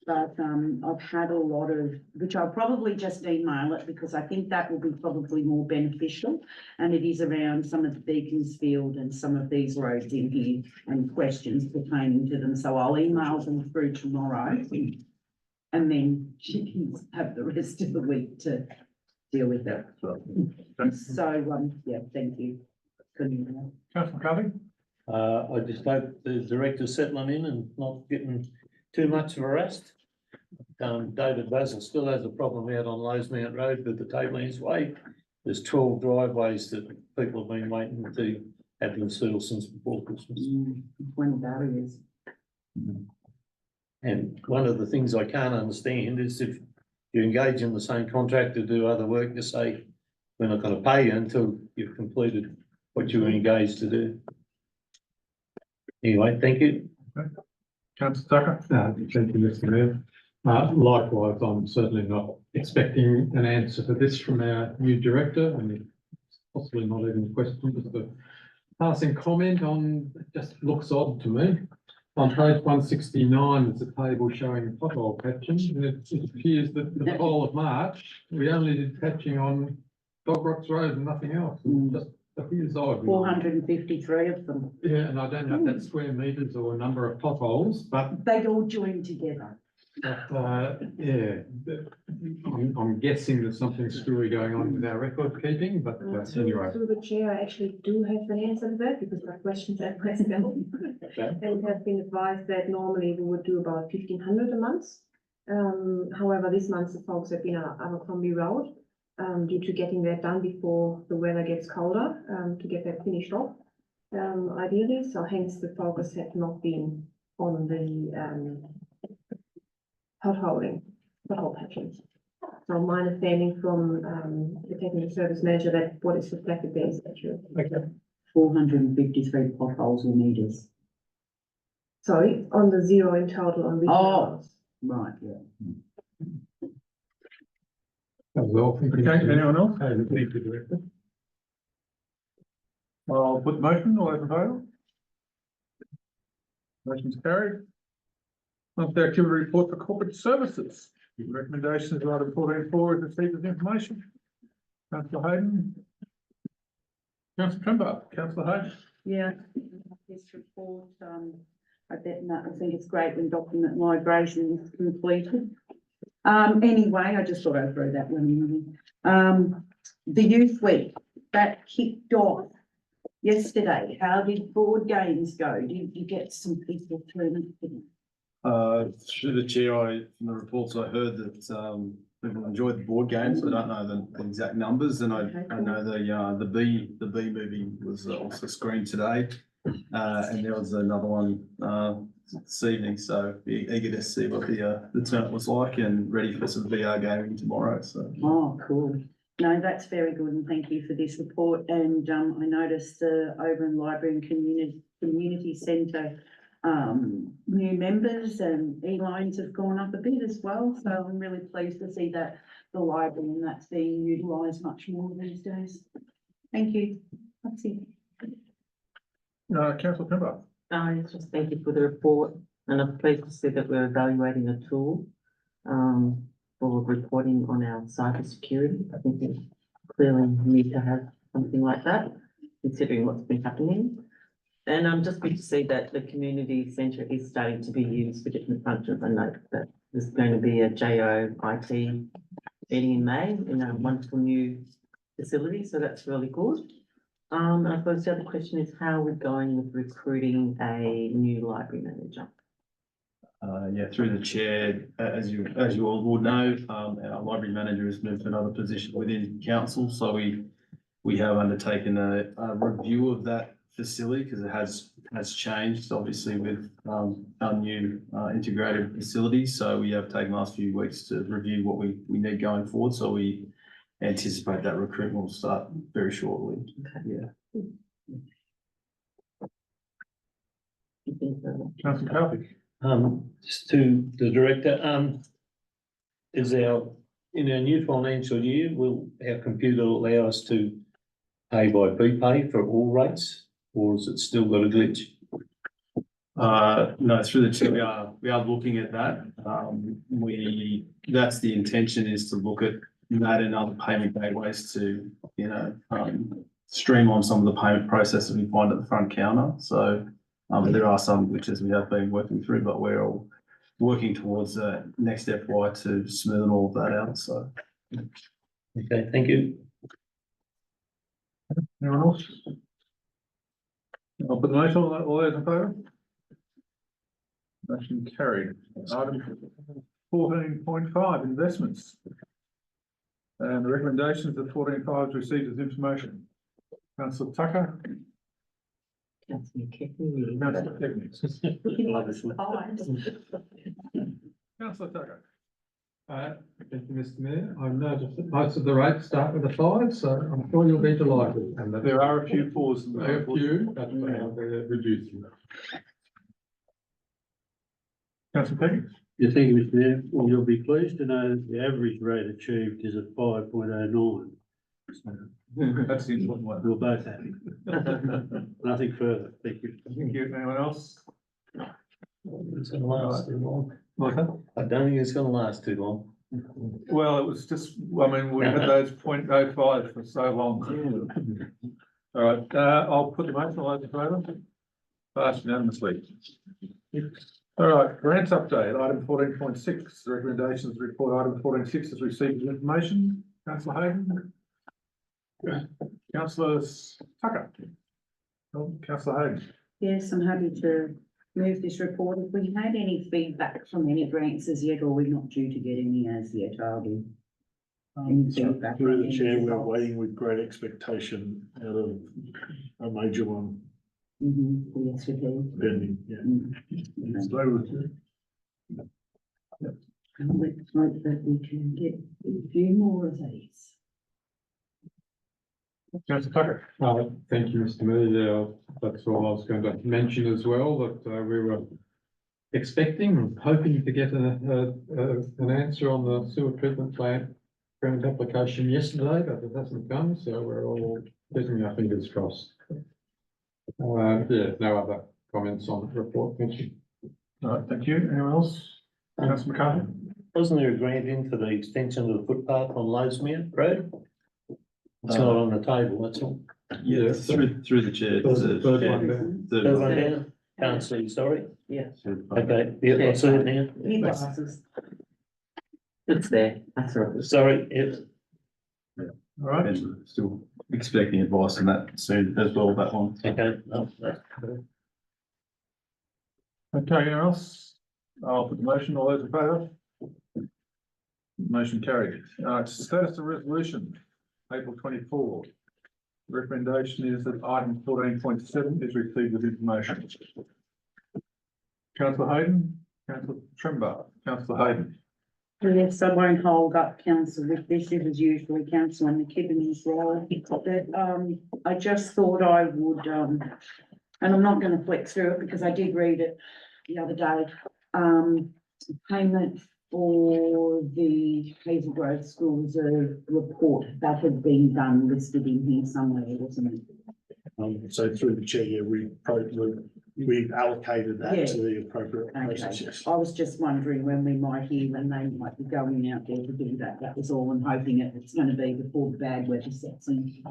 But, I've had a lot of, which I'll probably just email it, because I think that will be probably more beneficial. And it is around some of the Beaconsfield and some of these roads in here and questions pertaining to them. So I'll email them through tomorrow. And then she can have the rest of the week to deal with it. So, yeah, thank you. Councillor McCarthy? I just hope the director's settling in and not getting too much of a rest. David Basil still has a problem out on Losemount Road with the Tablelands Way. There's 12 driveways that people have been waiting to have them sealed since before Christmas. 20 barriers. And one of the things I can't understand is if you engage in the same contract to do other work, you say, we're not going to pay you until you've completed what you were engaged to do. Anyway, thank you. Councillor Tucker? Thank you, Mr. Mayor. Likewise, I'm certainly not expecting an answer for this from our new director, and possibly not even a question, just a passing comment on, just looks odd to me. On page 169, there's a table showing pothole patching, and it appears that for the whole of March, we only did patching on Dog Rocks Road and nothing else. It just appears odd. 453 of them. Yeah, and I don't know if that's square meters or number of potholes, but They'd all join together. yeah, I'm guessing there's something screwy going on with our record keeping, but anyway. Through the chair, I actually do have an answer to that, because my questions are pressed down. And have been advised that normally we would do about 1,500 a month. However, this month the folks have been on Abercrombie Road, due to getting that done before the weather gets colder, to get that finished off, ideally. So hence the focus had not been on the, pothole patching. So my understanding from, the technical service manager that what is reflected there is accurate. 453 potholes or meters. Sorry, on the zero in total on regional roads. Right, yeah. Well, Okay, anyone else? Thank you, Director. I'll put motion, all those in favour? Motion's carried. Monthly activity report for corporate services. Recommendations of item 14.4 is received as information. Councillor Hayden. Councillor Trember, Councillor Hayden. Yeah, this report, I think it's great when document migration is completed. Anyway, I just thought I'd throw that one in. The Youth Week, that kicked off yesterday. How did board games go? Did you get some people through? Through the chair, from the reports I heard that, people enjoyed the board games. I don't know the exact numbers, and I know the bee movie was also screened today. And there was another one, this evening, so be eager to see what the turnout was like and ready for some VR gaming tomorrow, so. Oh, cool. No, that's very good, and thank you for this report. And I noticed the Oberon Library and Community Centre new members and e-lines have gone up a bit as well. So I'm really pleased to see that the library and that's being utilised much more these days. Thank you. That's it. Councillor Pember. Just thank you for the report, and I'm pleased to see that we're evaluating a tool for reporting on our cyber security. I think we clearly need to have something like that, considering what's been happening. And I'm just good to see that the community centre is starting to be used for different functions. I know that there's going to be a JO IT meeting in May in a wonderful new facility, so that's really good. I suppose the other question is how we're going with recruiting a new library manager. Yeah, through the chair, as you all would know, our library manager has moved to another position within council, so we have undertaken a review of that facility because it has changed obviously with our new integrated facility. So we have taken the last few weeks to review what we need going forward. So we anticipate that recruitment will start very shortly. Yeah. Councillor Carthy. Just to the director, in our new financial year, will our computer allow us to pay by BPay for all rates, or is it still got a glitch? No, through the chair, we are looking at that. That's the intention, is to look at that and other payment gateways to, streamline some of the payment processes we find at the front counter. So there are some glitches we have been working through, but we're all working towards next FY to smoothen all of that out. So. Okay, thank you. Anyone else? I'll put the motion on that. All those in favour? Motion carried. Item 14.5, investments. And the recommendations of 14.5 is received as information. Councillor Tucker. Councillor Keckney. Councillor Tucker. Thank you, Mr. Mayor. I've noticed that most of the rates start with a 5, so I'm sure you'll be delighted. And there are a few 4s. There are a few, but they're reducing. Councillor Peggy. Yeah, thank you, Mr. Mayor. Well, you'll be pleased to know that the average rate achieved is at 5.09. That's the important one. We're both happy. Nothing further. Thank you. Thank you. Anyone else? It's going to last too long. What's that? I don't think it's going to last too long. Well, it was just, I mean, we had those 0.05 for so long. All right, I'll put the motion all those in favour. Passed unanimously. All right, grants update, item 14.6, recommendations report, item 14.6 is received as information. Councillor Hayden. Councillor Tucker. Councillor Hayden. Yes, I'm happy to move this report. If we had any feedback from any grants as yet, or we're not due to get any as yet, are we? Through the chair, we're waiting with great expectation out of a major one. Yes, we do. Pending, yeah. Slow with it. Let's hope that we can get a few more of these. Councillor Tucker. Thank you, Mr. Mayor. That's all I was going to mention as well, that we were expecting, hoping to get an answer on the sewer treatment plant grant application yesterday, but it hasn't come, so we're all keeping our fingers crossed. No other comments on the report. Thank you. All right, thank you. Anyone else? Councillor McCarthy. Wasn't there a grant in for the extension of the footpath on Lowsmere Road? It's not on the table, that's all. Yeah, through the chair. Third one down. Can't see, sorry. Yeah. Okay, yeah, I see it now. Your glasses. It's there, that's right. Sorry, yes. All right, And still expecting advice on that soon as well, that one. Okay, no, that's okay, anyone else? I'll put the motion, all those in favour? Motion carried. Status of resolution, April 24. Recommendation is that item 14.7 is received with information. Councillor Hayden, Councillor Trembar, Councillor Hayden. Yes, I won't hold up council with this, it was usually councillor McKibben's role, but, I just thought I would, and I'm not gonna flick through it because I did read it the other day. Payment for the Hazel Grove School Reserve report, that had been done, listed in here somewhere, wasn't it? So through the chair, yeah, we allocated that Yeah. to the appropriate process, Okay, yes. I was just wondering when we might hear, when they might be going out there to do that, that was all, I'm hoping it's gonna be before the bad weather sets in.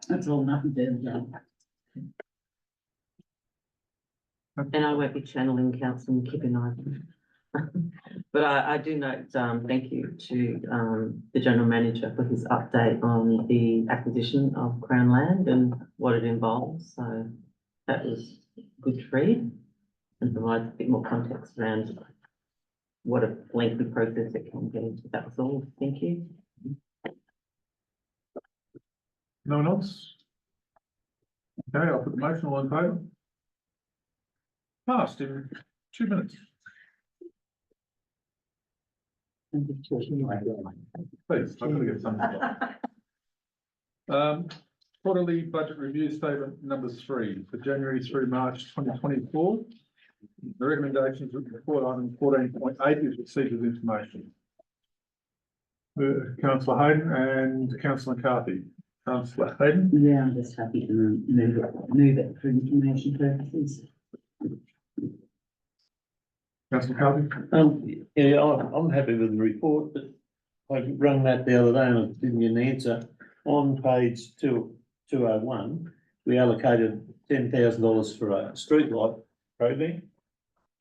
That's all, nothing further. And I won't be channeling Councillor McKibben either. But I do note, thank you to, the General Manager for his update on the acquisition of Crown Land and what it involves, so that was good to read and provides a bit more context around what a lengthy process it can get into. That was all, thank you. No one else? Okay, I'll put the motion, all in favour? Passed in 2 minutes. Please, I'm gonna get some. Quarterly budget review statement number 3 for January through March 2024. The recommendations of report item 14.8 is received with information. Councillor Hayden and Councillor McCarthy. Councillor Hayden? Yeah, I'm just happy to move it for information purposes. Councillor McCarthy? Yeah, I'm happy with the report, but I rang that the other day and I didn't get an answer. On page 201, we allocated $10,000 for a streetlight program.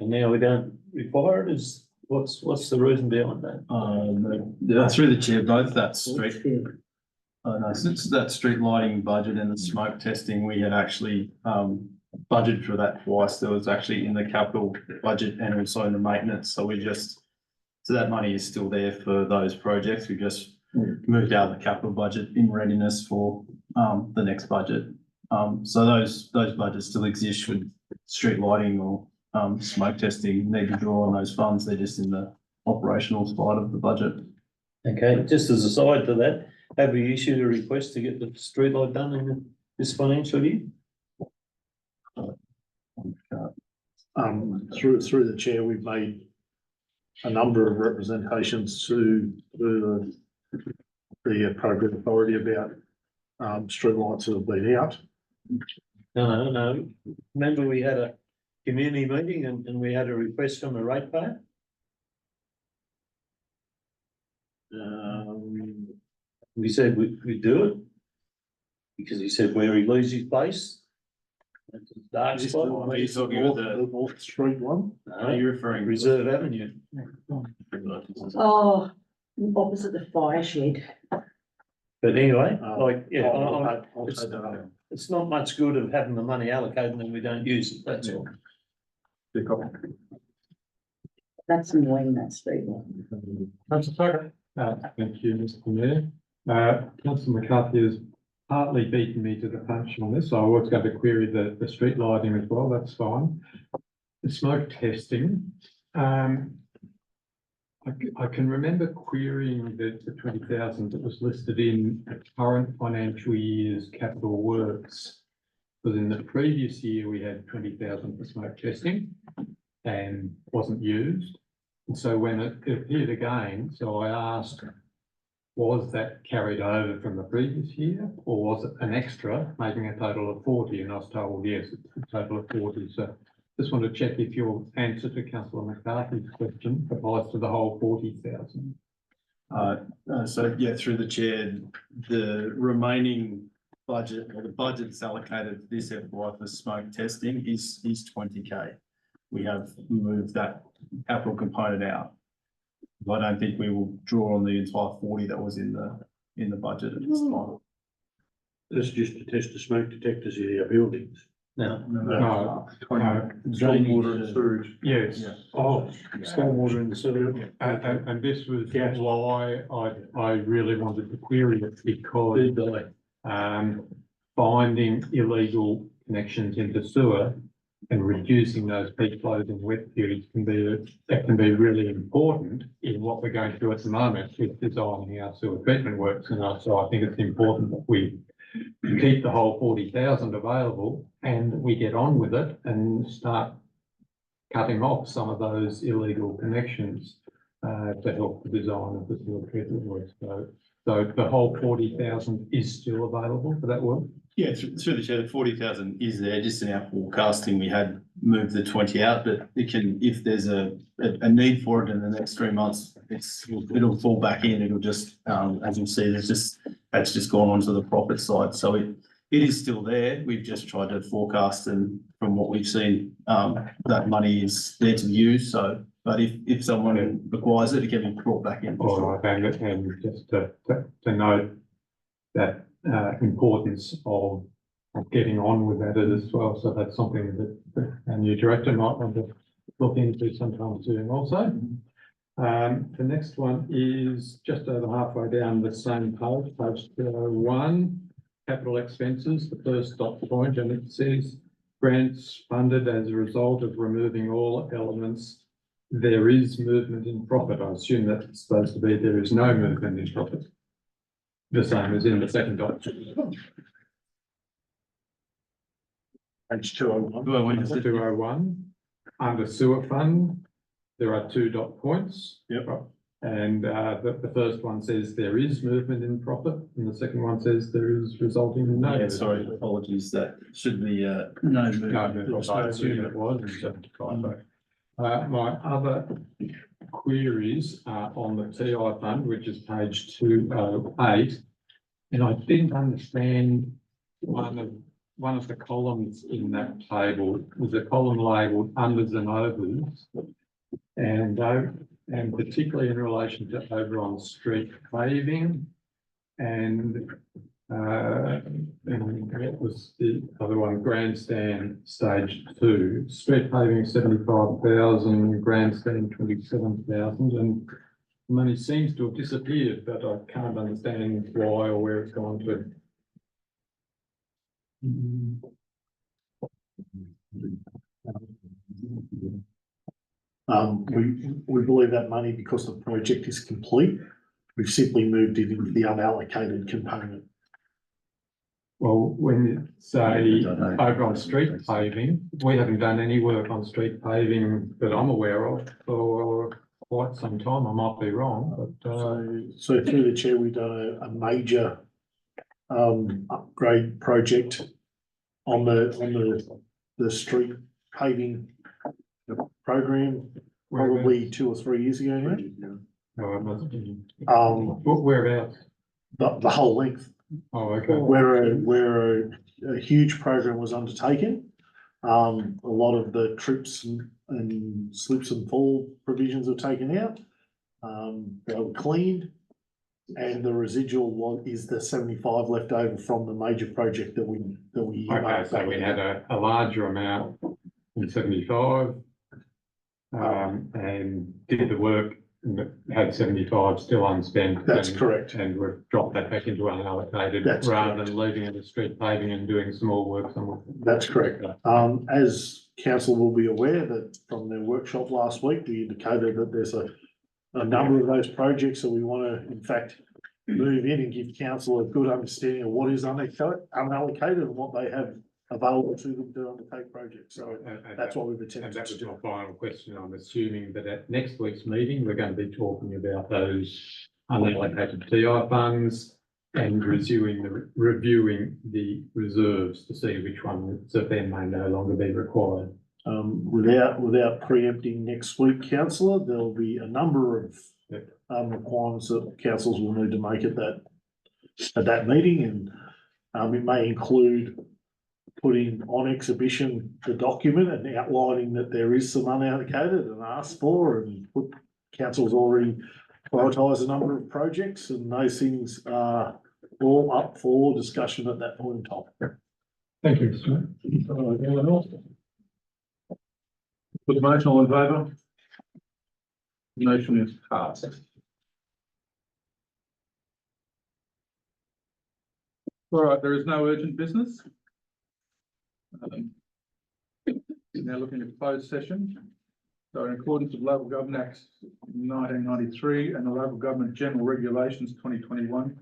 And now we don't require it, what's the reason behind that? Through the chair, both that street. No, since that street lighting budget and the smoke testing, we had actually, budgeted for that twice. There was actually in the capital budget and also in the maintenance, so so that money is still there for those projects. We just moved out of the capital budget in readiness for, the next budget. So those budgets still exist with street lighting or, smoke testing. Need to draw on those funds. They're just in the operational side of the budget. Okay, just as a side to that, have we issued a request to get the streetlight done in this financial year? Through the chair, we've made a number of representations to the appropriate authority about streetlights that have been out. No. Remember we had a community meeting and we had a request from a ratepayer? We said we'd do it. Because he said where he leaves his place. That's a dark spot. Are you talking about The North Street one? Are you referring to Reserve Avenue. Oh, opposite the fire shed. But anyway, I'll take that up. it's not much good of having the money allocated and we don't use it, that's all. That's annoying, that street. Councillor Tucker? Thank you, Mr. Mayor. Councillor McCarthy has partly beaten me to the punch on this, so I was going to query the street lighting as well, that's fine. The smoke testing, I can remember querying the 20,000 that was listed in the current financial year's capital works. Because in the previous year, we had 20,000 for smoke testing and wasn't used. And so when it appeared again, so I asked, was that carried over from the previous year or was it an extra, making a total of 40? And I was told, yes, it's a total of 40. So just want to check if your answer to Councillor McCarthy's question applies to the whole 40,000. So yeah, through the chair, the remaining budget, or the budget that's allocated this FY for smoke testing is 20K. We have moved that capital component out. I don't think we will draw on the entire 40 that was in the budget at this time. That's just to test the smoke detectors in our buildings. No, Stormwater and sewage. Yes. Yeah. Oh, Stormwater and sewage. And this was why I really wanted to query it, because finding illegal connections into sewer and reducing those peak flows in wet periods can be really important in what we're going through at the moment with designing our sewer treatment works. And so I think it's important that we keep the whole 40,000 available and we get on with it and start cutting off some of those illegal connections to help the design of the sewer treatment works. So the whole 40,000 is still available for that work? Yeah, through the chair, the 40,000 is there. Just in our forecasting, we had moved the 20 out, but it can, if there's a need for it in the next 3 months, it'll fall back in. It'll just, as you see, that's just gone onto the profit side. So it is still there. We've just tried to forecast, and from what we've seen, that money is there to use. So, but if someone requires it, it can be brought back in. All right, and just to note that importance of getting on with that as well. So that's something that our new director might want to look into sometime soon also. The next one is just over halfway down the same page 1, capital expenses, the first dot point, and it says grants funded as a result of removing all elements. There is movement in profit. I assume that's supposed to be there is no movement in profit. The same as in the second document. Page 201. 201, under sewer fund, there are 2 dot points. Yep. And the first one says there is movement in profit, and the second one says there is resulting in no. Yeah, sorry, apologies. That should be no movement. I assume it was in 75. My other queries are on the TI fund, which is page 208. And I didn't understand one of the columns in that table was a column labelled unders and overs. And particularly in relation to over on street paving and what was the other one? Grandstand stage 2, street paving 75,000, grandstand 27,000, and money seems to have disappeared, but I can't understand why or where it's gone to. We believe that money, because the project is complete, we've simply moved it into the unallocated component. Well, when you say over on street paving, we haven't done any work on street paving that I'm aware of for quite some time. I might be wrong, but So through the chair, we've done a major upgrade project on the street paving program, probably 2 or 3 years ago now. no, it must be. Um, Whereabouts? the whole length. Oh, okay. Where a huge program was undertaken. A lot of the trips and slips and fall provisions were taken out. They were cleaned, and the residual is the 75 left over from the major project that we. Okay, so we had a larger amount in 75, and did the work and had 75 still unspent. That's correct. And we've dropped that back into unallocated That's rather correct. than leaving it as street paving and doing some more work somewhere. That's correct. As council will be aware that from their workshop last week, we indicated that there's a number of those projects that we want to, in fact, move in and give council a good understanding of what is unallocated and what they have available to them to undertake projects. So that's what we've And attempted that to was do. my final question. I'm assuming that at next week's meeting, we're going to be talking about those unallocated TI funds and reviewing the reserves to see which ones of them may no longer be required. Without preempting next week, councillor, there'll be a number of requirements that councils will need to make at that meeting, and It may include putting on exhibition the document and outlining that there is some unallocated and asked for, and put, council's already prioritised a number of projects, and those things are all up for discussion at that point in time. Thank you. Anyone else? Put the motion, all in favour? The motion is passed. All right, there is no urgent business. Now looking at closed session. So in accordance with Local Government Act 1993 and the Local Government General Regulations 2021,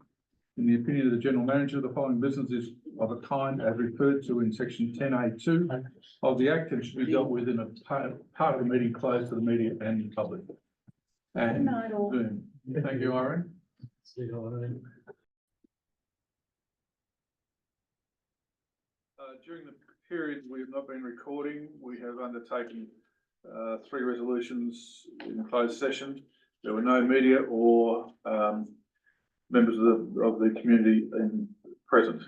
in the opinion of the General Manager, the following business is of a kind as referred to in section 10A2 of the Act and should be dealt with in a part of the meeting closed to the media and the public. And Zoom. Thank you, Irene. During the period we have not been recording, we have undertaken 3 resolutions in closed session. There were no media or members of the community present.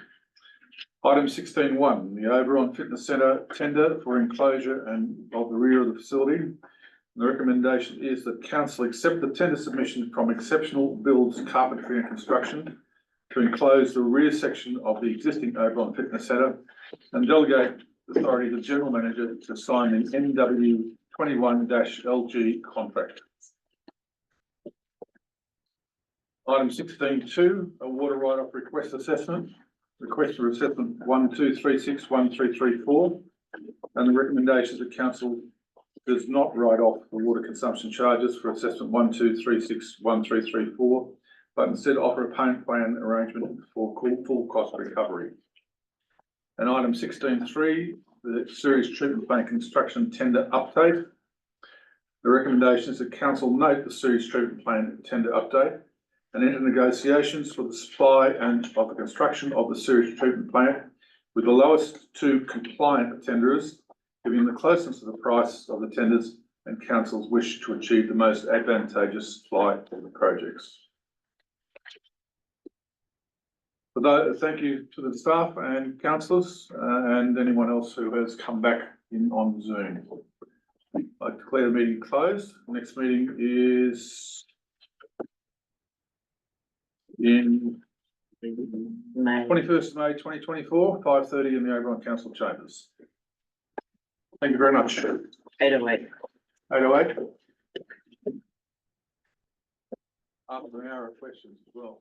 Item 16.1, the Oberon Fitness Centre tender for enclosure and of the rear of the facility. The recommendation is that council accept the tender submission from Exceptional Builds Carpentry and Construction to enclose the rear section of the existing Oberon Fitness Centre and delegate authority to the General Manager to sign the NW 21-LG contract. Item 16.2, a water write-off request assessment. Request for assessment 12361334, and the recommendation that council does not write off the water consumption charges for assessment 12361334, but instead offer a payment plan arrangement for full cost recovery. And item 16.3, the sewage treatment plant construction tender update. The recommendation is that council note the sewage treatment plant tender update and enter negotiations for the supply and of the construction of the sewage treatment plant with the lowest 2 compliant tenderers, giving the closeness of the price of the tenders and council's wish to achieve the most advantageous supply of the projects. For that, thank you to the staff and councillors and anyone else who has come back in on Zoom. I declare the meeting closed. The next meeting is in 21st of May 2024, 5:30 in the Oberon Council Chambers. Thank you very much. 808. 808. After an hour of questions as well.